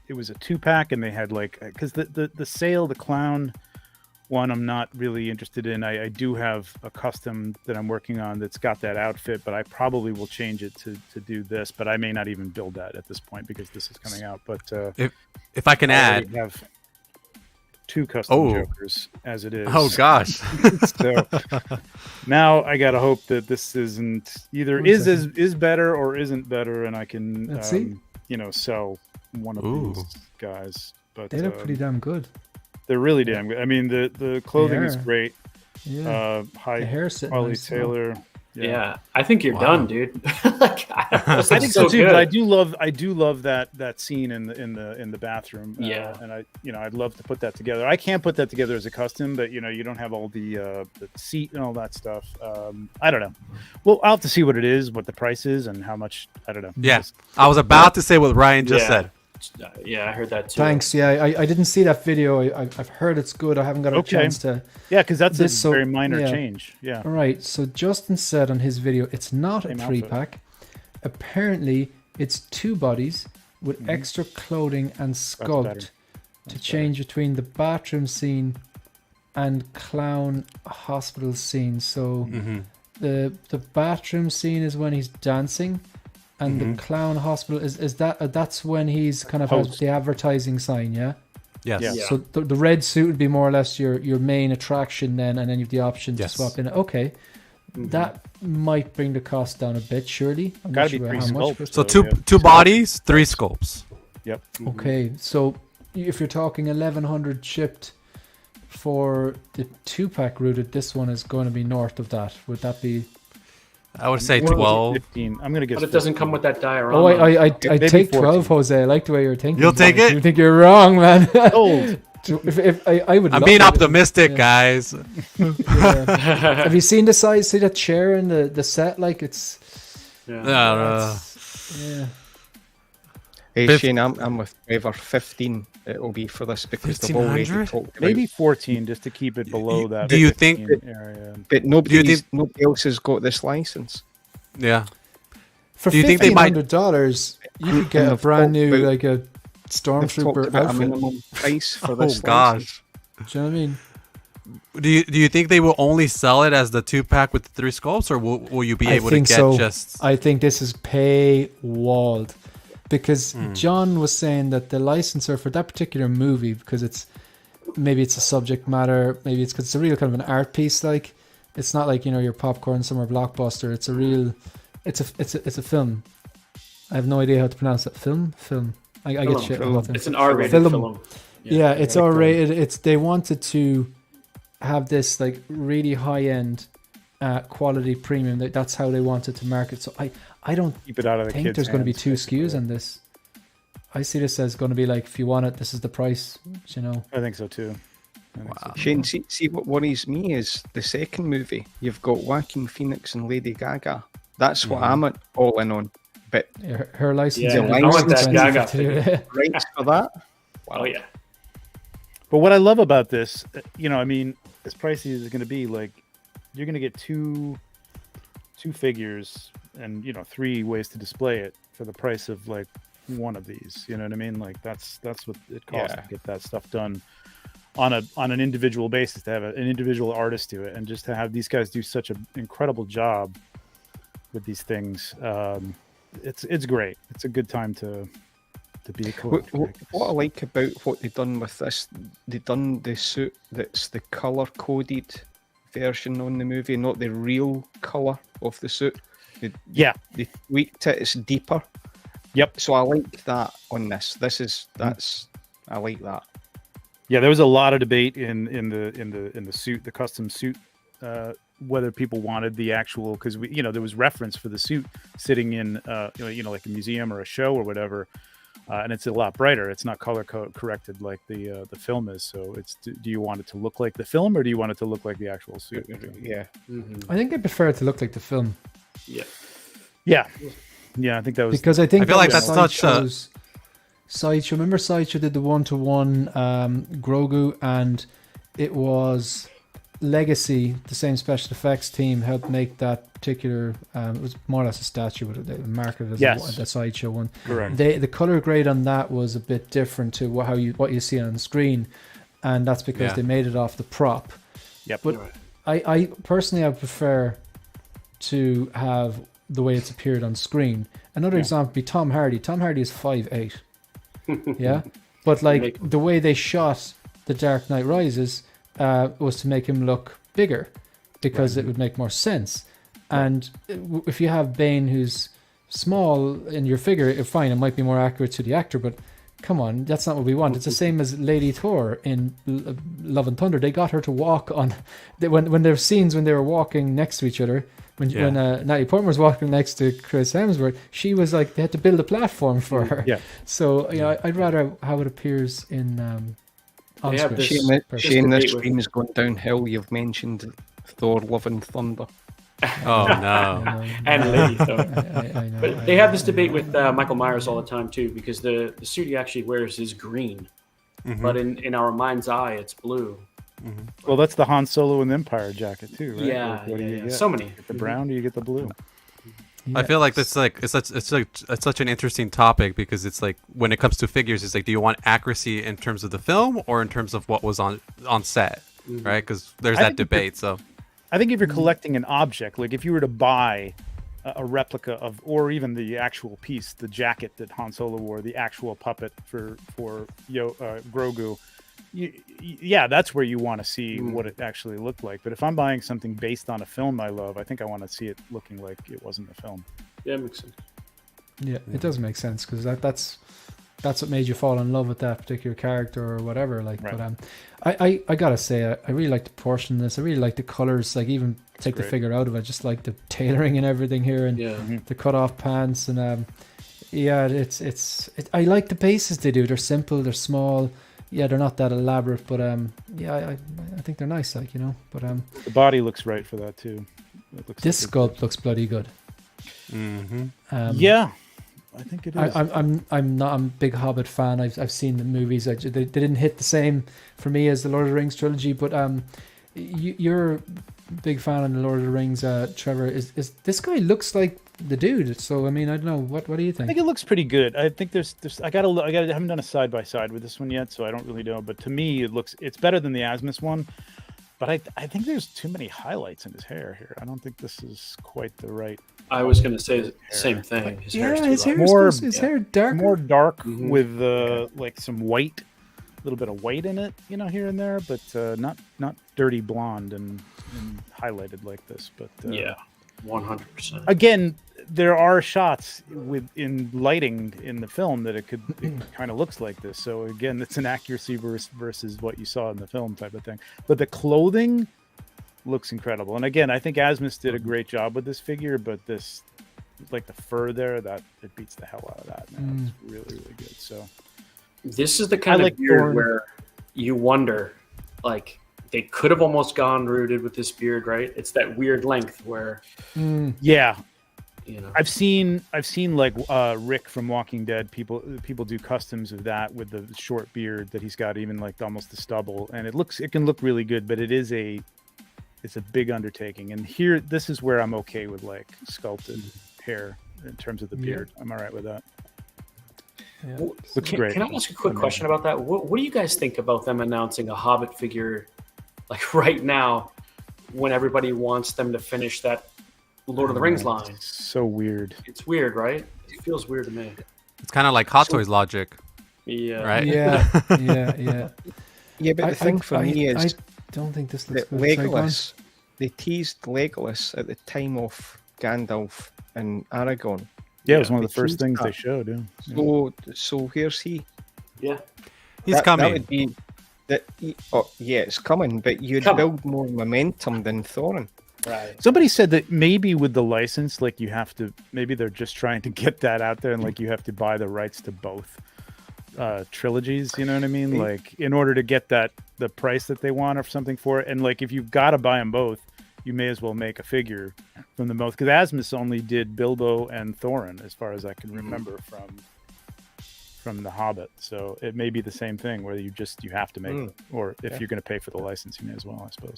it was a 2-pack and they had like, because the sail, the clown one I'm not really interested in. I do have a custom that I'm working on that's got that outfit, but I probably will change it to do this, but I may not even build that at this point because this is coming out. But
if I can add,
have 2 custom Jokers as it is.
Oh gosh.
So now I gotta hope that this isn't either is better or isn't better, and I can sell one of these guys. But
they look pretty damn good.
They're really damn good. I mean, the clothing is great.
Yeah.
The
hair sitting
Harley
nice
Taylor.
Yeah, I think you're done, dude.
I think so too. But I do love that scene in the bathroom. And I'd love to put that together. I can't put that together as a custom, but you don't have all the seat and all that stuff. I don't know. Well, I'll have to see what it is, what the price is, and how much. I don't know.
Yeah, I was about to say what Ryan just said.
Yeah, I heard that too.
Thanks. Yeah, I didn't see that video. I've heard it's good. I haven't got a chance to.
Yeah, because that's a very minor change. Yeah.
All right. So Justin said on his video, it's not a 3-pack. Apparently, it's 2 bodies with extra clothing and sculpt to change between the bathroom scene and clown hospital scene. So the bathroom scene is when he's dancing. And the clown hospital is that that's when he's kind of has the advertising sign, yeah?
Yes.
Yeah. So the red suit would be more or less your main attraction then, and then you have the option to swap in. Okay. That might bring the cost down a bit, surely. I'm
Gotta be 3 sculpts.
So two bodies, 3 sculpts.
Yep.
Okay, so if you're talking 1,100 shipped for the 2-pack routed, this one is going to be north of that. Would that be...
I would say 12.
15. I'm gonna guess.
But it doesn't come with that diorama.
Oh, I take
14.
12, Jose. I like the way you're thinking.
You'll take it?
You think you're wrong, man.
Old.
If I would.
I'm being optimistic, guys.
Yeah. Have you seen the size? See the chair in the set? Like it's.
Yeah.
Hey Shane, I'm with Trevor. 15 it will be for this because they've already
1500?
talked about.
Maybe 14 just to keep it below that.
Do you think?
Area.
But nobody else has got this license.
Yeah.
For
Do you think they might?
$1,500, you could get a brand new like a stormtrooper
about a
outfit.
minimum price for
Oh
this
gosh.
Do you know what I mean?
Do you think they will only sell it as the 2-pack with the 3 sculpts, or will you be able to get just?
I think this is paywalled. Because John was saying that the licensor for that particular movie, because maybe it's a subject matter, maybe it's because it's a real kind of an art piece. Like it's not like your popcorn summer blockbuster. It's a real, it's a film. I have no idea how to pronounce it. Film. I get shit.
It's an R-rated film.
Yeah, it's R-rated. They wanted to have this like really high-end quality premium. That's how they wanted to market. So I don't
Keep it out of the
think
kids'
there's going to be
hands,
2
basically.
SKUs on this. I see this as going to be like, if you want it, this is the price.
I think so too.
Shane, see what worries me is the second movie. You've got Joaquin Phoenix and Lady Gaga. That's what I'm all in on. But
her license.
Yeah,
I want that Gaga figure.
rights for that.
Oh yeah.
But what I love about this, I mean, as pricey as it's going to be, like you're going to get two figures and 3 ways to display it for the price of like one of these. You know what I mean? Like that's what it costs to get that stuff done on an individual basis, to have an individual artist do it, and just to have these guys do such an incredible job with these things. It's great. It's a good time to be a collector.
What I like about what they've done with this, they've done the suit that's the color coded version on the movie, not the real colour of the suit.
Yeah.
They tweaked it. It's deeper.
Yep.
So I like that on this. I like that.
Yeah, there was a lot of debate in the suit, the custom suit, whether people wanted the actual, because there was reference for the suit sitting in like a museum or a show or whatever, and it's a lot brighter. It's not color corrected like the film is. So do you want it to look like the film, or do you want it to look like the actual suit?
Yeah.
I think I prefer it to look like the film.
Yeah. I think that was
because I
feel like that's such a
Sideshow. Remember Sideshow did the 1-to-1 Grogu, and it was Legacy, the same special effects team, helped make that particular. It was more or less a statue, but they marketed as the Sideshow one.
correct.
The color grade on that was a bit different to what you see on the screen, and that's because they made it off the prop.
Yep.
But I personally I prefer to have the way it's appeared on screen. Another example would be Tom Hardy. Tom Hardy is 5'8". Yeah, but like the way they shot The Dark Knight Rises was to make him look bigger, because it would make more sense. And if you have Bane who's small in your figure, fine, it might be more accurate to the actor, but come on, that's not what we want. It's the same as Lady Thor in Love and Thunder. They got her to walk on when there were scenes when they were walking next to each other. When Natalie Portman was walking next to Chris Hemsworth, she was like, they had to build a platform for her.
Yeah.
So I'd rather how it appears in on screen.
Shane, this stream is going downhill. You've mentioned Thor: Love and Thunder.
Oh no!
And Lady Thor.
I know.
But they have this debate with Michael Myers all the time too, because the suit he actually wears is green, but in our mind's eye, it's blue.
Well, that's the Han Solo and Empire jacket too, right?
Yeah,
Like, what do you get?
So many.
You get the brown, or you get the blue?
I feel like it's such an interesting topic, because it's like, when it comes to figures, it's like, do you want accuracy in terms of the film or in terms of what was on set, right? Because there's that debate. So
I think if you're collecting an object, like if you were to buy a replica of, or even the actual piece, the jacket that Han Solo wore, the actual puppet for Grogu, that's where you want to see what it actually looked like. But if I'm buying something based on a film I love, I think I want to see it looking like it was in the film.
Yeah, it makes sense.
Yeah, it does make sense, because that's what made you fall in love with that particular character or whatever. Like,
Right.
but I gotta say, I really like the portion of this. I really like the colors. Like, even take the figure out of it, just like the tailoring and everything here, and the cut off pants, and I like the bases they do. They're simple, they're small. Yeah, they're not that elaborate, but I think they're nice, like, But
The body looks right for that too. It looks
this sculpt looks bloody good.
Yeah, I think it is.
I'm a big Hobbit fan. I've seen the movies. They didn't hit the same for me as the Lord of the Rings trilogy, but you're a big fan of the Lord of the Rings, Trevor. Is this guy looks like the dude? So I mean, I don't know. What do you think?
I think it looks pretty good. I think there's I haven't done a side by side with this one yet, so I don't really know. But to me, it's better than the Asmus one. But I think there's too many highlights in his hair here. I don't think this is quite the right.
I was going to say the same thing. His hair is too
his
light.
hair darker.
More dark with like some white, a little bit of white in it, here and there, but not dirty blonde and highlighted like this. But
100%.
Again, there are shots in lighting in the film that it kind of looks like this. So again, it's an accuracy versus what you saw in the film type of thing. But the clothing looks incredible. And again, I think Asmus did a great job with this figure, but this, like the fur there, that it beats the hell out of that, man. It's really, really good. So
this is the kind of beard where you wonder, like, they could have almost gone rooted with this beard, right? It's that weird length where
I've seen like Rick from Walking Dead, people do customs of that with the short beard that he's got, even like almost the stubble, and it can look really good, but it's a big undertaking. And here, this is where I'm okay with like sculpted hair in terms of the beard. I'm all right with that.
Yeah.
Looks great.
Can I ask a quick question about that? What do you guys think about them announcing a Hobbit figure like right now, when everybody wants them to finish that Lord of the Rings line?
So weird.
It's weird, right? It feels weird to me.
it's kind of like Hot Toys logic,
Yeah.
right?
Yeah.
Yeah, but the thing for me is
I don't think this looks
that
good. Sorry, go on.
Legolas they teased Legolas at the time of Gandalf and Aragorn.
Yeah, it was one of
They
the first
teased
things
that.
they showed. Yeah.
So where's he?
Yeah.
He's coming.
That would be that. Oh, yeah, it's coming, but you'd
Coming.
build more momentum than Thorin.
Right.
Somebody said that maybe with the license, like you have to, maybe they're just trying to get that out there, and like you have to buy the rights to both trilogies. You know what I mean? Like in order to get the price that they want or something for it, and like if you've got to buy them both, you may as well make a figure from them both. Because Asmus only did Bilbo and Thorin, as far as I can remember from The Hobbit. So it may be the same thing where you have to make it, or if you're going to pay for the license, you may as well, I suppose.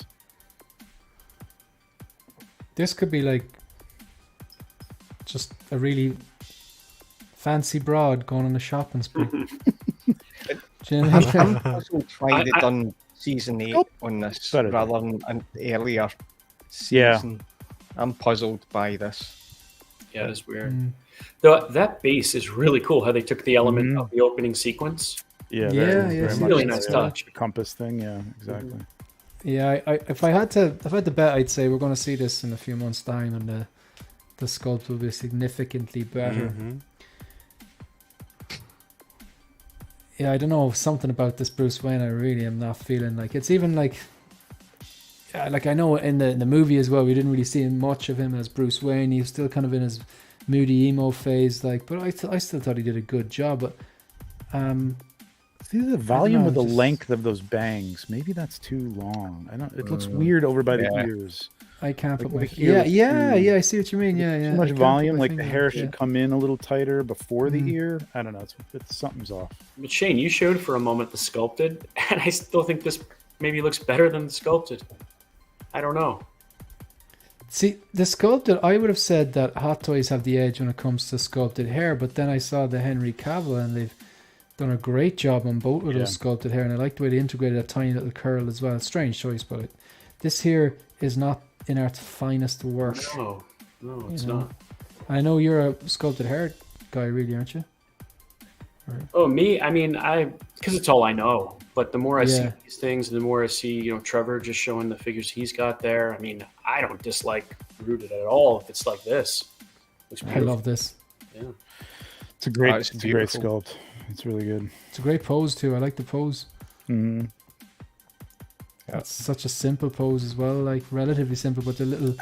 This could be like just a really fancy broad going on a shopping spree. Do you know what I mean?
I'm puzzled why they done season 8 on this
Better.
rather than an earlier season. I'm puzzled by this.
Yeah, it's weird. Though that base is really cool. How they took the element of the opening sequence.
Yeah,
Yeah,
very
it's
much
really
so,
nice
yeah.
touch.
The compass thing, yeah, exactly.
Yeah, if I had to bet, I'd say we're going to see this in a few months' time, and the sculpt will be significantly better.
Mm-hmm.
Yeah, I don't know, something about this Bruce Wayne I really am not feeling. Like it's even like I know in the movie as well, we didn't really see much of him as Bruce Wayne. He was still kind of in his moody emo phase, like, but I still thought he did a good job. But
See the volume
know,
of the
just-
length of those bangs. Maybe that's too long. I don't. It looks weird over by the ears.
I can't
Like
put my
the ear was too-
I see what you mean. Yeah.
Too much
I can't put
volume.
my
Like the
finger
hair
on it,
should come in a little tighter before the ear. I don't know. It's something's off.
But Shane, you showed for a moment the sculpted, and I still think this maybe looks better than the sculpted. I don't know.
See, the sculpted, I would have said that Hot Toys have the edge when it comes to sculpted hair, but then I saw the Henry Cavill and they've done a great job on both of those sculpted hair, and I like the way they integrated a tiny little curl as well. Strange choice, but this here is not Inart's finest work.
No, it's
You know.
not.
I know you're a sculpted hair guy, really, aren't you?
Oh, me? I mean, because it's all I know. But the more I see
Yeah.
these things, the more I see, Trevor just showing the figures he's got there. I mean, I don't dislike Rooted at all if it's like this. Looks
I
beautiful.
love this.
Yeah.
It's a great.
it's
It's a great
beautiful.
sculpt. It's really good.
It's a great pose too. I like the pose.
Mm-hmm.
It's such a simple pose as well, like relatively simple, but the little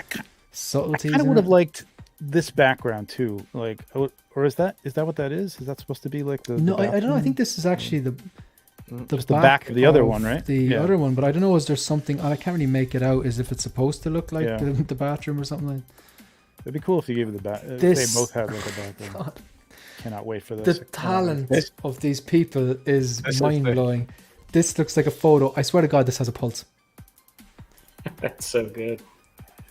subtleties.
I kind of
in
would have
it.
liked this background too. Like, or is that what that is? Is that supposed to be like the?
No,
the
I don't know. I
bathroom?
think this is actually the
Just the back of the other
of
one, right?
The
Yeah.
other one, but I don't know. Is there something? I can't really make it out. Is if it's supposed to look like
Yeah.
the bathroom or something like.
It'd be cool if you gave it the back.
This-
They both have like a background.
God.
Cannot wait for this.
The
I cannot
talent
wait.
of these people is
This is
mind blowing. This looks like a photo. I swear to God, this has a pulse.
That's so good.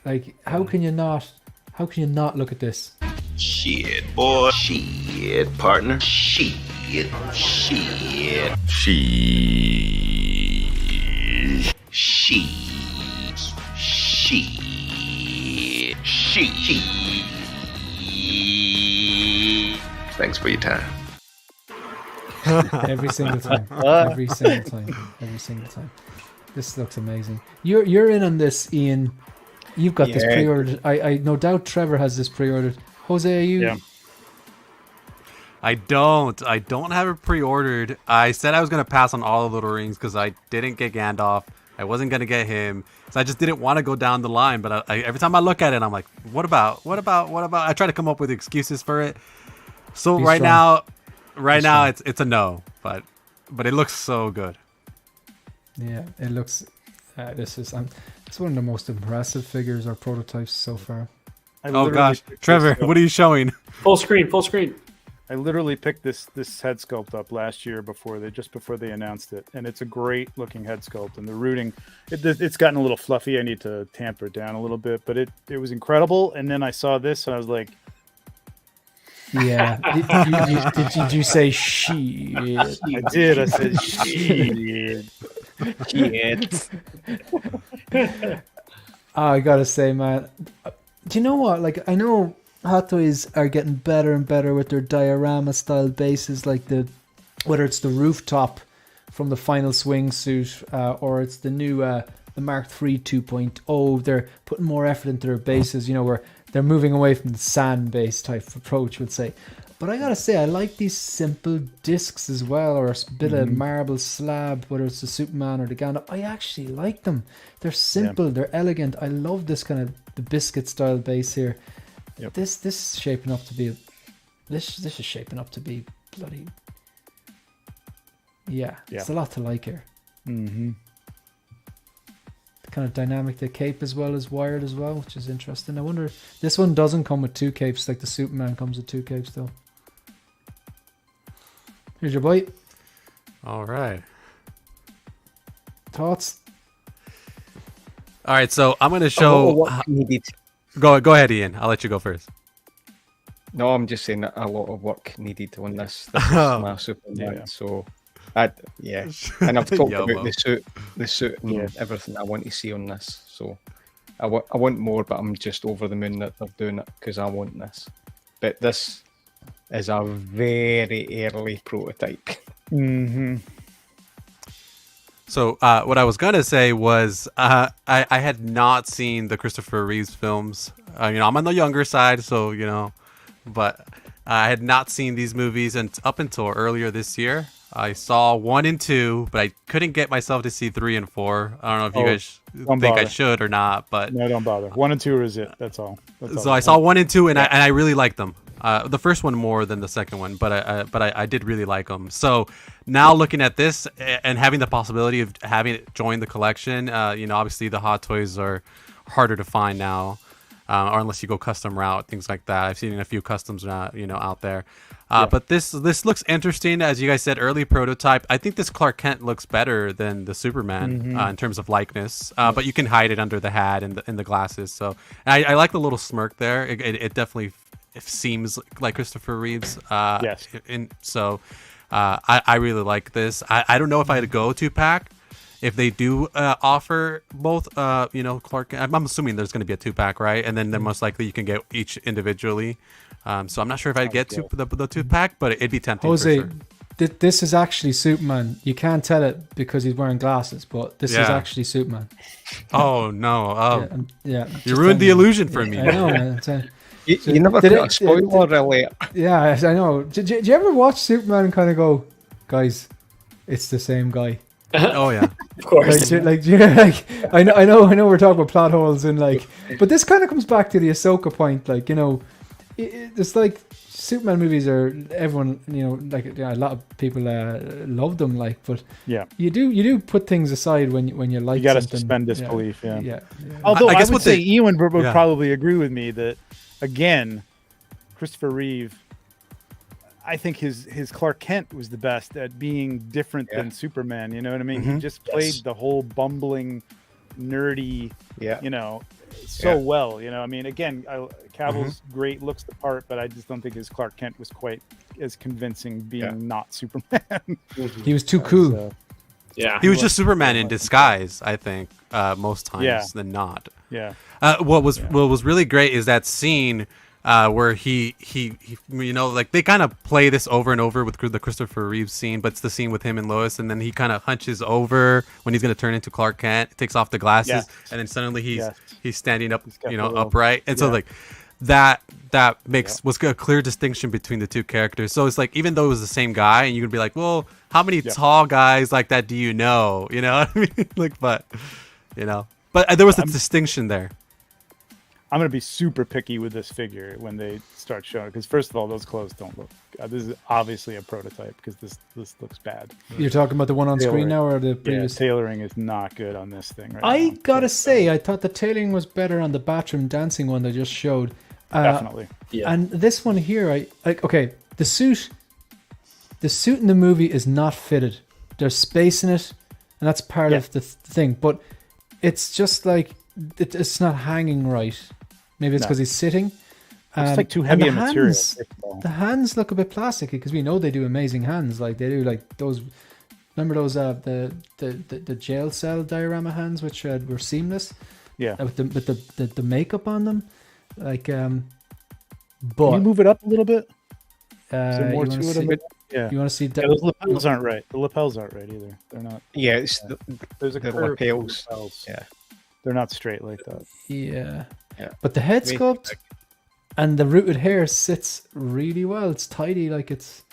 Like, how can you not? How can you not look at this?
Shit, boy. Shit, partner. Shit. Shit. Shit. Shit. Shit. Shit. Thanks for your time.
Every single time. Every single time. Every single time. This looks amazing. You're in on this, Ian. You've got this
Yeah.
pre-ordered. I no doubt Trevor has this pre-ordered. Jose, are you?
Yeah.
I don't have it pre-ordered. I said I was gonna pass on all the Lord of the Rings because I didn't get Gandalf. I wasn't gonna get him, so I just didn't want to go down the line. But I, every time I look at it, I'm like, what about? I try to come up with excuses for it. So
Be
right
strong.
now, it's a no. But it looks so good.
Yeah, it looks. This is. It's one of the most impressive figures or prototypes so far.
I
Oh
literally
gosh,
picked
Trevor,
this up.
what are you showing?
Full screen, full screen.
I literally picked this head sculpt up last year before they announced it, and it's a great looking head sculpt. And the rooting, it's gotten a little fluffy. I need to tamper it down a little bit, but it was incredible. And then I saw this, and I was like,
Yeah. Did you say she?
I did. I said, shit.
Shit.
I gotta say, man. Do you know what? Like, I know Hot Toys are getting better and better with their diorama style bases, like whether it's the rooftop from the final swing suit, or it's the new the Mark III 2.0. They're putting more effort into their bases, where they're moving away from the sand-based type of approach, would say. But I gotta say, I like these simple discs as well, or a bit of marble slab, whether it's the Superman or the Gandalf. I actually like them. They're simple, they're elegant. I love this kind of the biscuit style base here.
Yep.
This is shaping up to be this is shaping up to be bloody. Yeah, it's a lot to like here.
Mm-hmm.
The kind of dynamic, the cape as well is wired as well, which is interesting. I wonder if this one doesn't come with 2 capes like the Superman comes with 2 capes though. Here's your bite.
All right.
Thoughts?
All right, so I'm going to show... Go ahead, Ian. I'll let you go first.
No, I'm just saying that a lot of work needed on this. This is my Superman, so... and I've talked about the suit and everything I want to see on this. So I want more, but I'm just over the moon that they're doing it because I want this. But this is a very early prototype.
Mm-hmm.
So what I was gonna say was I had not seen the Christopher Reeves films. I'm on the younger side, so but I had not seen these movies up until earlier this year. I saw 1 and 2, but I couldn't get myself to see 3 and 4. I don't know if you guys think I should or not, but
no, don't bother. 1 and 2 is it. That's all.
So I saw 1 and 2, and I really liked them. The first one more than the second one, but I did really like them. So now looking at this and having the possibility of having it join the collection, obviously the Hot Toys are harder to find now, or unless you go custom route, things like that. I've seen a few customs, out there. But this looks interesting, as you guys said, early prototype. I think this Clark Kent looks better than the Superman in terms of likeness, but you can hide it under the hat and the glasses. So I like the little smirk there. It definitely seems like Christopher Reeves.
Yes.
I really like this. I don't know if I'd go 2-pack. If they do offer both, Clark, I'm assuming there's going to be a 2-pack, right? And then most likely you can get each individually. So I'm not sure if I'd get the 2-pack, but it'd be tempting.
Jose,
for sure.
This is actually Superman. You can't tell it because he's wearing glasses, but this is actually Superman.
Oh no!
You
ruined the illusion for me.
I know, man.
You never put a spoiler alert.
Yeah, I know. Did you ever watch Superman and kind of go, guys, it's the same guy?
Oh yeah,
of course.
I know we're talking about plot holes and but this kind of comes back to the Ahsoka point. It's like Superman movies are everyone a lot of people love them but you do put things aside when you like.
You got to
something.
suspend disbelief. Yeah.
Yeah.
Although I would say Ewan would probably agree with me that again, Christopher Reeve. I think his Clark Kent was the best at being different than Superman. You know what I mean? He just played the whole bumbling, nerdy, well. I mean, again, Cavill's great, looks the part, but I just don't think his Clark Kent was quite as convincing being not Superman.
He was too cool.
He was just Superman in disguise, I think, most times than not.
Yeah.
What was really great is that scene where he they kind of play this over and over with the Christopher Reeve scene, but it's the scene with him and Lois, and then he kind of hunches over when he's going to turn into Clark Kent, takes off the glasses, and then suddenly he's standing up, upright, and so that was a clear distinction between the two characters. So it's like, even though it was the same guy, and you could be like, well, how many tall guys like that do you know? You know what I mean? But there was a distinction there.
I'm going to be super picky with this figure when they start showing it, because first of all, those clothes don't look. This is obviously a prototype because this looks bad.
You're talking about the one on screen now, or the previous?
Tailoring is not good on this thing right now.
I gotta say, I thought the tailoring was better on the bathroom dancing one they just showed.
Definitely.
Yeah. And this one here, the suit in the movie is not fitted. There's space in it, and that's part of the thing. But it's just like it's not hanging right. Maybe it's because he's sitting.
It's like too heavy a material.
The hands look a bit plasticky because we know they do amazing hands. Like they do, like those. Remember those the jail cell diorama hands, which were seamless.
Yeah.
With the makeup on them, but
can you move it up a little bit? Is there more to it? Yeah.
You want to see
Yeah, those lapels aren't right. The lapels aren't right either. They're not.
Yeah, it's
There's a
the
curve to
lapels.
lapels.
Yeah.
They're not straight like that.
Yeah.
Yeah.
But the head
Way too
sculpt
big.
and the rooted hair sits really well. It's tidy, like it's.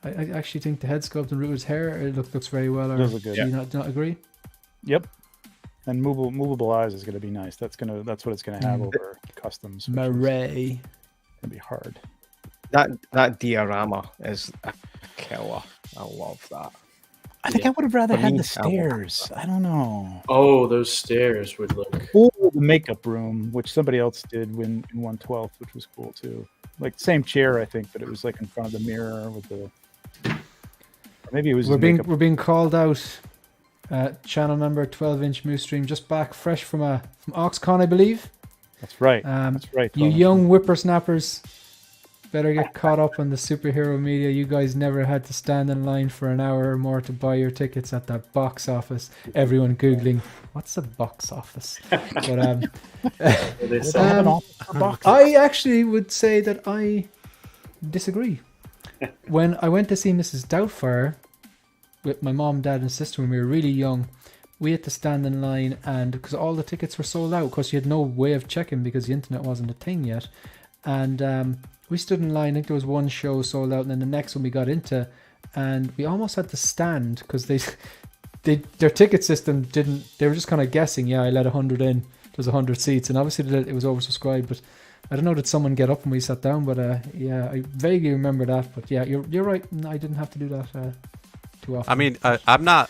I actually think the head sculpt and rooted hair looks very well. Or,
Those look good.
do you not agree?
Yep. And movable eyes is gonna be nice. That's what it's gonna have over customs. Which is
Marais.
gonna be hard.
That diorama is a killer. I love that.
I think I would have rather
For
had
me,
the stairs. I don't know.
Oh, those stairs would look.
Or the makeup room, which somebody else did in 1/12, which was cool too. Like same chair, I think, but it was like in front of the mirror with the. Or maybe it was.
We're
the makeup.
being called out. Channel member 12-inch Moose Stream, just back fresh from Oxcon, I believe.
That's right.
That's
right.
You
12 inch.
young whippersnappers better get caught up on the superhero media. You guys never had to stand in line for an hour or more to buy your tickets at that box office. Everyone googling, what's a box office? But
They still have an office for boxes.
I actually would say that I disagree. When I went to see Mrs. Doubtfire with my mom, dad, and sister when we were really young, we had to stand in line, and because all the tickets were sold out, because you had no way of checking because the internet wasn't a thing yet, and we stood in line. I think there was one show sold out, and then the next one we got into, and we almost had to stand because their ticket system didn't. They were just kind of guessing. Yeah, I let 100 in. There's 100 seats, and obviously it was oversubscribed. But I don't know, did someone get up when we sat down? But yeah, I vaguely remember that. But yeah, you're right. I didn't have to do that too often.
I mean, I'm not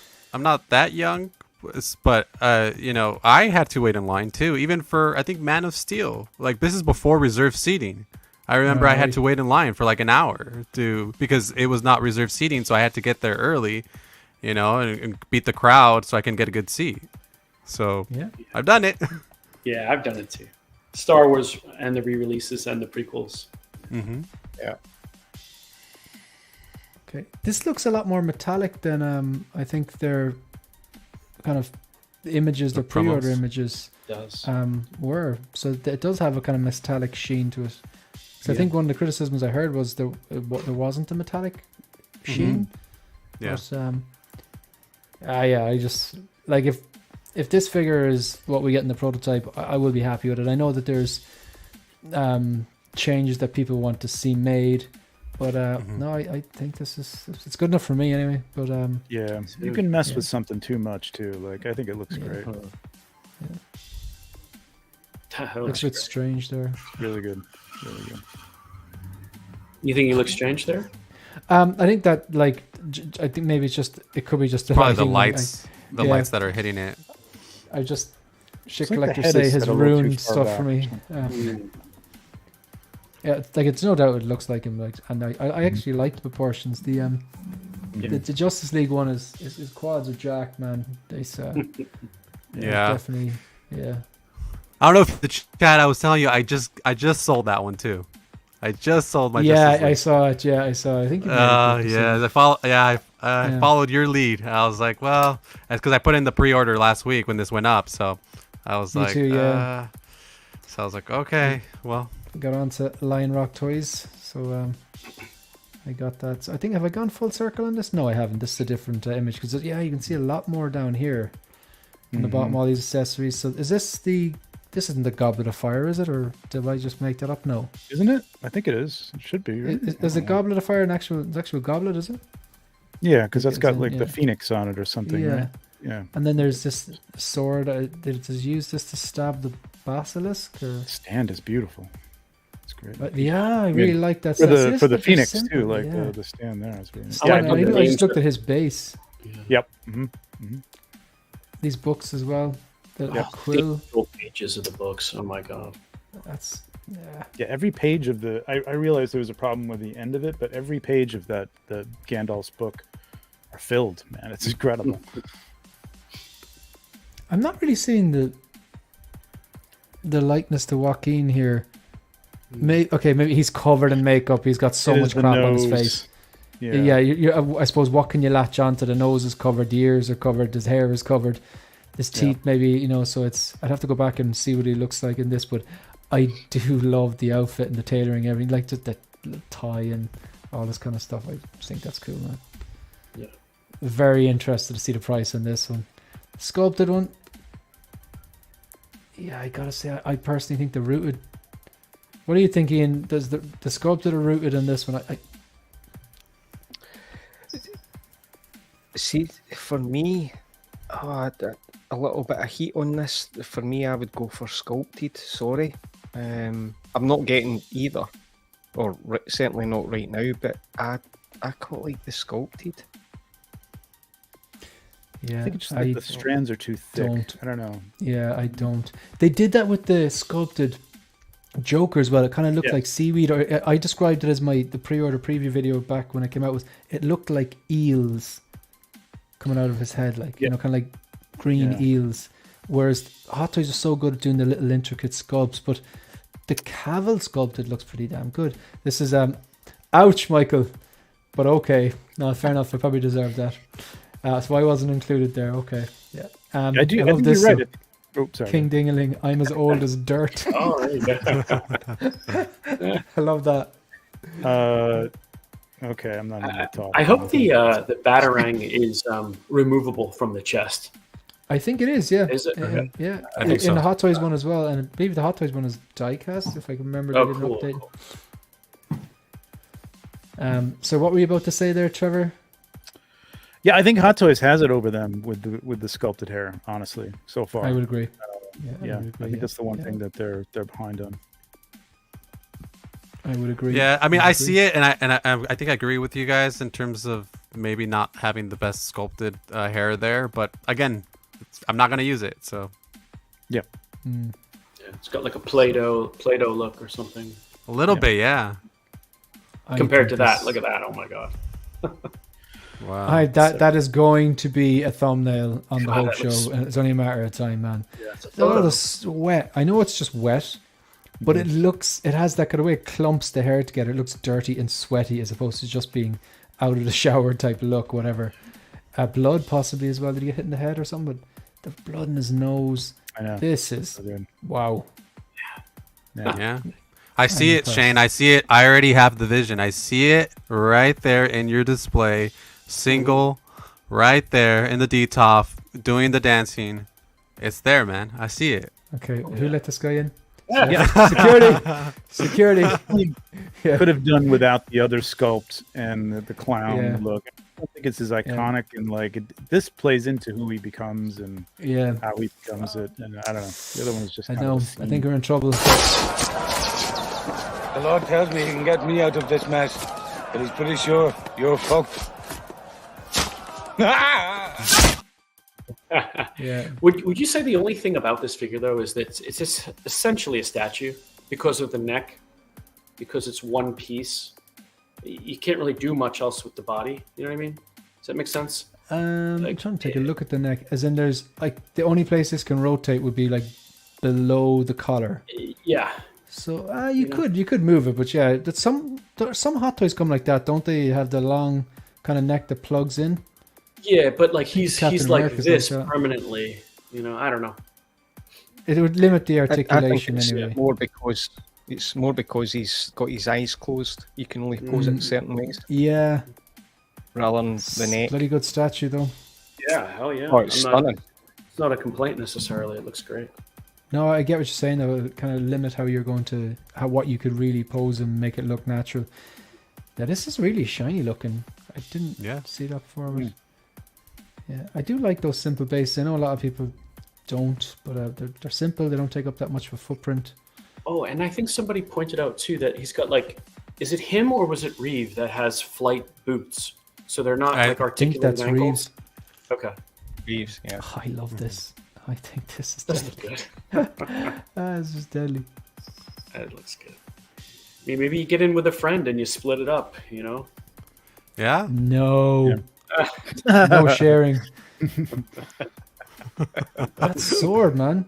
that young, but I had to wait in line too, even for I think Man of Steel. Like this is before reserved seating. I remember I had to wait in line for like an hour because it was not reserved seating, so I had to get there early, and beat the crowd so I can get a good seat. So
yeah,
I've done it.
Yeah, I've done it too. Star Wars and the re-releases and the prequels.
Mm-hmm.
Yeah.
Okay, this looks a lot more metallic than I think their kind of images, their pre-order
promos.
images
It does.
were. So it does have a kind of metallic sheen to it. So I think one of the criticisms I heard was there wasn't a metallic sheen.
Yeah.
But, yeah, I just like if this figure is what we get in the prototype, I will be happy with it. I know that there's changes that people want to see made, but no, I think it's good enough for me anyway. But
Yeah, you can mess with something too much too. Like I think it looks great.
That
looks a bit strange there.
Really good. Really good.
You think he looks strange there?
I think that I think maybe it could be just the
Probably the
lighting.
lights,
yeah.
lights that are hitting it.
I just shit
It's like the
collectors
head
say
is
has
set a little too
ruined
far
stuff
back
for
or
me. Yeah, it's no doubt it looks like him. Like, and I actually like the proportions. The Justice League one is quads are jacked, man. They
Yeah.
definitely, yeah.
I don't know if the chat I was telling you, I just sold that one too. I just sold my.
Yeah,
Justice
I
League.
saw it. Yeah, I saw it. I think. You may have put this in.
I followed your lead. I was like, well, that's because I put in the pre-order last week when this went up. So I was
Me
like,
too, yeah.
So I was like, okay, well.
Got on to Lion Rock Toys, so I got that. So I think, have I gone full circle on this? No, I haven't. This is a different image because you can see a lot more down here on the bottom. All these accessories. So is this This isn't the Goblet of Fire, is it? Or did I just make that up? No.
Isn't it? I think it is. It should be. Right?
Is the Goblet of Fire an actual goblet, is it?
Yeah, because that's got
in,
like
yeah.
the phoenix on it or something.
Yeah.
Right? Yeah.
And then there's this sword. Did it just use this to stab the basilisk? Or?
The stand is beautiful. It's great.
But yeah, I really like that.
For
That's
the
very
phoenix
simple,
too, like
yeah.
the stand there. It's really nice.
I just looked at his base.
Yep.
These books as well. The
Yep.
quill.
Pages of the books. Oh my god.
That's
Yeah, every page of the I realized there was a problem with the end of it, but every page of the Gandalf's book are filled, man. It's incredible.
I'm not really seeing the likeness to Joaquin here. Maybe he's covered in makeup. He's got so
It is
much
the
crap on his
nose.
face.
Yeah.
I suppose what can you latch onto? The nose is covered, the ears are covered, his hair is covered, his teeth maybe, so I'd have to go back and see what he looks like in this, but I do love the outfit and the tailoring, everything, like just the tie and all this kind of stuff. I just think that's cool, man.
Yeah.
Very interested to see the price on this one. Sculpted one. Yeah, I gotta say, I personally think the rooted. What are you thinking? Does the sculpted or rooted in this one? I
See, for me, a little bit of heat on this. For me, I would go for sculpted. Sorry, I'm not getting either, or certainly not right now. But I quite like the sculpted.
yeah,
I think it's just like the strands are too thick.
don't.
I don't know.
Yeah, I don't. They did that with the sculpted Joker as well. It kind of looked
Yeah.
like seaweed. Or I described it as the pre-order preview video back when it came out. Was it looked like eels coming out of his head, like
Yeah.
kind of like green
Yeah.
eels. Whereas Hot Toys are so good at doing the little intricate sculpts, but the Cavill sculpted looks pretty damn good. This is ouch, Michael. But okay, no, fair enough. I probably deserve that. So I wasn't included there. Okay, yeah.
I
I
do. I
love
think
this.
you're right. Oh, sorry.
King Dingaling, I'm as old as dirt.
Oh, there you go.
I love that.
Okay, I'm not even talking.
I hope the Batarang is removable from the chest.
I think it is, yeah.
Is it? Okay.
Yeah.
I think
in
so.
the Hot Toys one as well, and I believe the Hot Toys one is die-cast, if I can remember.
Oh,
They did an
cool.
update.
cool.
So what were you about to say there, Trevor?
Yeah, I think Hot Toys has it over them with the sculpted hair. Honestly, so far.
I would agree.
Yeah,
would agree,
I think that's the one
yeah.
thing that they're behind on.
I would agree.
Yeah, I mean, I
agree.
see it, and I think I agree with you guys in terms of maybe not having the best sculpted hair there. But again, I'm not gonna use it, so
Yeah.
Mm.
Yeah, it's got like a Play-Doh look or something.
a little
Yeah.
bit, yeah.
I
Compared to
think
that,
this-
look at that. Oh my god.
Wow.
that is going to be a thumbnail on the
God,
whole
that looks-
show, and it's only a matter of time, man.
Yeah, it's a
Oh,
photo.
the sweat. I know it's just wet, but it has that kind of way it clumps the hair together. It looks dirty and sweaty as opposed to just being out of the shower type look, whatever. Blood possibly as well. Did he get hit in the head or something? But the blood in his nose.
I know.
This is
So good.
wow.
Yeah.
Yeah. I see it,
impressed.
Shane. I see it. I already have the vision. I see it right there in your display. Single, right there in the D-top, doing the dancing. It's there, man. I see it.
Okay, who let this guy in?
Yeah.
Security. Yeah.
Could have done without the other sculpt and the clown
Yeah.
look. I don't think it's as iconic and like this plays into who he becomes and
Yeah,
how he becomes it. And I don't know. The other one was just.
I
kind
know.
of a
I
scene.
think we're in trouble.
The Lord tells me he can get me out of this mess, but he's pretty sure you're fucked.
Yeah.
Would you say the only thing about this figure though is that it's just essentially a statue because of the neck, because it's one piece. You can't really do much else with the body. You know what I mean? Does that make sense?
I'm
Like,
trying to take a look at the neck. As in, there's like the only place this can rotate would be like below the collar.
Yeah.
So you could move it, but yeah, some Hot Toys come like that, don't they? Have the long kind of neck that plugs in.
Yeah, but like he's
Captain
like
America's
this
like that.
permanently. You know, I don't know.
It would limit the
I think
articulation
it's
anyway.
more because he's got his eyes closed. You can only pose it in certain ways,
Yeah,
rather than the neck.
bloody good statue though.
Yeah, hell yeah.
Oh, it's
I'm not-
stunning.
It's not a complaint necessarily. It looks great.
No, I get what you're saying though. It kind of limit how you're going to what you could really pose and make it look natural. Yeah, this is really shiny looking. I didn't see that before. But yeah, I do like those simple bases. I know a lot of people don't, but they're simple. They don't take up that much of a footprint.
Oh, and I think somebody pointed out too that he's got like, is it him or was it Reeve that has flight boots? So they're not
I
like
I think
articulated
that's
ankles.
Reeves.
Okay,
Reeves, yeah.
Oh, I love this. I think this is
that's
deadly.
good.
This is deadly.
That looks good. I mean, maybe you get in with a friend and you split it up. You know.
Yeah.
No. No sharing. That sword, man.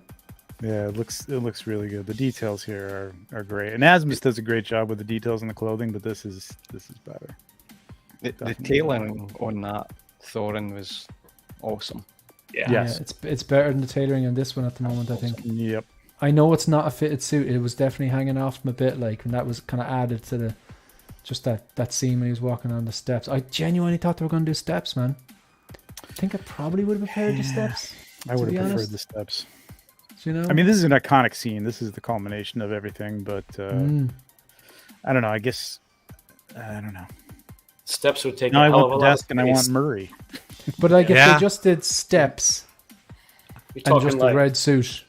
Yeah, it looks really good. The details here are great, and Asmus does a great job with the details in the clothing, but this is better.
The tailoring on that Thorin was awesome.
Yeah.
Yes.
Yeah, it's better than the tailoring on this one at the moment, I think.
Yep.
I know it's not a fitted suit. It was definitely hanging off him a bit, like, and that was kind of added to Just that scene when he was walking on the steps. I genuinely thought they were going to do steps, man. I think I probably would have preferred the steps.
I would
be
have preferred
honest.
the steps.
You know?
I mean, this is an iconic scene. This is the culmination of everything. But I don't know. I guess I don't know.
Steps would take
Now
a
I
hell of
want
a
the
lot
desk
of
and I want
space.
Murray.
But like if
Yeah.
they just did steps
You're
and
talking
just
like
a red suit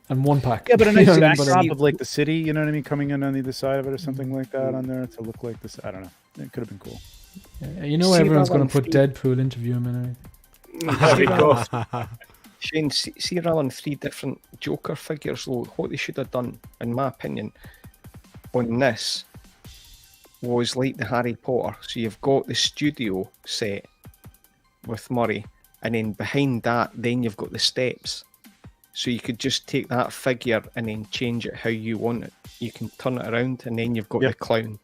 and one pack.
Yeah, but a
You
nice
know what I mean?
backdrop
But
of like the city, you know what I mean, coming in on either side of it or something like that on there to look like this. I don't know. It could have been cool.
you know
See
everyone's
that
going
one
to put
free-
Deadpool interview him anyway.
that'd be cool.
Shane, see rather than 3 different Joker figures, though, what they should have done, in my opinion, on this was like the Harry Potter. So you've got the studio set with Murray, and then behind that, then you've got the steps. So you could just take that figure and then change it how you want it. You can turn it around, and then you've got
Yeah.
the clown,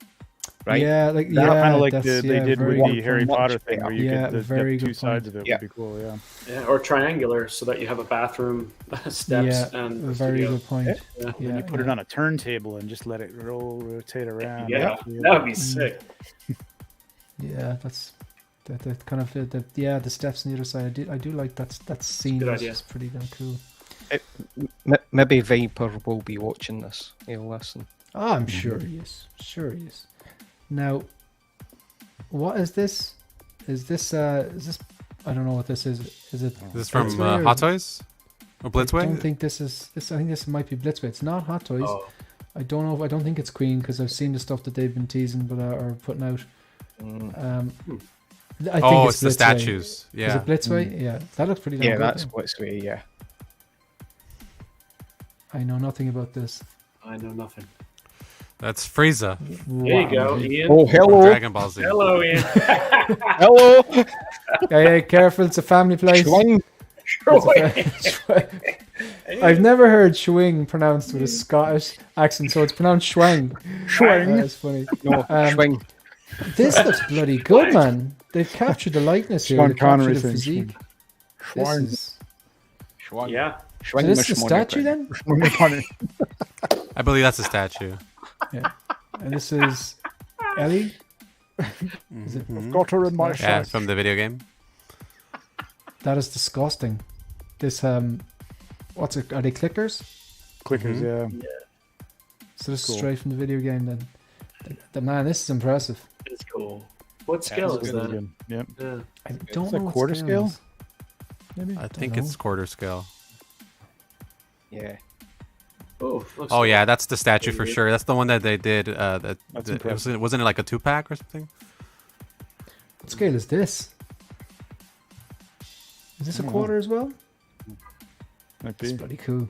right?
Yeah, like
Kind of like
that's,
they did with
very-
the Harry
much
Potter thing,
better.
where you
Yeah,
get the
very
two
good
sides
point.
of it.
Yeah.
Would be cool. Yeah.
Yeah, or triangular, so that you have a bathroom, steps,
Yeah,
and
a
the
very
studio.
good point.
Yeah.
Then you put it on a turntable and just let it rotate around.
Yeah, that would be sick.
Yeah, that's that kind of the steps on the other side. I do like that scene.
good
Is
idea.
just pretty damn cool.
Maybe Viper will be watching this. He'll listen.
Oh, I'm sure he is. Sure he is. Now, what is this? Is this? I don't know what this is. Is it?
Is this from
Blitzway or-
Hot Toys? Or
I don't
Blitzway?
think this is. This. I think this might be Blitzway. It's not Hot Toys.
Oh,
I don't know. I don't think it's Queen because I've seen the stuff that they've been teasing, but or putting out. I think
Oh, it's the
Blitzway.
statues.
Is
Yeah.
it Blitzway? Yeah, that looks pretty. Damn
Yeah,
good,
that's
though.
what's way. Yeah.
I know nothing about this.
I know nothing.
That's Frieza
There you go, Ian.
Oh,
from
hello,
Dragon Ball Z.
Hello, Ian.
hello.
Hey, careful! It's a family place.
Schwing.
I've never heard Schwing pronounced with a Scottish accent, so it's pronounced Schwang.
Schwing.
That's funny.
No, Schwing.
This looks bloody good, man. They've captured the likeness here.
Sean
They've captured
Connery
the
saying
physique.
Schwang.
This is,
Schwing.
Yeah.
so
Schwing.
this is a statue then?
I believe that's a statue.
Yeah. And this is Ellie.
Got her in my
Yeah,
shirt.
from the video game.
That is disgusting. This what's it? Are they clickers?
Clickers, yeah.
So this is
Cool.
straight from the video game then. Man, this is impressive.
It's cool. What scale is that?
Again. Yep.
Yeah.
I don't
Is
know
that
what
quarter scale?
it is. Maybe.
I think
don't
it's quarter scale.
Yeah.
Oh, looks
Oh
cool.
yeah, that's the statue for sure. That's the one that they did. That
That's
it
impressive.
wasn't it like a 2-pack or something?
What scale is this? Is this a quarter as well?
Might
It's
be.
pretty cool.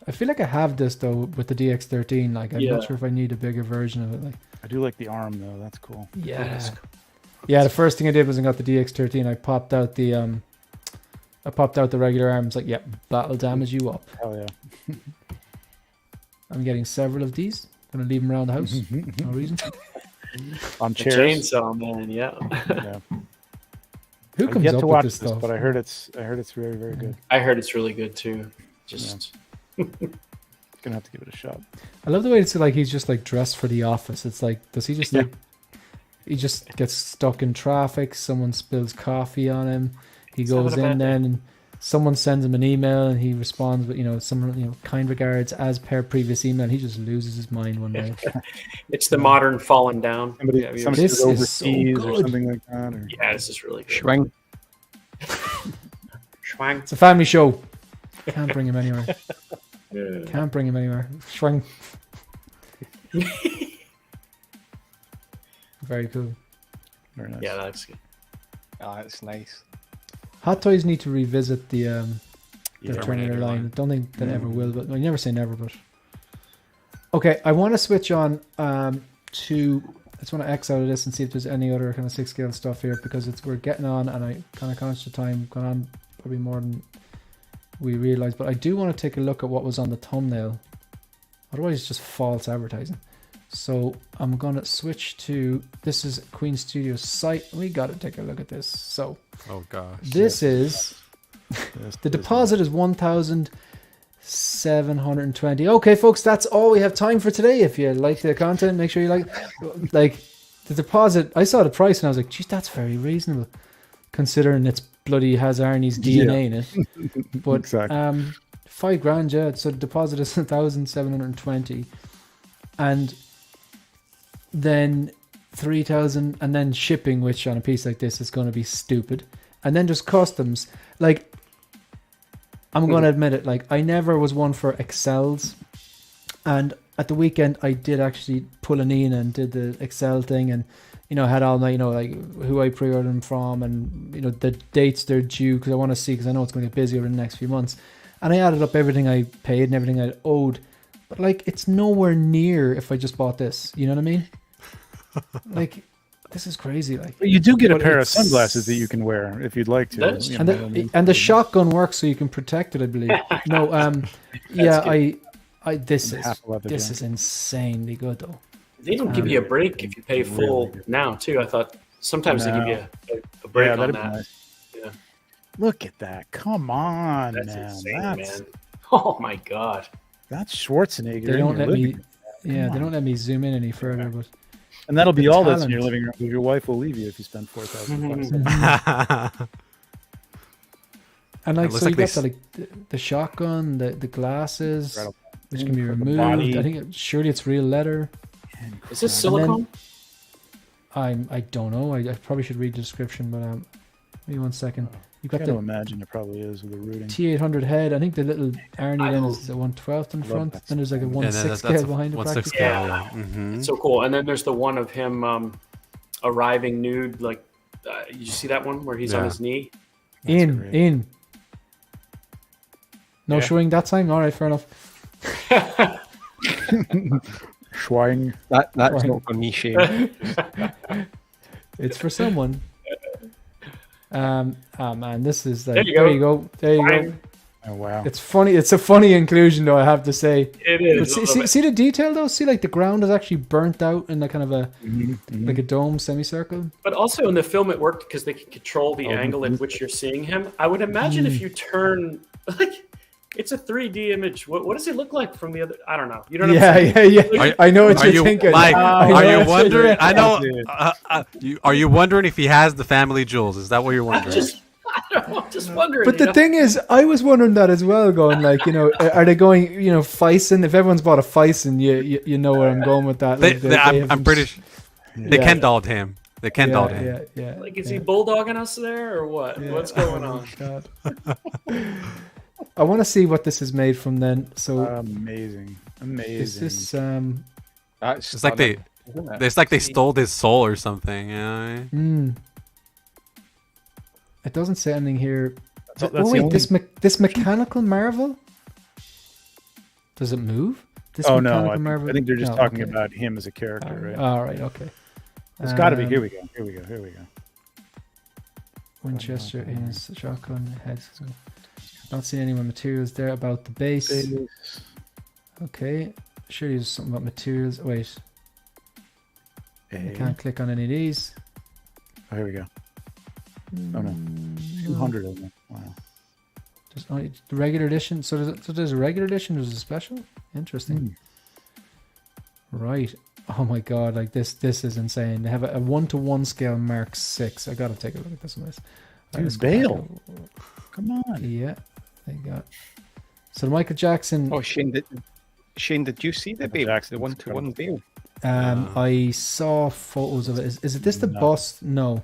I feel like I have this though with the DX13. Like I'm
Yeah.
not sure if I need a bigger version of it. Like
I do like the arm though. That's cool.
yeah, yeah. The first thing I did was I got the DX13. I popped out the regular arms. Like yep, that'll damage you up.
Hell yeah.
I'm getting several of these. Gonna leave them around the house. No reason.
On
The
chairs.
chainsaw man, yeah.
Yeah.
Who
I've
comes
yet
up
to
with
watch
this
this,
stuff?
but I heard it's very, very good.
I heard it's really good too. Just
Gonna have to give it a shot.
I love the way it's like he's just like dressed for the office. It's like does he just like he just gets stuck in traffic, someone spills coffee on him, he goes
having a
in
bad
then and someone sends him an email and he responds with someone kind regards as per previous email and he just loses his mind one day.
it's the modern falling down.
Somebody,
Yeah,
somebody
This
said
is so
overseas or
good.
something like that. Or...
yeah, this is really good.
Schwing.
Schwang.
It's a family show. Can't bring him anywhere. Can't bring him anywhere. Schwing. Very cool.
Very nice.
Yeah, that's good.
Ah, it's nice.
Hot Toys need to revisit the Terminator
Terminator
line. I
line.
don't think they ever will, but I never say never. But okay, I want to switch on to. I just want to X out of this and see if there's any other kind of 6 scale stuff here because we're getting on, and I kind of conscious of time going on probably more than we realize. But I do want to take a look at what was on the thumbnail. Otherwise, it's just false advertising. So I'm gonna switch to this is Queen Studios site. We got to take a look at this. So
Oh gosh.
this is. The deposit is 1,000 720. Okay, folks, that's all we have time for today. If you like the content, make sure you like the deposit. I saw the price and I was like, geez, that's very reasonable, considering it's bloody has Arnie's DNA in it. But
Exactly.
$5,000, yeah. So the deposit is 1,720, and then 3,000, and then shipping, which on a piece like this is going to be stupid, and then just customs. Like, I'm going to admit it, like, I never was one for Excels, and at the weekend I did actually pull an Ian and did the Excel thing, and had all my, like who I pre-ordered them from, and the dates they're due, because I want to see, because I know it's going to get busy over the next few months, and I added up everything I paid and everything I owed, but like, it's nowhere near if I just bought this, you know what I mean? Like, this is crazy. Like,
But you do get a pair of sunglasses that you can wear if you'd like to.
That's
you
and
know
the,
what I mean?
and the shotgun works so you can protect it, I believe. No, yeah, this
Half of it, yeah.
is insanely good though.
They don't give you a break if you pay full now, too. I thought sometimes they give you a break on
that'd
that.
be nice.
Yeah.
Look at that! Come on,
That's
man.
insane,
That's
man. Oh, my God.
that's Schwarzenegger.
They
in
don't
your
let me.
living room.
Yeah,
Come
they don't
on.
let me zoom in any further. But
And that'll be
the
all that's in your
talent.
living room. Because your wife will leave you if you spend $4,000.
and like,
It looks
so you
like they
got the shotgun, the glasses,
Incredible.
which can be
For the
removed.
body.
I think surely it's real leather.
Is this
And then-
silicone?
I don't know. I probably should read the description, but maybe 1 second. You
I
got
got to
the
imagine it probably is with the rooting.
T800 head. I think the little Arnie then is the 1/12 in
love
front.
that
Then there's like a
stuff.
1/6 scale behind it.
1/6
practically.
scale.
Yeah.
Mm-hmm.
It's so cool. And then there's the one of him arriving nude. Like, you see that one where he's on
Yeah.
his knee?
In. No
Yeah.
showing that time. All right, fair enough.
Schwang.
That's
Right.
not for me, Shane.
It's for someone. Oh man, this is like,
There you
there
go.
you go. There you go.
Oh wow.
It's funny. It's a funny inclusion, though, I have to say.
It
But
is.
see the detail though. See, like the ground is actually burnt out in a kind of a
Mhm.
like a dome semicircle.
But also in the film, it worked because they can control the angle at which you're seeing him. I would imagine if you turn, like, it's a 3D image. What does it look like from the other? I don't know. You know what I'm saying?
Yeah. I know what
Are
you're
you,
thinking.
Mike,
I know
are you
what you're
wondering?
thinking.
I know.
Dude.
Are you wondering if he has the family jewels? Is that what you're wondering?
I don't know. I'm just wondering.
But
you
the
know?
thing is, I was wondering that as well. Going like, are they going, Fison? If everyone's bought a Fison, you know where I'm going with that. Like,
I'm pretty sure they Ken dolled him. They Ken dolled him.
Yeah.
Like, is he bulldogging us there or what?
Yeah.
What's going
Oh,
on?
God. I want to see what this is made from. Then, so
Amazing.
is this
That's
It's like they,
isn't it?
it's like they stole his soul or something. You know?
It doesn't say anything here.
That's
Oh
the
wait,
only-
this mechanical marvel. Does it move? This
Oh no!
mechanical
I
marvel?
think they're just
No,
talking
okay.
about him as a character, right?
All right, okay.
It's got to be.
Um,
Here we go. Here we go. Here we go.
Winchester in his shotgun head. Not seeing any more materials there about the base. Okay, sure there's something about materials. Wait, I can't click on any of these.
Oh, here we go. Oh no, 200 of them. Wow.
Just the regular edition. So there's a regular edition. There's a special. Interesting. Right. Oh my god! Like this is insane. They have a 1:1 scale Mark 6. I gotta take a look at this one.
Dude, Bale. Come on.
Yeah, they got. So Michael Jackson.
Oh, Shane, did you see the Bale?
Jackson's
The 1-to-1 Bale?
I saw photos of it. Is it this the
No.
bust? No.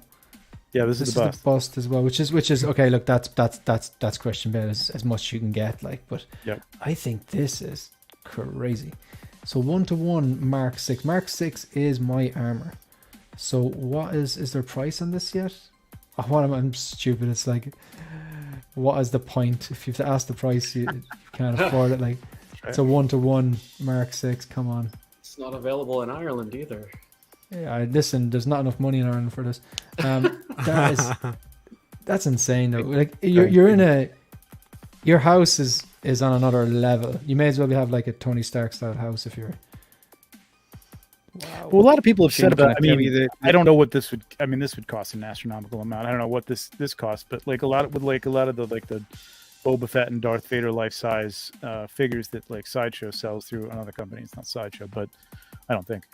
Yeah, this
This
is
is
the
the
bust.
bust as well, which is okay. Look, that's Christian Bale as much you can get. Like, but
Yep.
I think this is crazy. So 1:1 Mark 6. Mark 6 is my armor. So what is there a price on this yet? Oh, what I'm stupid. It's like, what is the point? If you have to ask the price, you can't afford it. Like, it's a 1:1 Mark 6. Come on.
It's not available in Ireland either.
Yeah, listen. There's not enough money in Ireland for this. That's insane though. Like you're in your house is on another level. You may as well have like a Tony Stark style house if you're.
Well, a lot of people have
Shane,
said
can
about. I
tell
mean,
you
I don't know what this would. I mean, this would cost an astronomical amount. I don't know what this costs, but like a lot of the Boba Fett and Darth Vader life-size figures that like Sideshow sells through another company. It's not Sideshow, but I don't think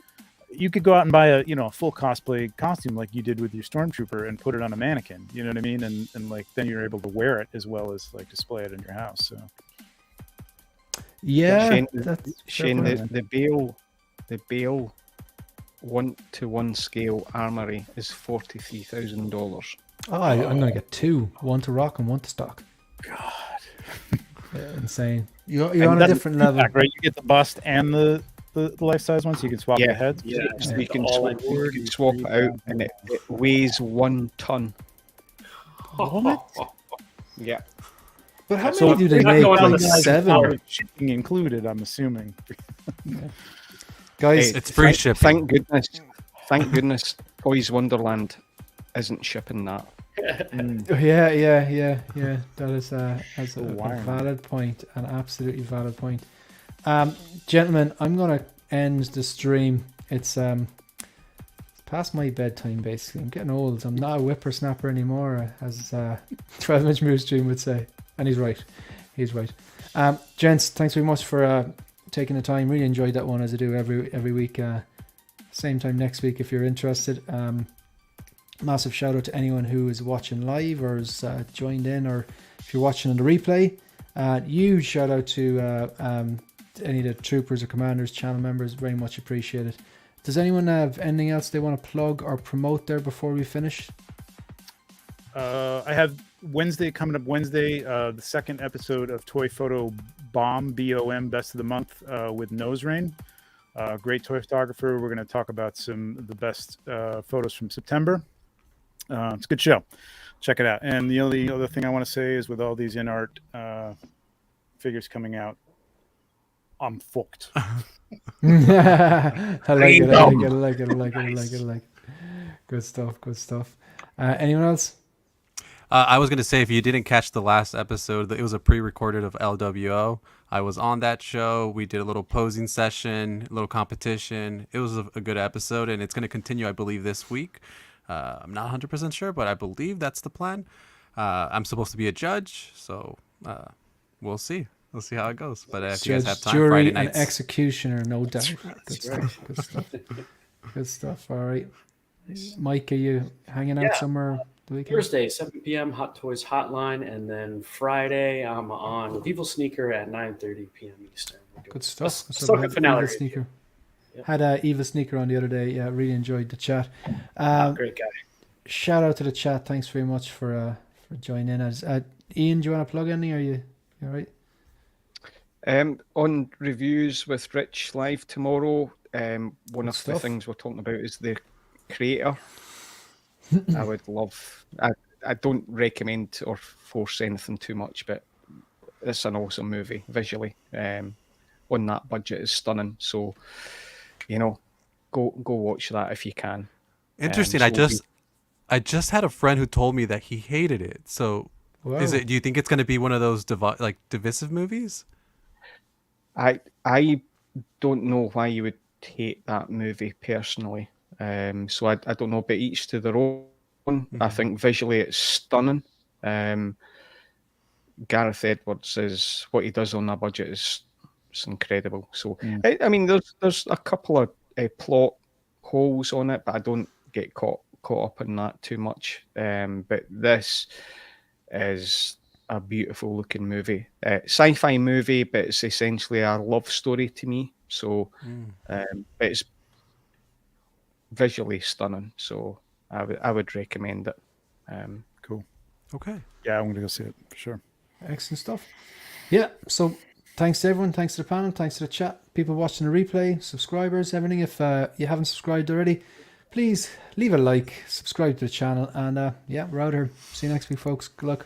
you could go out and buy a a full cosplay costume like you did with your Stormtrooper and put it on a mannequin. You know what I mean? And like then you're able to wear it as well as like display it in your house. So
Yeah,
Shane, the Bale 1-to-1 scale armory is $43,000.
Oh, I'm gonna get two, one to rock and one to stock.
God,
yeah, insane. You're on a different level,
right? You get the bust and the life size one, so you can swap the heads.
Yeah, so you can swap it out, and it weighs 1 ton.
What?
Yeah.
But how many do they make? Like 7
shipping included, I'm assuming.
Guys,
it's free shipping.
Thank goodness, Toys Wonderland isn't shipping that.
Yeah. That is a valid point, an absolutely valid point. Gentlemen, I'm gonna end the stream. It's past my bedtime. Basically, I'm getting old. I'm not a whippersnapper anymore, as 12-inch Moose Stream would say, and he's right. Gents, thanks very much for taking the time. Really enjoyed that one, as I do every week. Same time next week if you're interested. Massive shout out to anyone who is watching live or has joined in, or if you're watching on the replay. Huge shout out to any of the troopers or commanders, channel members. Very much appreciated. Does anyone have anything else they want to plug or promote there before we finish?
I have Wednesday coming up. Wednesday, the second episode of Toy Photo Bomb, BOM, Best of the Month, with Nose Rain. Great toy photographer. We're going to talk about some of the best photos from September. It's a good show. Check it out. And the only other thing I want to say is, with all these Inart figures coming out, I'm fucked.
I like it. Good stuff. Anyone else?
I was going to say, if you didn't catch the last episode, it was a pre-recorded of LWO. I was on that show. We did a little posing session, a little competition. It was a good episode, and it's going to continue, I believe, this week. I'm not 100% sure, but I believe that's the plan. I'm supposed to be a judge, so we'll see. We'll see how it goes. But if you guys have time,
jury,
Friday nights.
and executioner, no doubt. Good stuff. All right. Mike, are you hanging out somewhere the weekend?
Thursday, 7 p.m., Hot Toys Hotline. And then Friday, I'm on with Evil Sneaker at 9:30 p.m. Eastern.
Good stuff.
Second finale.
Sneaker. Yep. Had Eva Sneaker on the other day. Yeah, really enjoyed the chat.
Great guy.
Shout out to the chat. Thanks very much for joining us. Ian, do you want to plug anything? Are you all right?
On reviews with Rich live tomorrow. One of the things we're talking about is the creator. I would love. I don't recommend or force anything too much, but it's an awesome movie visually. On that budget is stunning. So, go watch that if you can.
Interesting. I just had a friend who told me that he hated it. So, is it? Do you think it's going to be one of those divisive movies?
I don't know why you would hate that movie personally. So I don't know, but each to their own. Mm-hmm. I think visually it's stunning. Gareth Edwards is what he does on that budget is incredible. So I mean, there's a couple of plot holes on it, but I don't get caught up in that too much. But this is a beautiful looking movie, sci-fi movie, but it's essentially a love story to me. So it's visually stunning. So I would recommend it.
Cool.
Okay.
Yeah, I'm gonna go see it for sure.
Excellent stuff. Yeah. So thanks to everyone. Thanks to the panel. Thanks to the chat. People watching the replay. Subscribers. Everything. If you haven't subscribed already, please leave a like. Subscribe to the channel. And we're out here. See you next week, folks. Good luck.